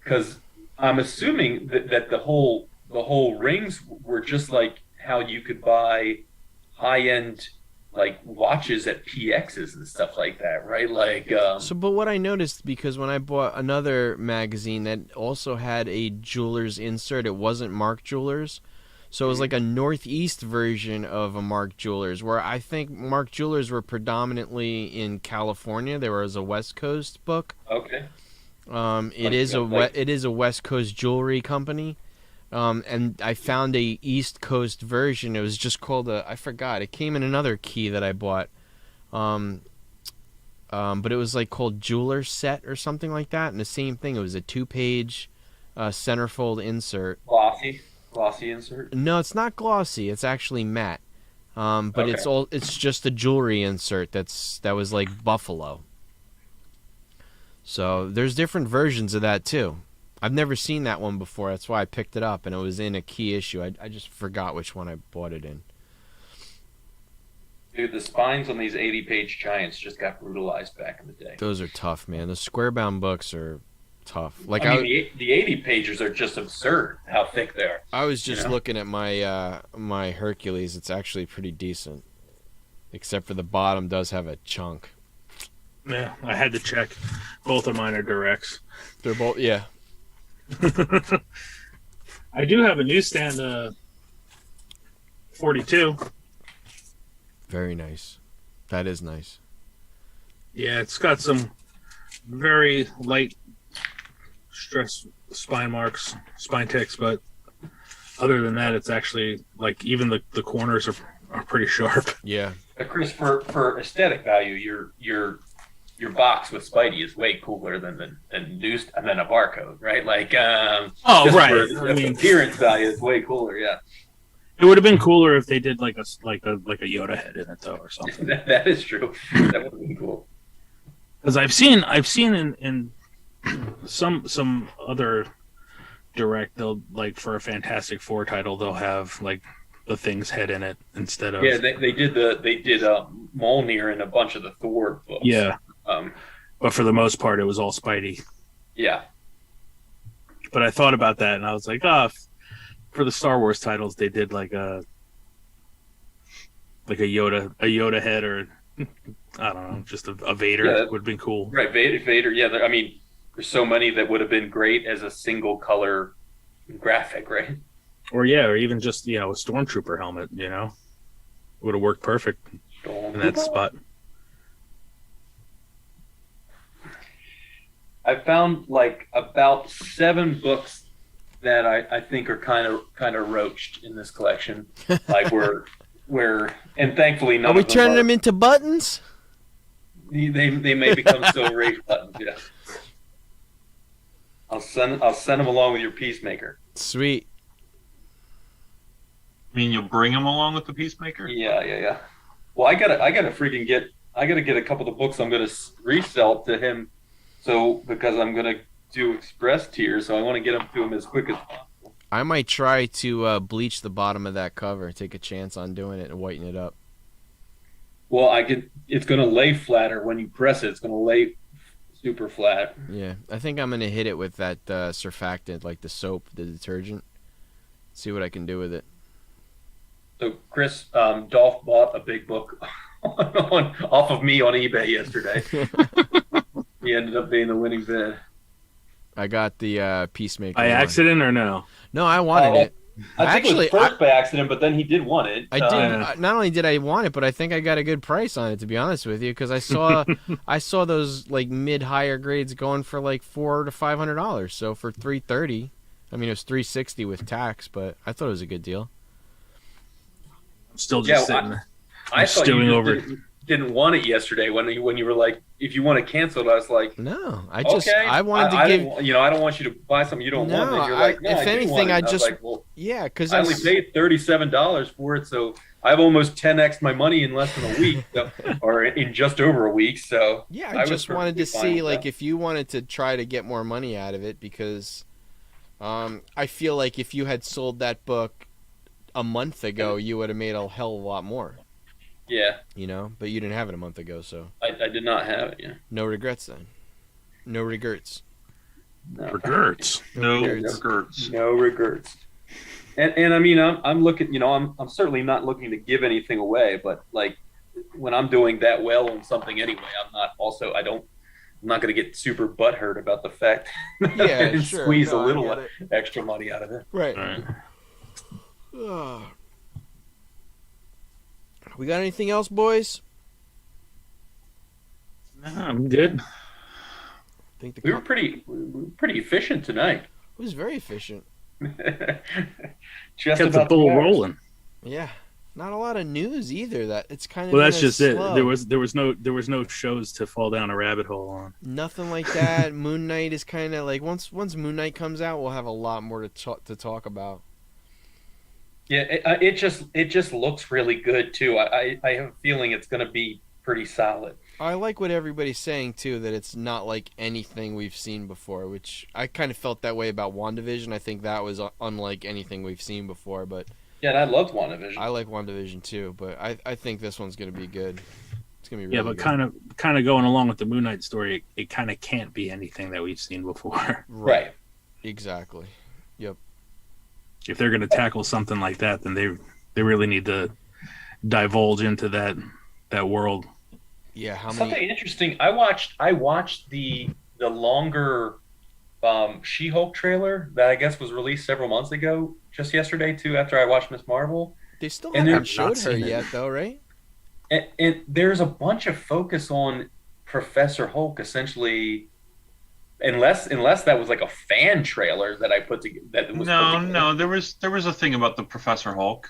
Because I'm assuming that the whole rings were just like how you could buy high-end like watches at PXs and stuff like that, right? Like but what I noticed, because when I bought another magazine that also had a Jewelers insert, it wasn't Mark Jewelers, so it was like a Northeast version of a Mark Jewelers, where I think Mark Jewelers were predominantly in California. There was a West Coast book. Okay. It is a West Coast jewelry company. And I found a East Coast version. It was just called I forgot. It came in another key that I bought. But it was like called Jeweler Set or something like that. And the same thing. It was a 2-page centerfold insert. Glossy insert? No, it's not glossy. It's actually matte. But it's just a jewelry insert that was like buffalo. So there's different versions of that too. I've never seen that one before. That's why I picked it up, and it was in a key issue. I just forgot which one I bought it in. Dude, the spines on these 80-page giants just got brutalized back in the day. Those are tough, man. The square-bound books are tough. Like the 80-pagers are just absurd how thick they are. I was just looking at my my Hercules. It's actually pretty decent, except for the bottom does have a chunk. Yeah, I had to check. Both of mine are directs. They're both, yeah. I do have a newsstand 42. Very nice. That is nice. Yeah, it's got some very light stress spine marks, spine ticks, but other than that, it's actually like even the corners are pretty sharp. Yeah. Chris, for aesthetic value, your box with Spidey is way cooler than a barcode, right? Like, right. I mean, appearance value is way cooler. Yeah. It would have been cooler if they did like a Yoda head in it though, or something. That is true. That would have been cool. Because I've seen in some other direct, they'll like for a Fantastic Four title, they'll have like the Thing's head in it instead of. Yeah, they did Mjolnir in a bunch of the Thor books. Yeah. But for the most part, it was all Spidey. Yeah. But I thought about that, and I was like, for the Star Wars titles, they did like a Yoda head, or I don't know, just a Vader would have been cool. Right, Vader. Yeah, I mean, there's so many that would have been great as a single color graphic, right? Or even just a Stormtrooper helmet. Would have worked perfect in that spot. I found like about 7 books that I think are kind of roached in this collection. Like we're and thankfully none. Are we turning them into buttons? They may become so rage buttons. Yeah. I'll send them along with your Peacemaker. Sweet. I mean, you'll bring them along with the Peacemaker? Yeah. Well, I gotta get a couple of the books I'm gonna resell to him. So, because I'm going to do express tiers, so I want to get them to him as quick as possible. I might try to bleach the bottom of that cover, take a chance on doing it and whiten it up. Well, it's going to lay flatter when you press it. It's going to lay super flat. Yeah, I think I'm going to hit it with that surfactant, like the soap, the detergent. See what I can do with it. So, Chris, Dolph bought a big book off of me on eBay yesterday. He ended up being the winning bid. I got the Peacemaker. By accident or no? No, I wanted it. I think it was first by accident, but then he did want it. I did. Not only did I want it, but I think I got a good price on it. To be honest with you, because I saw those like higher grades going for like $400 to $500. So for $330, I mean it was $360 with tax, but I thought it was a good deal. I'm still just sitting. I'm stewing over. didn't want it yesterday when you were like, if you want to cancel it. I was like, no, I wanted to give. I don't want you to buy something you don't want. And you're like, no, if anything, I just like, well, yeah, because I only paid $37 for it, so I've almost 10x my money in less than a week, or in just over a week. So yeah, I just wanted to see like if you wanted to try to get more money out of it, because I feel like if you had sold that book a month ago, you would have made a hell of a lot more. Yeah. You know, but you didn't have it a month ago, so. I did not have it, yeah. No regrets then. No regrets. No regrets. No regrets. No regrets. And I mean, I'm looking, I'm certainly not looking to give anything away, but like when I'm doing that well on something anyway, I'm not going to get super butthurt about the fact that I didn't squeeze a little extra money out of it. Right. We got anything else, boys? No, I'm good. We were pretty efficient tonight. It was very efficient. Just kept the ball rolling. Yeah, not a lot of news either. That it's kind of that's just slow. it. There was no shows to fall down a rabbit hole on. Nothing like that. Moon Knight is kind of like once Moon Knight comes out, we'll have a lot more to talk about. Yeah, it just looks really good too. I have a feeling it's going to be pretty solid. I like what everybody's saying too, that it's not like anything we've seen before, which I kind of felt that way about WandaVision. I think that was unlike anything we've seen before, but yeah, and I loved WandaVision. I like WandaVision too, but I think this one's going to be good. It's going to be really but good. kind of going along with the Moon Knight story, it kind of can't be anything that we've seen before. Right. Exactly. Yep. If they're going to tackle something like that, then they really need to divulge into that world. Yeah, something interesting. I watched the longer She-Hulk trailer that I guess was released several months ago, just yesterday too. After I watched Ms. Marvel, they still haven't showed her yet, though, right? And there's a bunch of focus on Professor Hulk, essentially. Unless that was like a fan trailer that I put together. No, there was a thing about the Professor Hulk.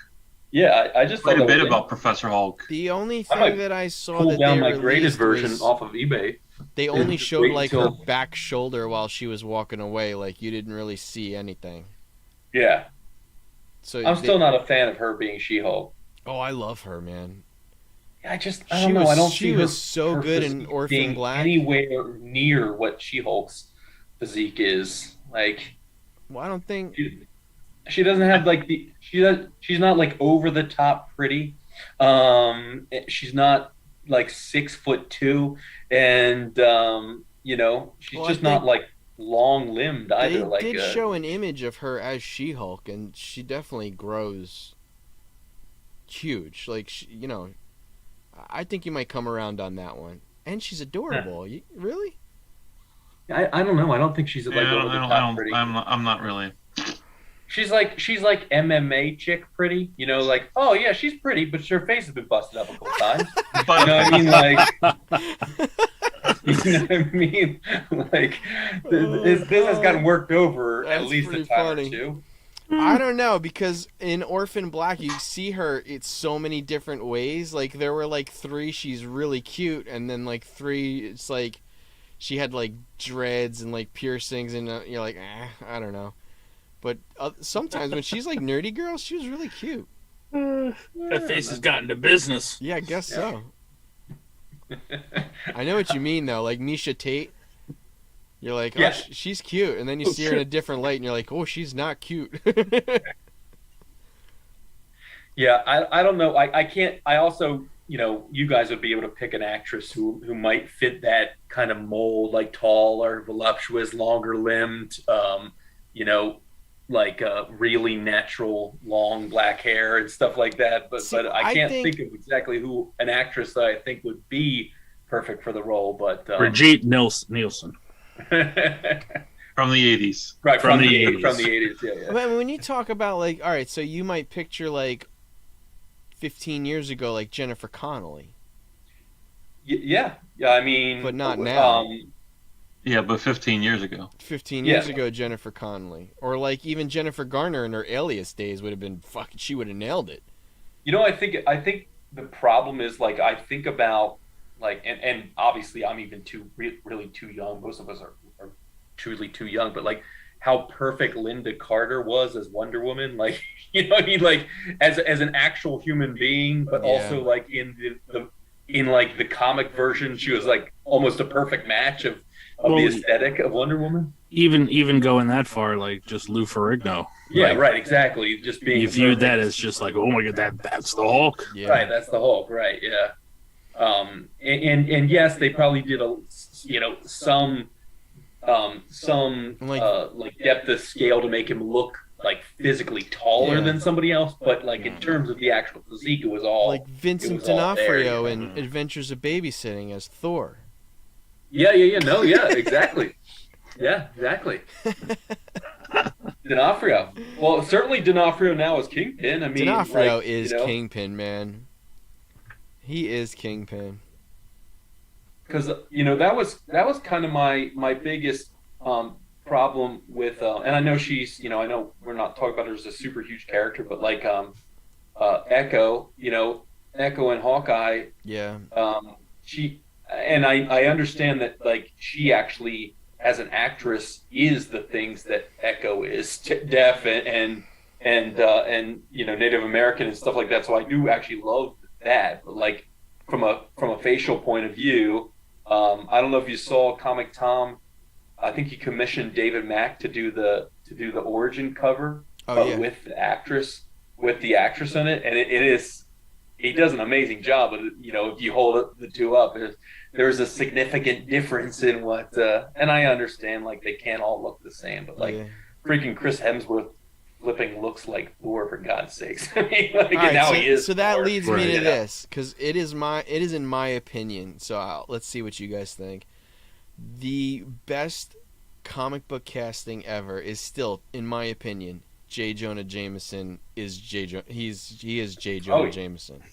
Yeah, I just quite a bit about Professor Hulk. The only thing that I saw that down they my graded version off of eBay. They only showed like her back shoulder while she was walking away. Like you didn't really see anything. Yeah. So I'm still not a fan of her being She-Hulk. Oh, I love her, man. I don't know. I don't see her so good in Orphan Black. Anywhere near what She-Hulk's physique is. Like, well, I don't think she doesn't have like she's not like over the top pretty. She's not like 6'2", and she's just not like long limbed either. They did show an image of her as She-Hulk, and she definitely grows huge. Like I think you might come around on that one. And she's adorable. Yeah. Really? I don't know. I don't think she's like over the top pretty. I'm not really. She's like MMA chick pretty. Like, oh yeah, she's pretty, but her face has been busted up a couple times. But you know what I mean? Like, you know what I mean? Like, this has gotten worked over at least a time or two. I don't know, because in Orphan Black you see her it's so many different ways. Like there were like 3 she's really cute, and then like 3 it's like she had like dreads and like piercings, and you're like I don't know. But sometimes when she's like nerdy girl, she was really cute. That face has gotten to business. Yeah, I guess so. I know what you mean though, like Misha Tate. You're like, oh, she's cute, and then you see her in a different light, and you're like, oh, she's not cute. Yeah, I don't know. I can't. I also, you guys would be able to pick an actress who might fit that kind of mold, like taller, voluptuous, longer limbed, like really natural, long black hair and stuff like that. But I can't think of exactly who an actress that I think would be perfect for the role. But Brigitte Nielsen. From the 80s. Right, from the 80s. Yeah. But when you talk about like, all right, so you might picture like 15 years ago, like Jennifer Connelly. Yeah, I mean, but not now. Yeah, but 15 years ago. 15 years ago, Jennifer Connelly, or like even Jennifer Garner in her Alias days would have been fucking. She would have nailed it. I think the problem is, like, I think about, like, and obviously I'm even really too young. Most of us are truly too young, but like how perfect Linda Carter was as Wonder Woman, like, you know what I mean, like as an actual human being, but also like in the comic version, she was like almost a perfect match of the aesthetic of Wonder Woman. Even going that far, like just Lou Ferrigno. Yeah, like, right, exactly. Just being you viewed that as just like, oh my god, that's the Hulk. Yeah. Right, that's the Hulk. Right, yeah. And yes, they probably did some like depth of scale to make him look like physically taller than somebody else, but like in terms of the actual physique, it was all like Vincent D'Onofrio in Adventures of Babysitting as Thor. Yeah, exactly. Yeah, exactly. D'Onofrio. Well, certainly D'Onofrio now is Kingpin. I mean, D'Onofrio is Kingpin, man. He is Kingpin. Because that was kind of my biggest problem with, and I know she's, I know we're not talking about her as a super huge character, but like Echo, Echo and Hawkeye. Yeah. She, and I understand that, like, she actually as an actress is the things that Echo is, deaf and Native American and stuff like that. So I do actually love that. But like from a facial point of view, I don't know if you saw Comic Tom. I think he commissioned David Mack to do the origin cover with the actress in it, and he does an amazing job. But if you hold the two up, there's a significant difference in what. And I understand, like, they can't all look the same, but like freaking Chris Hemsworth flipping looks like Thor, for God's sakes. I mean, like, right, he is. So that leads me to this, because it is in my opinion. So let's see what you guys think. The best comic book casting ever is still, in my opinion, J. Jonah Jameson is he is J. Jonah Jameson.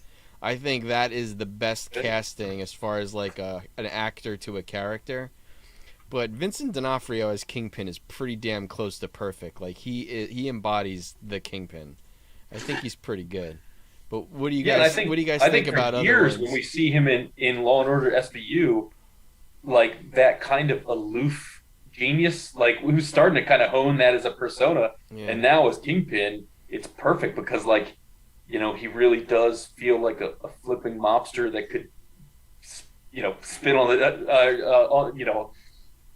I think that is the best casting as far as like an actor to a character. But Vincent D'Onofrio as Kingpin is pretty damn close to perfect. Like he embodies the Kingpin. I think he's pretty good. But what do you guys think about other years ones? When we see him in Law and Order SVU, like that kind of aloof genius, like who's starting to kind of hone that as a persona, and now as Kingpin, it's perfect because like he really does feel like a flipping mobster that could spin on the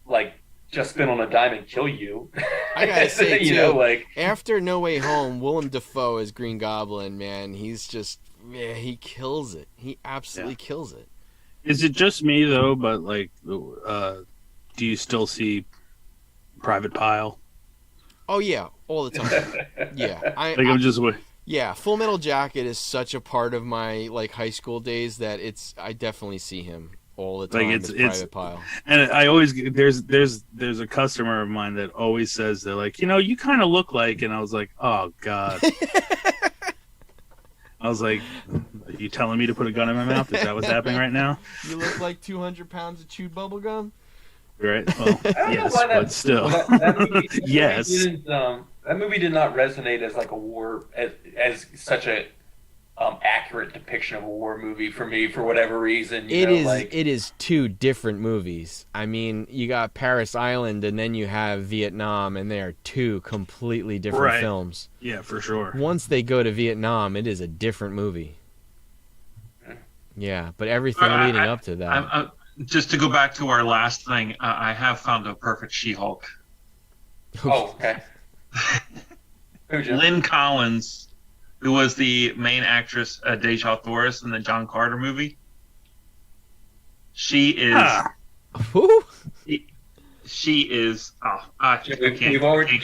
like just spin on a dime and kill you. I gotta say too, after No Way Home, Willem Dafoe as Green Goblin, man, he's just he kills it. He absolutely kills it. Is it just me though? But like, do you still see Private Pile? Oh yeah, all the time. Yeah, I'm just. Yeah, Full Metal Jacket is such a part of my like high school days that I definitely see him all the time. Like it's Private Pile. And I always there's a customer of mine that always says they're like, you kind of look like, and I was like, oh god. I was like, are you telling me to put a gun in my mouth? Is that what's happening right now? You look like 200 pounds of chewed bubble gum? Right. Well, yes, but still. Yes. That movie did not resonate as like a war, as such a accurate depiction of a war movie for me, for whatever reason. It is two different movies. I mean, you got Paris Island and then you have Vietnam, and they are two completely different films. Yeah, for sure. Once they go to Vietnam, it is a different movie. Yeah, but everything leading up to that. Just to go back to our last thing, I have found a perfect She-Hulk. Oh, okay. Lynn Collins, who was the main actress, Deja Thoris, in the John Carter movie. She is. Who? She is. We've already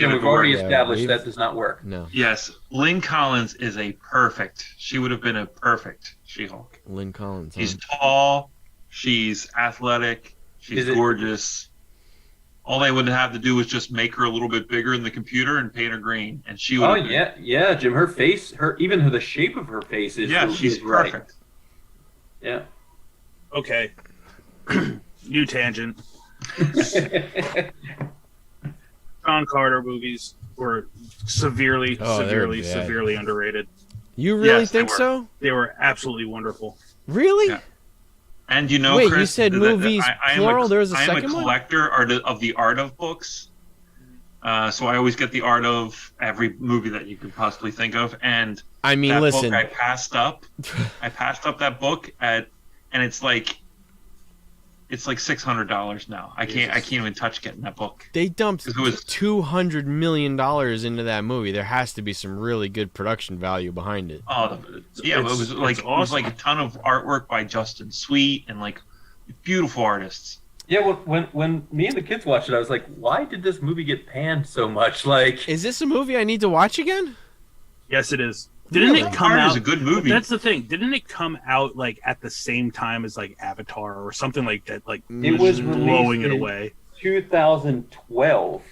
established that does not work. No. Yes, Lynn Collins is a perfect. She would have been a perfect She-Hulk. Lynn Collins. She's tall. She's athletic. She's gorgeous. All they would have to do was just make her a little bit bigger in the computer and paint her green, and she would. Oh yeah, Jim. Her face, even the shape of her face is. Yeah, she's perfect. Yeah. Okay. New tangent. John Carter movies were severely underrated. You really think so? They were absolutely wonderful. Really? Yeah. And wait, Chris, you said movies plural? There was a second one? I am a collector of the art of books. So I always get the art of every movie that you could possibly think of. And I mean, that listen. book I passed up that book and it's like $600 now. I can't even touch getting that book. They dumped $200 million into that movie. There has to be some really good production value behind it. Oh, yeah, it was like a ton of artwork by Justin Sweet and like beautiful artists. Yeah, when me and the kids watched it, I was like, why did this movie get panned so much? Like, is this a movie I need to watch again? Yes, it is. Didn't it come out? It's a good movie. That's the thing. Didn't it come out like at the same time as like Avatar or something like that? Like it was blowing it away. 2012.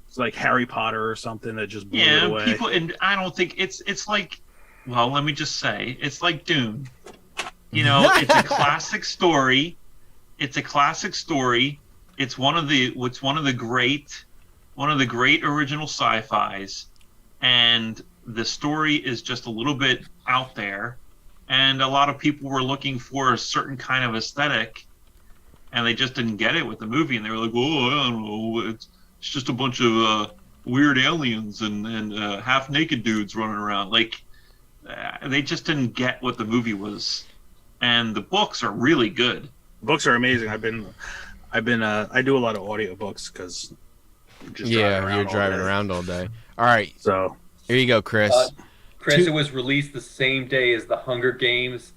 It's like Harry Potter or something that just blew it away. People, and I don't think it's like. Well, let me just say, it's like Dune. You know, it's a classic story. It's a classic story. It's one of the great original sci-fis, and the story is just a little bit out there, and a lot of people were looking for a certain kind of aesthetic, and they just didn't get it with the movie, and they were like, "Oh, I don't know, it's just a bunch of weird aliens and half-naked dudes running around." Like, they just didn't get what the movie was, and the books are really good. Books are amazing. I do a lot of audiobooks because you're driving around all day. All right, so here you go, Chris. It was released the same day as the Hunger Games,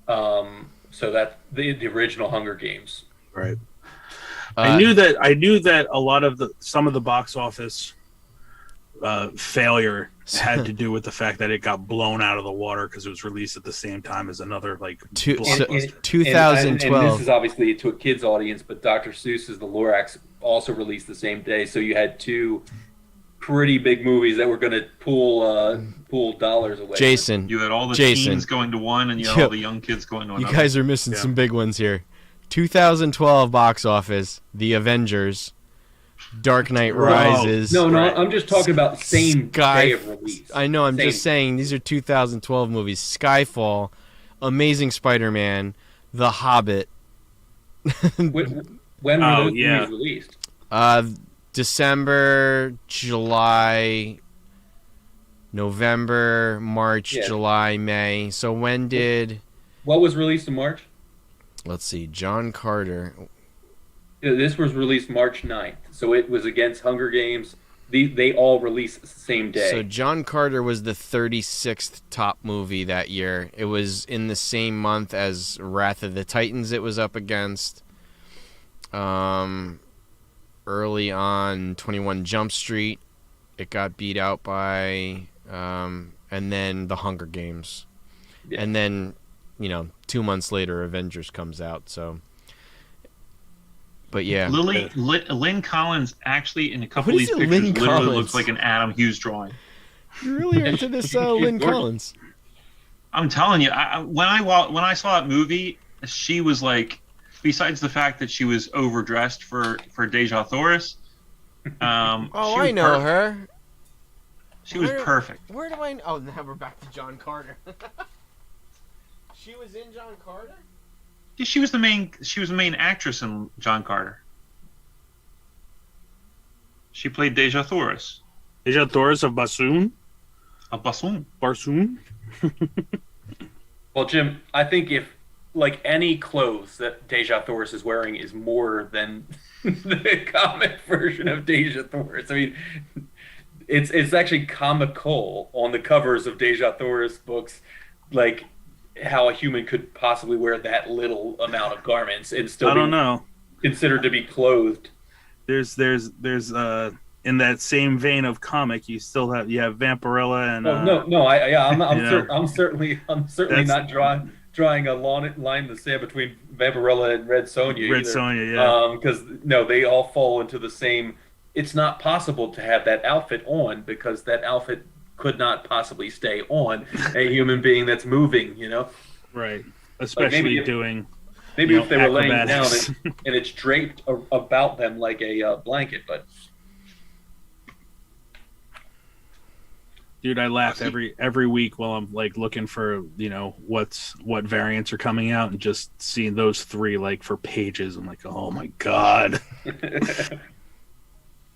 so that's the original Hunger Games. Right. I knew that a lot of some of the box office failure had to do with the fact that it got blown out of the water because it was released at the same time as another 2012. And this is obviously to a kids audience, but Dr. Seuss's The Lorax also released the same day, so you had two pretty big movies that were going to pull dollars away. Jason, you had all the teens going to one, and you had all the young kids going to another. You guys are missing some big ones here. 2012 box office: The Avengers, Dark Knight Rises. No, I'm just talking about the same day of release. I know, I'm just saying these are 2012 movies. Skyfall, Amazing Spider-Man, The Hobbit. When were those movies released? December, July, November, March, July, May. So when did... What was released in March? Let's see, John Carter... This was released March 9th, so it was against Hunger Games. They all released the same day. So John Carter was the 36th top movie that year. It was in the same month as Wrath of the Titans it was up against. Early on, 21 Jump Street. It got beat out by... and then The Hunger Games. Yeah. And then, 2 months later, Avengers comes out, so... But yeah, Lynn Collins actually in a couple of these pictures literally looks like an Adam Hughes drawing. You really into this Lynn Collins? I'm telling you, when I saw that movie, she was like, besides the fact that she was overdressed for Deja Thoris. I know her. She was perfect. Where do I know? Oh, now we're back to John Carter. She was in John Carter? She was the main actress in John Carter. She played Deja Thoris. Deja Thoris of Bassoon? Bassoon? Well, Jim, I think if any clothes that Deja Thoris is wearing is more than the comic version of Deja Thoris. I mean, it's actually comical on the covers of Deja Thoris books, like how a human could possibly wear that little amount of garments and still considered to be clothed. There's in that same vein of comic, you have Vampirella and I'm certainly not drawing a line in the sand between Vampirella and Red Sonja. Because they all fall into the same. It's not possible to have that outfit on because that outfit could not possibly stay on a human being that's moving, Right. Especially maybe if they were laying down and it's draped about them like a blanket, but Dude, I laugh every week while I'm like looking for, what variants are coming out, and just seeing those three like for pages. I'm like, oh my god.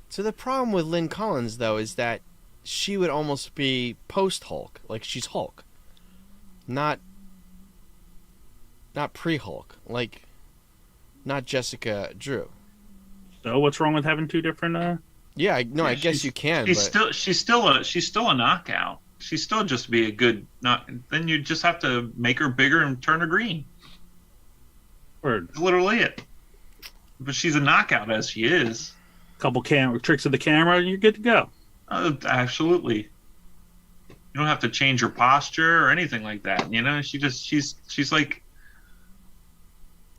So the problem with Lynn Collins though is that she would almost be post Hulk, like she's Hulk, not pre-Hulk, like not Jessica Drew. So what's wrong with having two different? Yeah, I guess you can. She's still a knockout. She's still just be a good knock. Then you just have to make her bigger and turn her green. Word. That's literally it. But she's a knockout as she is. Couple tricks of the camera, and you're good to go. Absolutely. You don't have to change her posture or anything like that. She's like.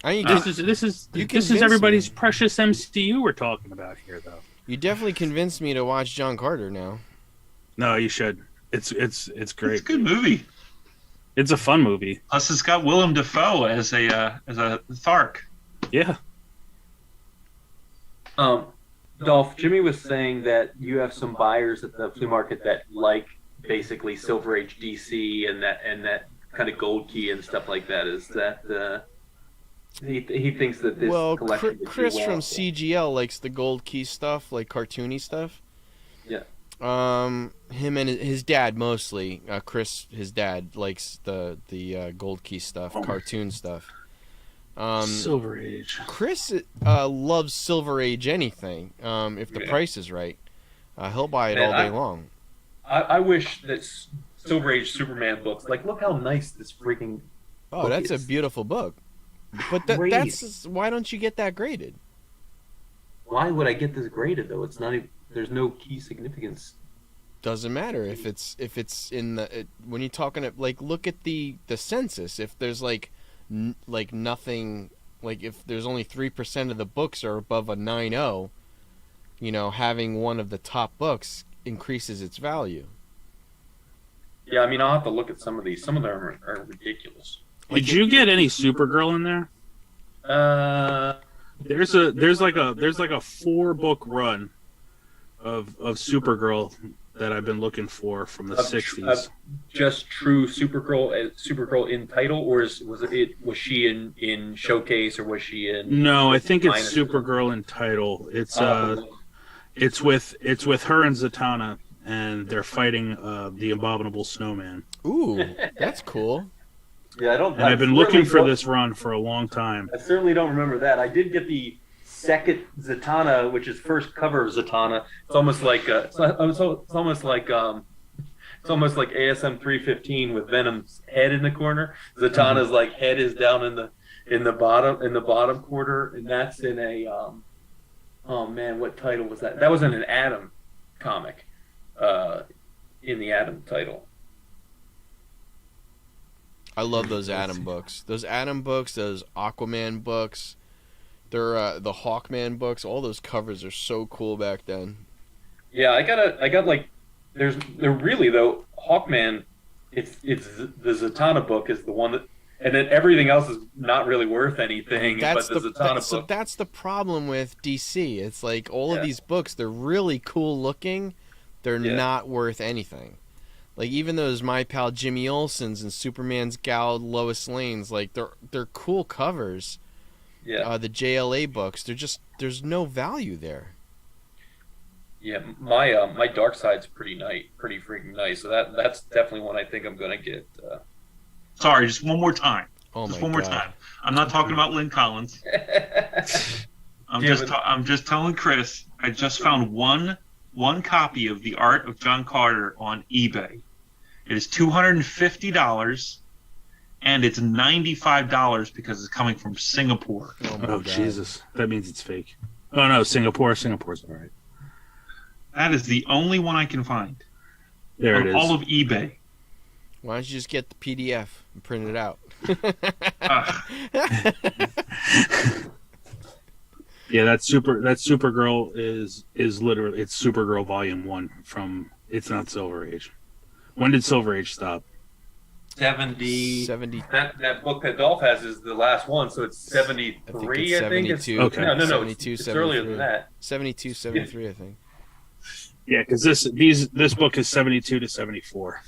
This is everybody's precious MCU we're talking about here, though. You definitely convinced me to watch John Carter now. No, you should. It's great. It's a good movie. It's a fun movie. Plus, it's got Willem Dafoe as a Thark. Yeah. Dolph, Jimmy was saying that you have some buyers at the flea market that like basically Silver Age DC and that kind of Gold Key and stuff like that. Is that he thinks that this collection would Chris do well. from CGL likes the Gold Key stuff, like cartoony stuff. Yeah. Him and his dad mostly. Chris, his dad, likes the Gold Key stuff, cartoon stuff. Silver Age. Chris loves Silver Age anything. If the price is right, he'll buy it all day long. I wish that Silver Age Superman books. Like, look how nice this freaking. Oh, that's a beautiful book. But that's why don't you get that graded? Why would I get this graded though? It's not even, there's no key significance. Doesn't matter if it's in the when you're talking like look at the census. If there's like nothing, like if there's only 3% of the books are above a 9.0, having one of the top books increases its value. Yeah, I mean I'll have to look at some of these. Some of them are ridiculous. Did you get any Supergirl in there? There's like a 4-book run of Supergirl that I've been looking for from the 60s. Just true Supergirl in title, or was she in Showcase, or was she in? No, I think it's Supergirl in title. It's with her and Zatanna, and they're fighting the Abominable Snowman. Ooh, that's cool. Yeah, I've been looking for this run for a long time. I certainly don't remember that. I did get the second Zatanna, which is first cover of Zatanna. It's almost like ASM 315 with Venom's head in the corner. Zatanna's like head is down in the bottom corner, and that's in a oh man, what title was that? That was in an Atom comic, in the Atom title. I love those Atom books. Those Atom books, those Aquaman books, they're the Hawkman books. All those covers are so cool back then. Yeah, I got like, they're really though Hawkman. It's the Zatanna book is the one that, and then everything else is not really worth anything. But the Zatanna book. So that's the problem with DC. It's like all of these books, they're really cool looking. They're not worth anything. Like even those My Pal Jimmy Olsen's and Superman's gal Lois Lane's, like they're cool covers. Yeah. The JLA books, there's no value there. Yeah, my Dark Side's pretty freaking nice. So that's definitely one I think I'm gonna get. Sorry, just one more time. Oh just my one more God. time. I'm not talking about Lynn Collins. I'm just telling Chris. I just found one copy of The Art of John Carter on eBay. It is $250, and it's $95 because it's coming from Singapore. Oh Jesus, that means it's fake. Oh no, Singapore's all right. That is the only one I can find. There on it is. all of eBay. Why don't you just get the PDF and print it out? Yeah, that Supergirl is literally, it's Supergirl Volume 1 from, it's not Silver Age. When did Silver Age stop? 70. 70. That book that Dolph has is the last one, so it's 73. I think it's 72. Okay. No, 72, it's 73. earlier than that. 72, 73, I think. Yeah, because this book is 72 to 74.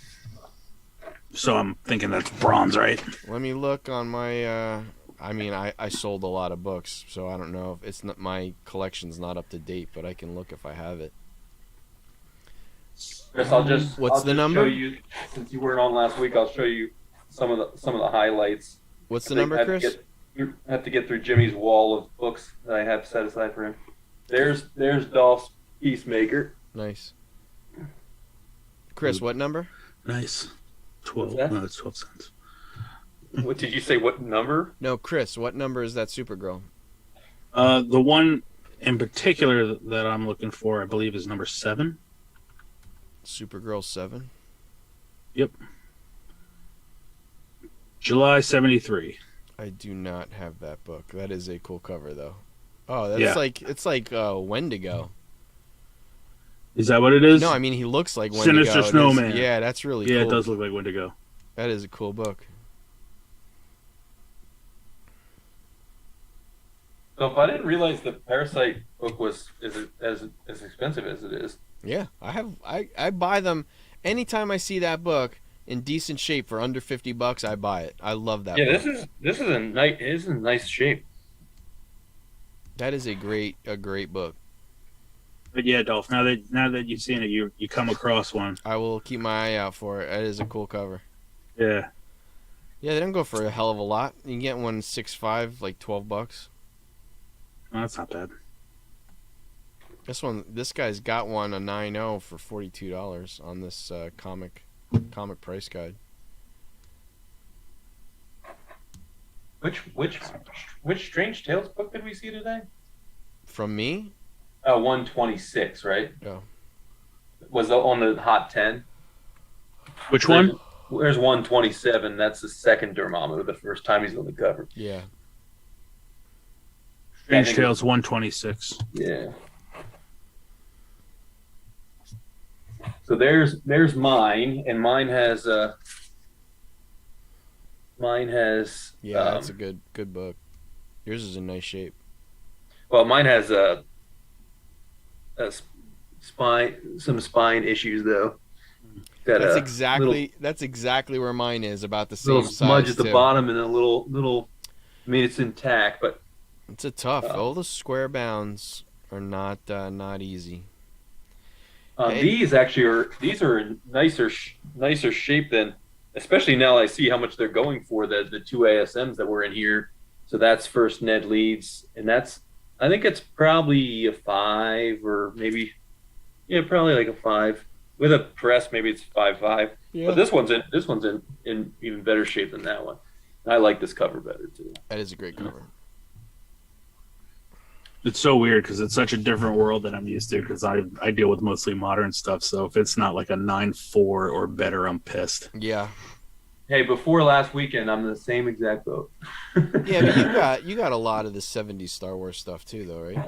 So I'm thinking that's bronze, right? Let me look on my. I sold a lot of books, so I don't know if it's not, my collection's not up to date, but I can look if I have it. Chris, What's the number? Show you, since you weren't on last week, I'll show you some of the highlights. What's the number, Chris? You have to get through Jimmy's wall of books that I have set aside for him. There's Dolph's Peacemaker. Nice. Chris, what number? Nice. 12. No, it's 12 cents. What did you say? What number? No, Chris, what number is that Supergirl? The one in particular that I'm looking for, I believe, is number 7. Supergirl 7? Yep. July 73. I do not have that book. That is a cool cover, though. Oh, it's like Wendigo. Is that what it is? No, I mean he looks like Wendigo. Sinister Snowman. Yeah, that's really cool. Yeah, it does look like Wendigo. That is a cool book. So if I didn't realize the Parasite book was as expensive as it is. Yeah, I buy them anytime I see that book in decent shape for under $50. I buy it. I love that. Yeah, book. this is in nice shape. That is a great book. But yeah, Dolph, now that you've seen it, you come across one. I will keep my eye out for it. That is a cool cover. Yeah. Yeah, they don't go for a hell of a lot. You can get one 6.5, like $12. Oh, that's not bad. This guy's got one a 9.0 for $42 on this comic price guide. Which Strange Tales book did we see today? From me? 126, right? Oh. Was on the Hot 10? Which one? There's 127. That's the second Dormammu, the first time he's on the cover. Yeah. Strange Tales 126. Yeah. So there's mine, and mine has Yeah, that's a good book. Yours is in nice shape. Well, mine has some spine issues though. That's exactly where mine is, about the same little size. Smudge at the too. bottom and a little. I mean, it's intact, but it's a tough. All the square bounds are not easy. These are in nicer shape than, especially now I see how much they're going for the two ASMs that were in here. So that's First Ned Leeds, and I think it's probably a 5 or maybe, probably like a 5 with a press. Maybe it's 5.5. Yeah. But this one's in even better shape than that one. I like this cover better too. That is a great cover. It's so weird because it's such a different world than I'm used to, because I deal with mostly modern stuff. So if it's not like a 9.4 or better, I'm pissed. Yeah. Hey, before last weekend, I'm in the same exact boat. Yeah, but you got a lot of the 70s Star Wars stuff too, though, right?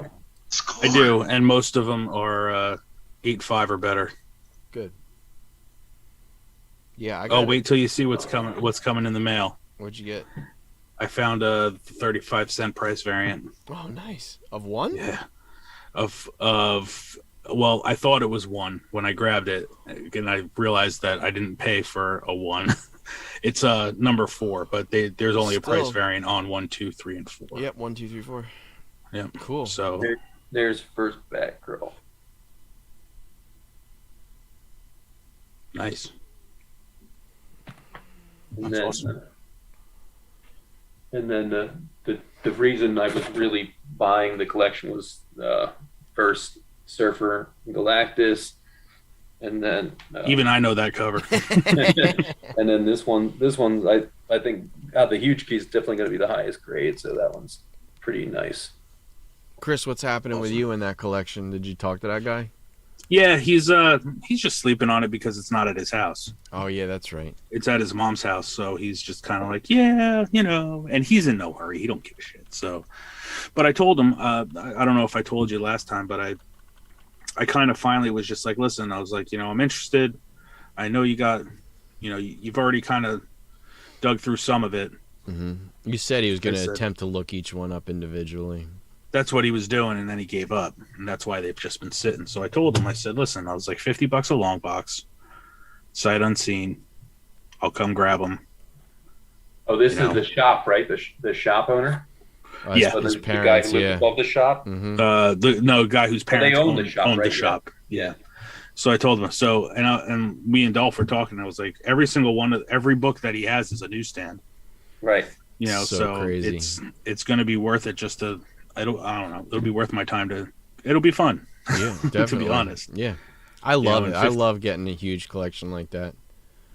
I do, and most of them are 8.5 or better. Good. Yeah. Wait till you see what's coming in the mail. What'd you get? I found a 35-cent price variant. Oh, nice. Of one? Yeah. Well, I thought it was one when I grabbed it, and I realized that I didn't pay for a one. It's number 4, but there's only a price variant on 1, 2, 3, and 4. Yep, 1, 2, 3, 4. Yeah. Cool. So there's first Batgirl. Nice. And That's awesome. And then the reason I was really buying the collection was first Surfer Galactus, and then even I know that cover. And then this one I think the huge key is definitely going to be the highest grade, so that one's pretty nice. Chris, what's happening with you in that collection? Did you talk to that guy? Yeah, he's just sleeping on it because it's not at his house. Oh yeah, that's right. It's at his mom's house, so he's just kind of like, yeah, and he's in no hurry. He don't give a shit. So, but I told him, I don't know if I told you last time, but I kind of finally was just like, listen, I was like, I'm interested. I know you got, you've already kind of dug through some of it. Mm-hmm. You said he was going to attempt to look each one up individually. that's what he was doing, and then he gave up, and that's why they've just been sitting. So I told him, I said, listen, I was like, $50 a long box, sight unseen. I'll come grab them. Oh, this is the shop, right? The shop owner. Yeah, his parents. The guy who lives above the shop. Mm-hmm. The guy whose parents own the shop. Owned the shop. Yeah. So I told him. So and me and Dolph were talking. I was like, every book that he has is a newsstand. Right. You know, so crazy. It's going to be worth it. Just to I don't know. It'll be worth my time to. It'll be fun. Yeah, definitely. To be honest. Yeah, I love it. I love getting a huge collection like that.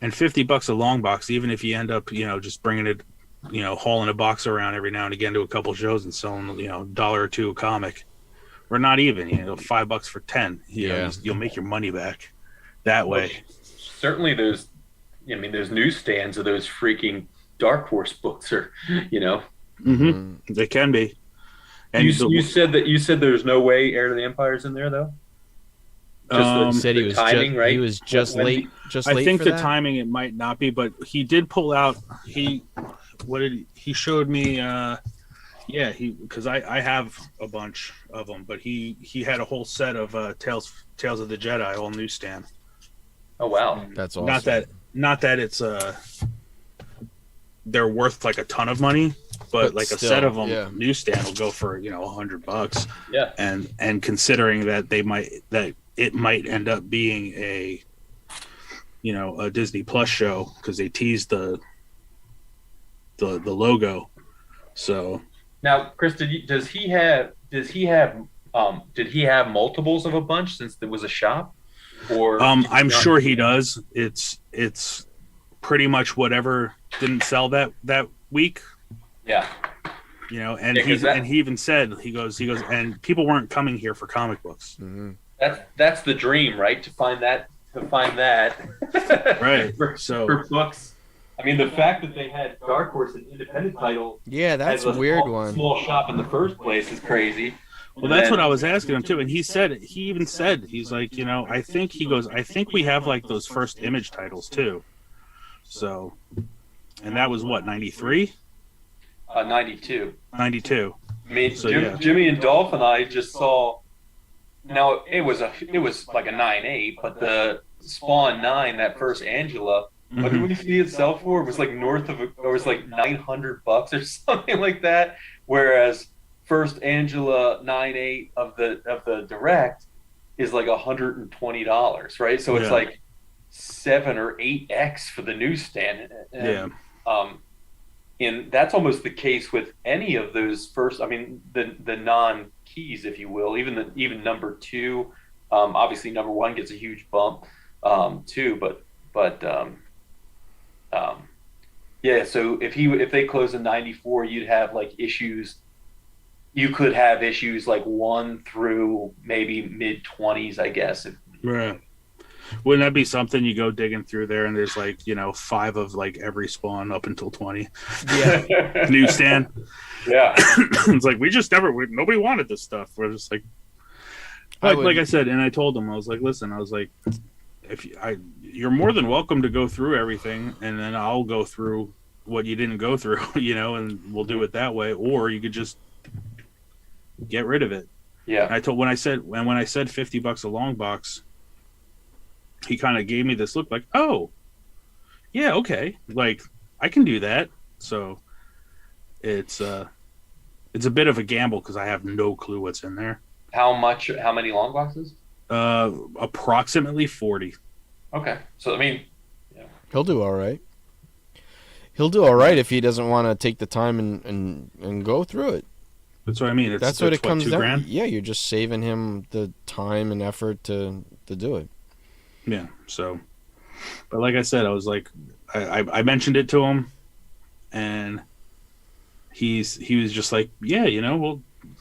And $50 a long box, even if you end up, just bringing it, hauling a box around every now and again to a couple shows and selling, $1 or $2 a comic, or not even, $5 for 10. You'll make your money back that way. Certainly, there's newsstands of those freaking Dark Horse books, or They can be. And you said there's no way Heir to the Empire's in there though. Said he was timing, right? He was just late. I think the timing it might not be, but he did pull out. He showed me. Because I have a bunch of them, but he had a whole set of Tales of the Jedi, all newsstand. Oh wow, that's awesome. Not that it's they're worth like a ton of money, but like still, a set of them newsstand will go for $100. Yeah, and considering that it might end up being a Disney Plus show because they teased the logo. So now, Chris, did he have multiples of a bunch since there was a shop? Or I'm sure he does. It's pretty much whatever didn't sell that week. Yeah. And he even said he goes and people weren't coming here for comic books. Mm-hmm. That's the dream, right? To find that right. for books. I mean, the fact that they had Dark Horse, an independent title, that's a weird one. Small shop in the first place is crazy. Well, that's what I was asking him too, and he even said he's like, I think we have like those first Image titles too. So, and that was what 93. 92. 92. I mean, so, Jimmy and Dolph and I just saw. Now it was like a 9.8, but the Spawn 9, that first Angela, what did we see it sell for? It was like $900 or something like that. Whereas first Angela 9.8 of the direct is like $120, right? So it's like 7 or 8x for the newsstand. And, and that's almost the case with any of those first. I mean, the non-keys, if you will, even number 2. Obviously, number 1 gets a huge bump too. But So if they close in 94, you'd have like issues. You could have issues like 1 through maybe mid-20s, I guess. Right. Wouldn't that be something? You go digging through there and there's like 5 of like every Spawn up until 20. Yeah. Newsstand. Yeah. It's like nobody wanted this stuff. We're just like I said, and I told them, I was like, listen, you're more than welcome to go through everything, and then I'll go through what you didn't go through, and we'll do it that way, or you could just get rid of it. Yeah. And when I said $50 a long box, he kind of gave me this look like, oh, yeah, okay, like I can do that. So it's a bit of a gamble because I have no clue what's in there. How many long boxes? Approximately 40. Okay, so I mean, he'll do all right. He'll do all right if he doesn't want to take the time and go through it. That's what I mean. That's what it comes down. $2,000? Yeah, you're just saving him the time and effort to do it. Yeah. So, but like I said, I was like, I mentioned it to him, and he was just like, yeah,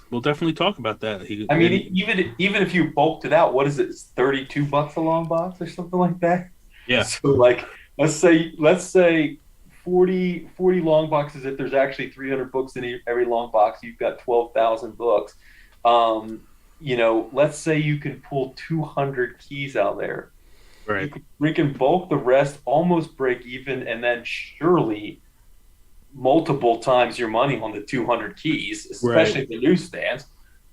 we'll definitely talk about that. Even if you bulked it out, what is it? It's $32 a long box or something like that. Yeah. So like, let's say 40 long boxes. If there's actually 300 books in every long box, you've got 12,000 books. Let's say you can pull 200 keys out there. Right. We can bulk the rest, almost break even, and then surely multiple times your money on the 200 keys, especially the newsstands.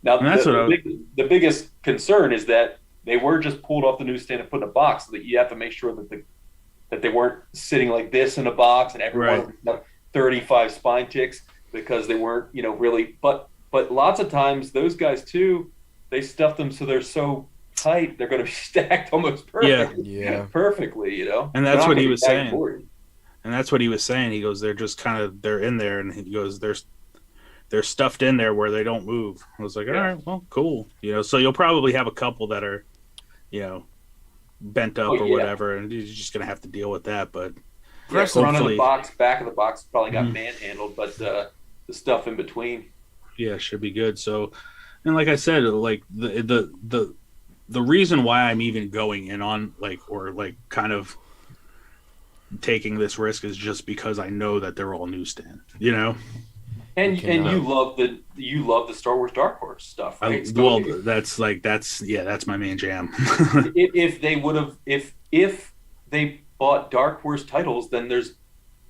Now, the biggest concern is that they were just pulled off the newsstand and put in a box, so that you have to make sure that they weren't sitting like this in a box and everyone had 35 spine ticks, because they weren't, really. But lots of times those guys too, they stuff them so they're so tight they're going to be stacked almost perfectly. Perfectly, And that's what he was saying. And that's what he was saying. He goes, they're just they're in there, and he goes, they're stuffed in there where they don't move. I was like, all right, well, cool. So you'll probably have a couple that are, bent up or whatever, and you're just going to have to deal with that. But front of the box, back of the box probably got manhandled, but the stuff in between, should be good. So, and like I said, like the reason why I'm even going in on kind of taking this risk is just because I know that they're all newsstand, And you love the Star Wars Dark Horse stuff, right? That's my main jam. if they bought Dark Horse titles, then there's,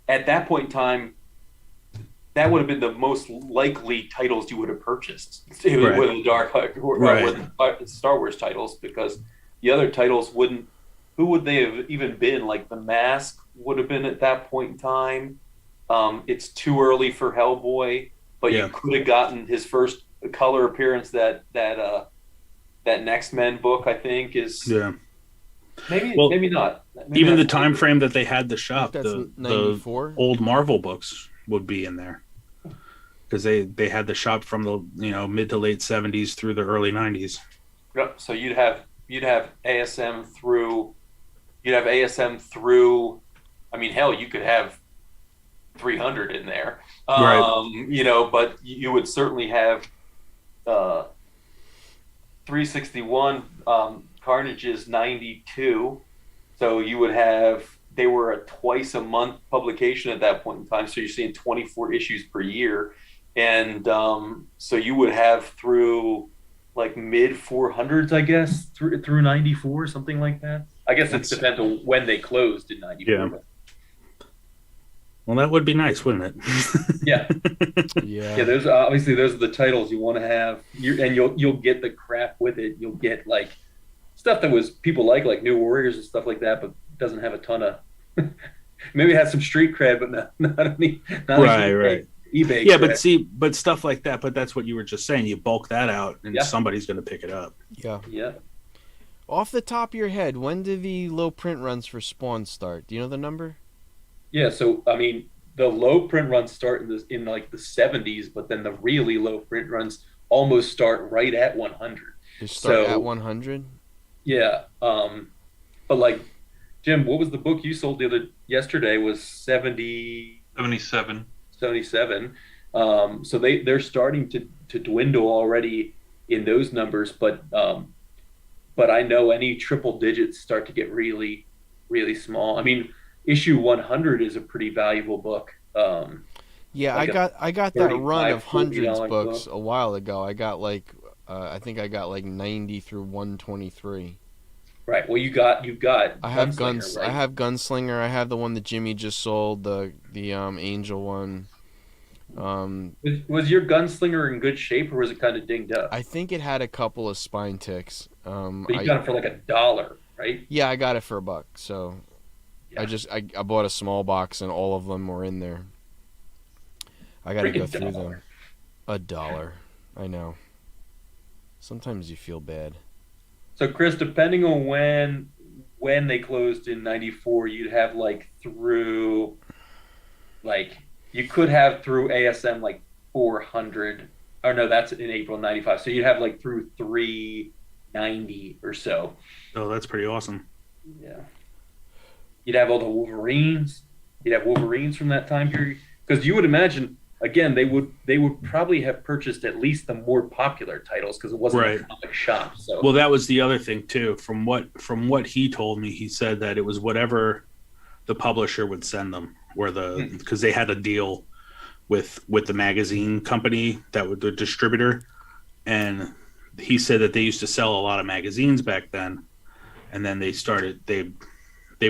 at that point in time, that would have been the most likely titles you would have purchased with the Dark with Star Wars titles, because the other titles wouldn't. Who would they have even been? Like The Mask would have been at that point in time. It's too early for Hellboy, but you could have gotten his first color appearance. That Next Men book, I think, is maybe not. Maybe even the time frame that they had the shop, the old Marvel books would be in there, because they had the shop from the mid to late 70s through the early 90s. Yep. So you'd have ASM through. I mean, hell, you could have 300 in there, but you would certainly have 361. Carnage is 92, so you would have. They were a twice a month publication at that point in time, so you're seeing 24 issues per year, and so you would have through like mid 400s, I guess, through 94, something like that. I guess it depends on when they closed in 94. Yeah. Well, that would be nice, wouldn't it? Yeah. Those are the titles you want to have, and you'll get the crap with it. You'll get like stuff that was people like New Warriors and stuff like that, but doesn't have a ton of. Maybe it has some street cred, but not any. Right. eBay. Yeah, cred. but stuff like that. But that's what you were just saying. You bulk that out, and somebody's going to pick it up. Yeah. Off the top of your head, when do the low print runs for Spawn start? Do you know the number? Yeah, so I mean, the low print runs start in like the 70s, but then the really low print runs almost start right at 100. They start at 100? Yeah. But like, Jim, what was the book you sold yesterday? Was 77. 77. So they're starting to dwindle already in those numbers, but I know any triple digits start to get really, really small. I mean, issue 100 is a pretty valuable book. I got that run of hundreds books a while ago. I got I think I got 90 through 123. Right. Well, you got. I have Gunslinger. Right? I have Gunslinger. I have the one that Jimmy just sold, the Angel one. Was your Gunslinger in good shape, or was it kind of dinged up? I think it had a couple of spine ticks. But you got it for like $1, right? Yeah, I got it for $1. So yeah. I bought a small box and all of them were in there. I got to go through them. $1. I know. Sometimes you feel bad. So Chris, depending on when they closed in 94, you'd have through you could have through ASM 400. Or no, that's in April 95. So you'd have through 390 or so. Oh, that's pretty awesome. Yeah. You'd have all the Wolverines. You'd have Wolverines from that time period, because you would imagine, again, they would probably have purchased at least the more popular titles, because it wasn't a comic shop. So well, that was the other thing too. From what he told me, he said that it was whatever the publisher would send them, or because they had a deal with the magazine company the distributor, and he said that they used to sell a lot of magazines back then, and then they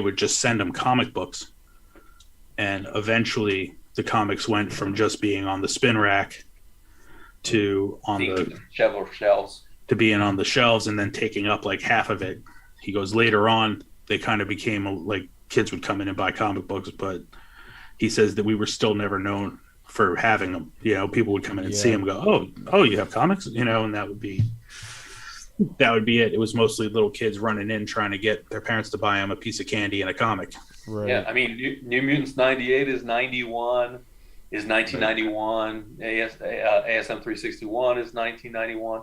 would just send them comic books, and eventually the comics went from just being on the spin rack to on the shelves, to being on the shelves and then taking up like half of it. He goes, later on, they kind of became like kids would come in and buy comic books, but he says that we were still never known for having them. You know, people would come in and see them, go, oh, you have comics, you know, and that would be it. It was mostly little kids running in trying to get their parents to buy them a piece of candy and a comic. Right. Yeah, I mean, New Mutants 98 is 91, is 1991. ASM 361 is 1991.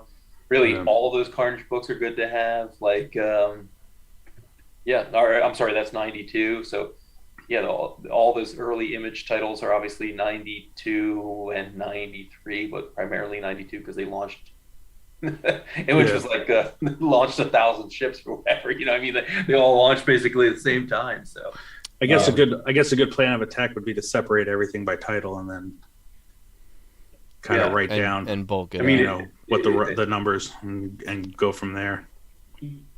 Really, all those Carnage books are good to have. Like, I'm sorry, that's 92. So, yeah, all those early Image titles are obviously 92 and 93, but primarily 92 because they launched. Image was like launched 1,000 ships or whatever. You know, I mean, they all launched basically at the same time. So, I guess a good plan of attack would be to separate everything by title and then kind of write down and bulk it. I mean, what the numbers and go from there.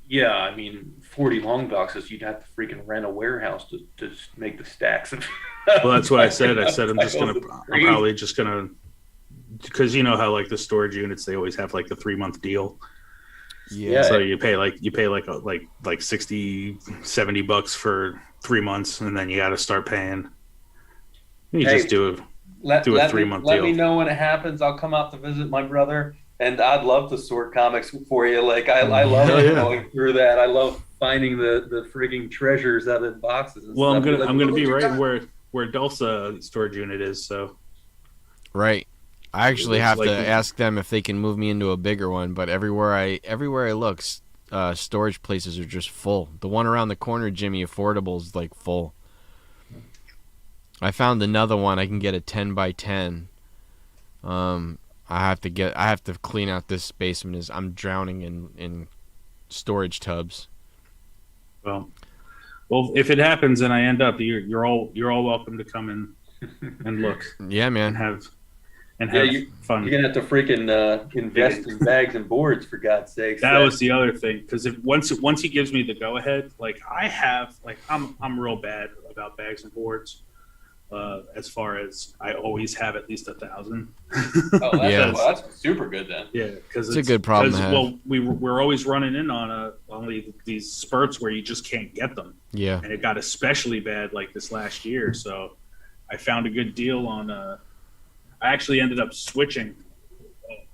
Yeah, I mean, 40 long boxes, you'd have to freaking rent a warehouse to make the stacks. Well, that's what I said. I said I'm probably just gonna, because you know how like the storage units, they always have like the 3-month deal. Yeah. So you pay like $60, $70 for 3 months, and then you got to start paying. You just do a 3-month deal. Let me know when it happens. I'll come out to visit my brother, and I'd love to sort comics for you. Like I love going through that. I love finding the frigging treasures out of the boxes. And well, stuff. I'm gonna be right where Dulce storage unit is. So right. I actually have to ask them if they can move me into a bigger one, but everywhere I look, storage places are just full. The one around the corner, Jimmy Affordable, is like full. I found another one. I can get a 10 by 10. I have to clean out this basement as I'm drowning in storage tubs. Well, if it happens and I end up, you're all welcome to come in and look. Yeah, man. And have fun. You're gonna have to freaking invest in bags and boards, for God's sakes. That was the other thing, because once he gives me the go ahead, like I'm real bad about bags and boards. As far as I always have at least 1,000. That's super good then. Yeah, because it's a good problem to have. Well, we're always running in on these spurts where you just can't get them. Yeah, and it got especially bad like this last year. So I found a good deal on. I actually ended up switching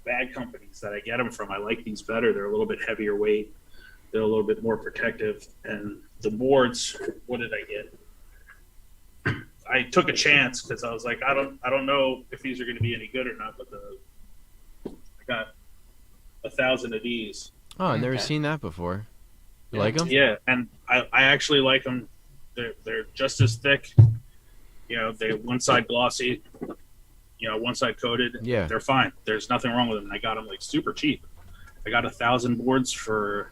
bag companies that I get them from. I like these better. They're a little bit heavier weight. They're a little bit more protective. And the boards, what did I get? I took a chance because I was like, I don't know if these are going to be any good or not. But I got 1,000 of these. Oh, I've never seen that before. You like them? Yeah, and I actually like them. They're just as thick. You know, they one side glossy. You know, one side coated. Yeah, they're fine. There's nothing wrong with them. I got them like super cheap. I got 1,000 boards for,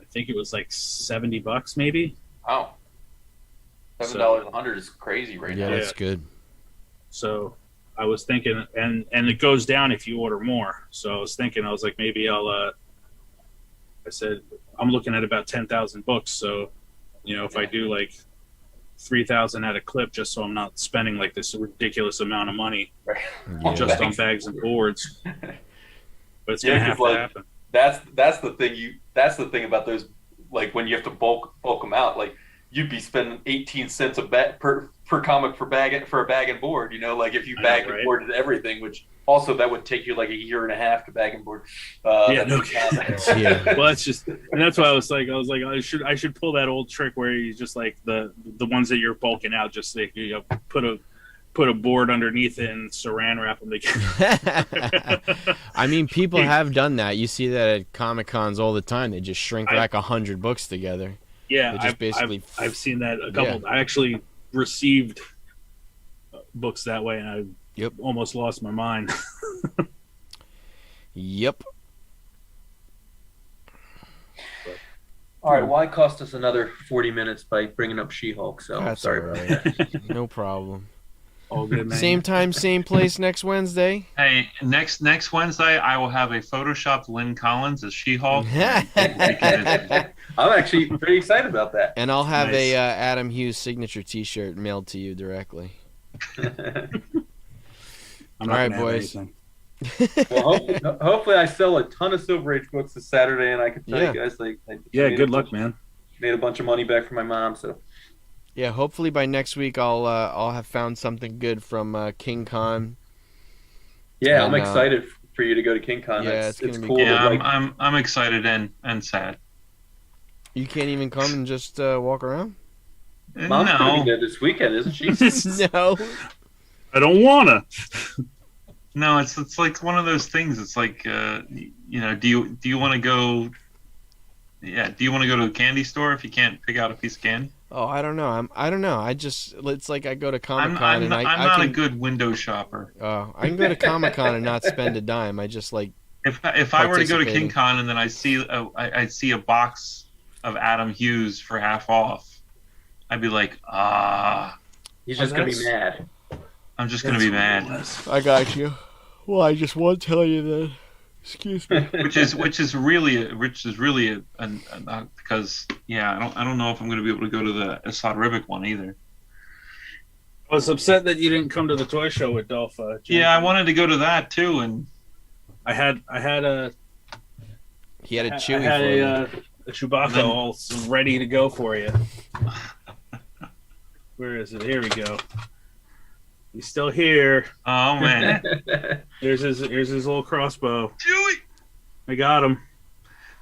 I think it was like $70 maybe. Wow, $7.00 is crazy right now. Yeah, that's good. So I was thinking, and it goes down if you order more. So I was like, maybe I'll. I said I'm looking at about 10,000 books. So, you know, if I do like 3,000 at a clip, just so I'm not spending like this ridiculous amount of money just on bags and boards. But it's gonna have to happen. That's the thing. That's the thing about those. Like when you have to bulk them out, like you'd be spending 18 cents per comic for a bag and board. You know, like if you bag and boarded everything, which also that would take you like a year and a half to bag and board. Well, it's just, and that's why I was like, I should pull that old trick where you just like the ones that you're bulking out, just like, you know, put a board underneath it and saran wrap them together. I mean, people have done that. You see that at Comic Cons all the time. They just shrink wrap 100 books together. Yeah, I've seen that a couple. Yeah. I actually received books that way, and I almost lost my mind. Yep. All right, why cost us another 40 minutes by bringing up She-Hulk? So that's sorry about that. No problem. All good, man. Same time, same place next Wednesday. Hey, next Wednesday I will have a photoshopped Lynn Collins as She-Hulk. I'm actually pretty excited about that. And I'll have a Adam Hughes signature T-shirt mailed to you directly. All right, boys. Well, hopefully I sell a ton of Silver Age books this Saturday, and I can tell you guys, good luck, man. Made a bunch of money back from my mom, so. Yeah, hopefully by next week I'll have found something good from King Con. Yeah, I'm excited for you to go to King Con. Yeah, it's gonna be cool. good. Yeah, I'm excited and sad. You can't even come and just walk around? Mom's gonna be there this weekend, isn't she? No. I don't wanna. No, it's like one of those things. It's like do you want to go? Yeah, do you want to go to a candy store if you can't pick out a piece of candy? Oh, I don't know. I don't know. It's like I go to Comic Con I'm not a good window shopper. Oh, I can go to Comic Con and not spend a dime. I just like. If I were to go to King Con and then I see a box of Adam Hughes for half off, I'd be like, He's just gonna be mad. I'm just gonna be mad. I got you. Well, I just won't tell you that. Excuse me. which is really because I don't know if I'm gonna be able to go to the Assad Ribic one either. I was upset that you didn't come to the toy show with Dolph. Yeah, I wanted to go to that too, and he had a Chewie a Chewbacca all ready to go for you. Where is it? Here we go. He's still here. Oh man! Here's his little crossbow. Chewie! I got him.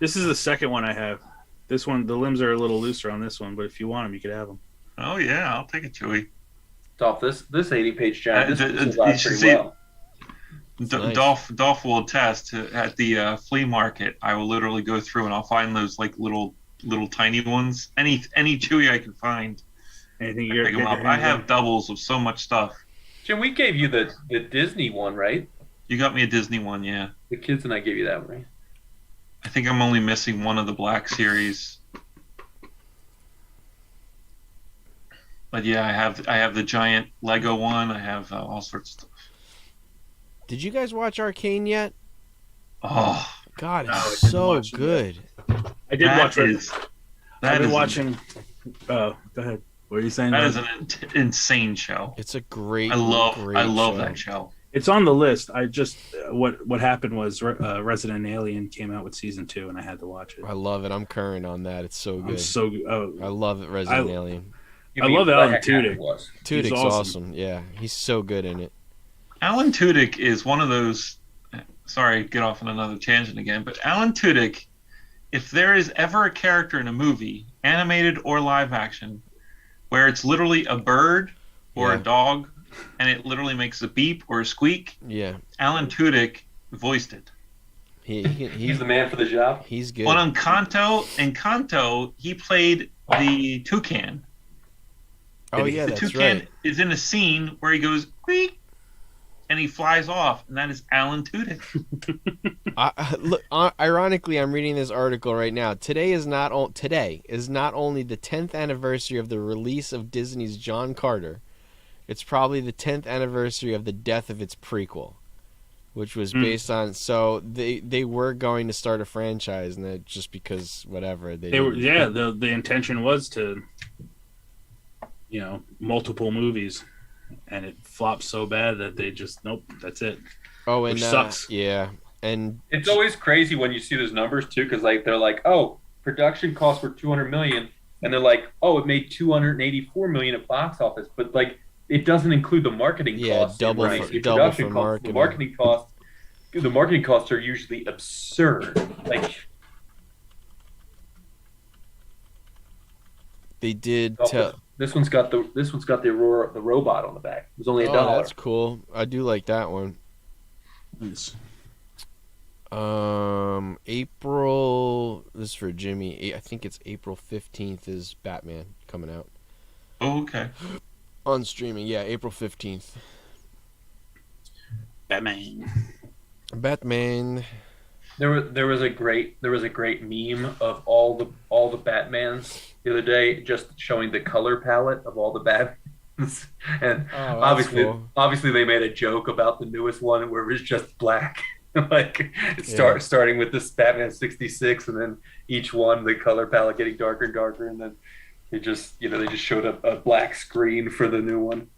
This is the second one I have. This one, the limbs are a little looser on this one, but if you want them, you could have them. Oh yeah, I'll take a Chewie. Dolph, this 80-page giant. This you should see. well. Nice. Dolph will attest at the flea market. I will literally go through and I'll find those like little tiny ones. Any Chewie I can find. Anything I pick them up. I have doubles of so much stuff. Jim, we gave you the Disney one, right? You got me a Disney one, yeah. The kids and I gave you that one, right? I think I'm only missing one of the Black Series. But yeah, I have the giant Lego one. I have all sorts of stuff. Did you guys watch Arcane yet? Oh God, it's so good. I did watch it. I've been watching. Go ahead. What are you saying? That is an insane show. It's a great. I love that show. It's on the list. I just what happened was Resident Alien came out with season 2, and I had to watch it. I love it. I'm current on that. It's so good. I love it. Resident Alien. I love Alan Tudyk. Tudyk's awesome. Yeah, he's so good in it. Alan Tudyk is one of those. Sorry, get off on another tangent again. But Alan Tudyk, if there is ever a character in a movie, animated or live action, where it's literally a bird or a dog, and it literally makes a beep or a squeak. Yeah. Alan Tudyk voiced it. He's the man for the job. He's good. But in Kanto, he played the toucan. Oh yeah, the toucan is in a scene where he goes squeak, and he flies off, and that is Alan Tudyk. Look, ironically, I'm reading this article right now. Today is not only the 10th anniversary of the release of Disney's John Carter. It's probably the 10th anniversary of the death of its prequel, which was based on. So they were going to start a franchise, and that just because whatever they were. Yeah, the intention was to, multiple movies, and it flopped so bad that they just that's it. Oh, and which sucks. Yeah, and it's always crazy when you see those numbers too, because they're like, oh, production costs were $200 million, and they're like, oh, it made $284 million at box office, but it doesn't include the marketing costs. Double for marketing. The marketing costs are usually absurd. They did. This one's got the robot on the back. It was only $1. That's cool. I do like that one. Nice. April. This is for Jimmy. I think it's April 15th is Batman coming out. Oh, okay. On streaming, yeah, April 15th. Batman. There was a great meme of all the Batmans the other day, just showing the color palette of all the Batmans, and obviously they made a joke about the newest one where it was just black, starting with this Batman 66, and then each one the color palette getting darker and darker, and then they just showed a black screen for the new one.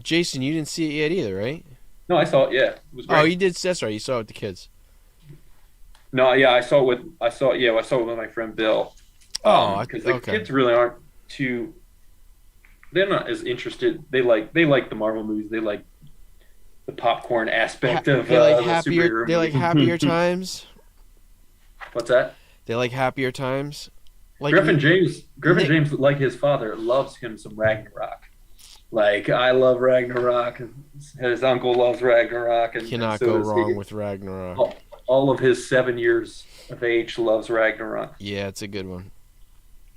Jason, you didn't see it yet either, right? No, I saw it. Yeah, it was great. Oh, you did. That's right. You saw it with the kids. No, yeah, I saw it with my friend Bill. Because the kids really aren't too. They're not as interested. They like the Marvel movies. They like the popcorn aspect of they like the superhero. They like happier times. What's that? They like happier times. Like Griffin James, like his father, loves him some Ragnarok. Like, I love Ragnarok. His uncle loves Ragnarok. And cannot so go wrong with Ragnarok. All of his 7 years of age loves Ragnarok. Yeah, it's a good one.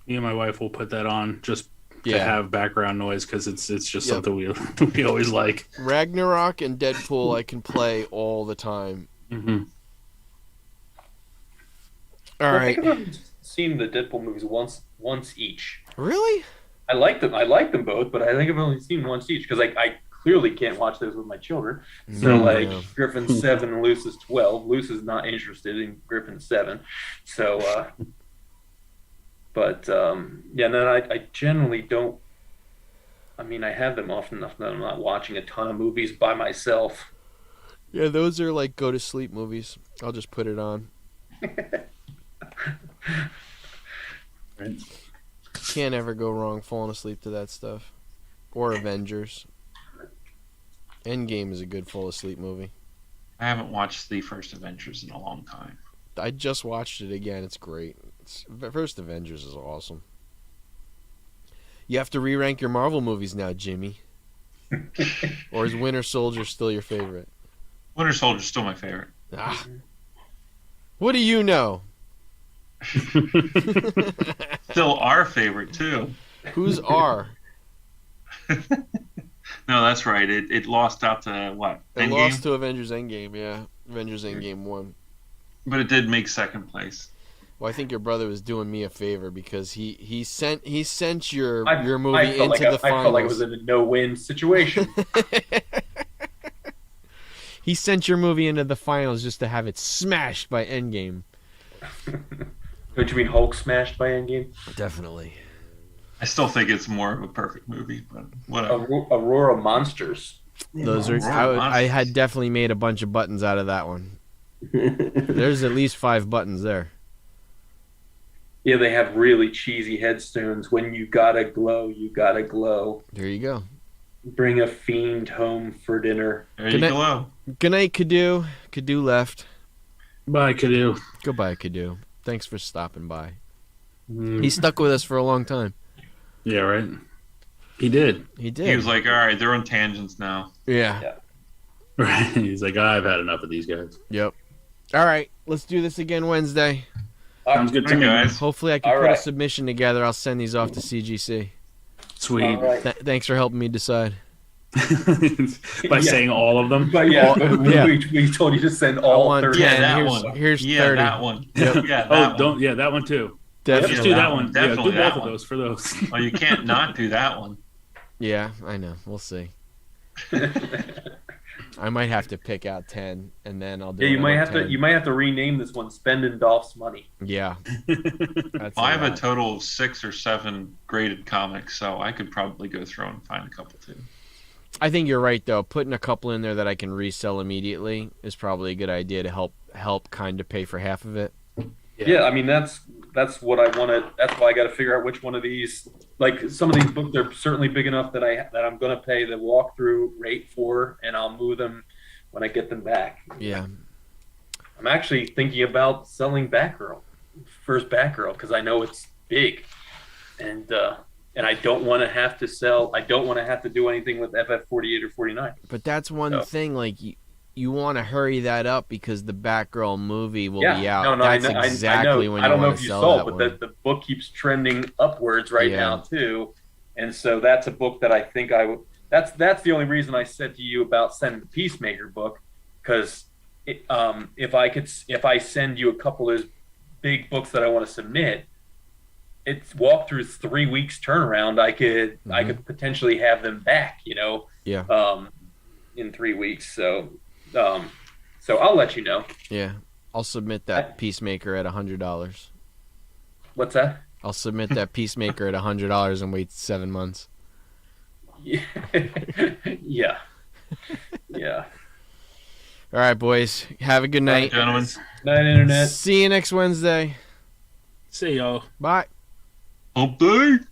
Me and my wife will put that on just to have background noise because it's just something we always like. Ragnarok and Deadpool I can play all the time. Mm-hmm. All right. I think I've seen the Deadpool movies once each. Really? I like them both, but I think I've only seen once each because I clearly can't watch those with my children. So Griffin's 7 and Luce is 12. Luce is not interested in Griffin's 7. So, then I generally don't. I mean, I have them often enough that I'm not watching a ton of movies by myself. Yeah, those are like go to sleep movies. I'll just put it on. Right. Can't ever go wrong falling asleep to that stuff. Or Avengers. Endgame is a good fall asleep movie. I haven't watched the first Avengers in a long time. I just watched it again. It's great. First Avengers is awesome. You have to re-rank your Marvel movies now, Jimmy. Or is Winter Soldier still your favorite? Winter Soldier's still my favorite. Ah. What do you know? Still our favorite, too. Who's R? No, that's right. It lost out to what? It lost to Avengers Endgame, yeah. Avengers Endgame won. But it did make second place. Well, I think your brother was doing me a favor because he sent your movie I into the finals. I felt like it was in a no-win situation. He sent your movie into the finals just to have it smashed by Endgame. Don't you mean Hulk smashed by Endgame? Definitely. I still think it's more of a perfect movie, but whatever. Aurora Monsters. Those are. I had definitely made a bunch of buttons out of that one. There's at least 5 buttons there. Yeah, they have really cheesy headstones. When you gotta glow, you gotta glow. There you go. Bring a fiend home for dinner. There you go. Good night, Kadu. Kadu left. Bye, Kadu. Goodbye, Kadu. Thanks for stopping by. He stuck with us for a long time. Yeah, right? He did. He did. He was like, all right, they're on tangents now. Yeah. Right. He's like, I've had enough of these guys. Yep. All right. Let's do this again Wednesday. Sounds good to me, guys. Hopefully I can put a submission together. I'll send these off to CGC. Sweet. Right. Thanks for helping me decide. By saying all of them? But we told you to send all 30. Yeah, that one. Here's 30. That one. Yep. Yeah, that one. That one too. Definitely. Just do that one. Definitely do that both one. of those for those. Oh, you can't not do that one. Yeah, I know. We'll see. I might have to pick out 10, and then I'll do. Yeah, you might have 10. to. You might have to rename this one "Spending Dolph's Money." Yeah. I have a total of 6 or 7 graded comics, so I could probably go through and find a couple too. I think you're right though. Putting a couple in there that I can resell immediately is probably a good idea to help kind of pay for half of it. Yeah, I mean that's what I want to. That's why I got to figure out which one of these. Like some of these books, they're certainly big enough that I'm going to pay the walkthrough rate for, and I'll move them when I get them back. Yeah. I'm actually thinking about selling first Batgirl, because I know it's big, and I don't want to have to sell. I don't want to have to do anything with FF48 or 49. But that's one thing. Like you want to hurry that up because the Batgirl movie will be out. No, that's I know. exactly when you I don't know want if to you sell saw, that but one. the book keeps trending upwards right now too, and so that's a book that I think I would. That's the only reason I said to you about sending the Peacemaker book, because if I send you a couple of those big books that I want to submit, it's walkthrough's 3 weeks turnaround. I could potentially have them back, in 3 weeks. So I'll let you know. Yeah, I'll submit that Peacemaker at $100. What's that? I'll submit that Peacemaker at $100 and wait 7 months. Yeah. Yeah. All right, boys. Have a good night. Gentlemen. Night, Internet. See you next Wednesday. See y'all. Bye. Update.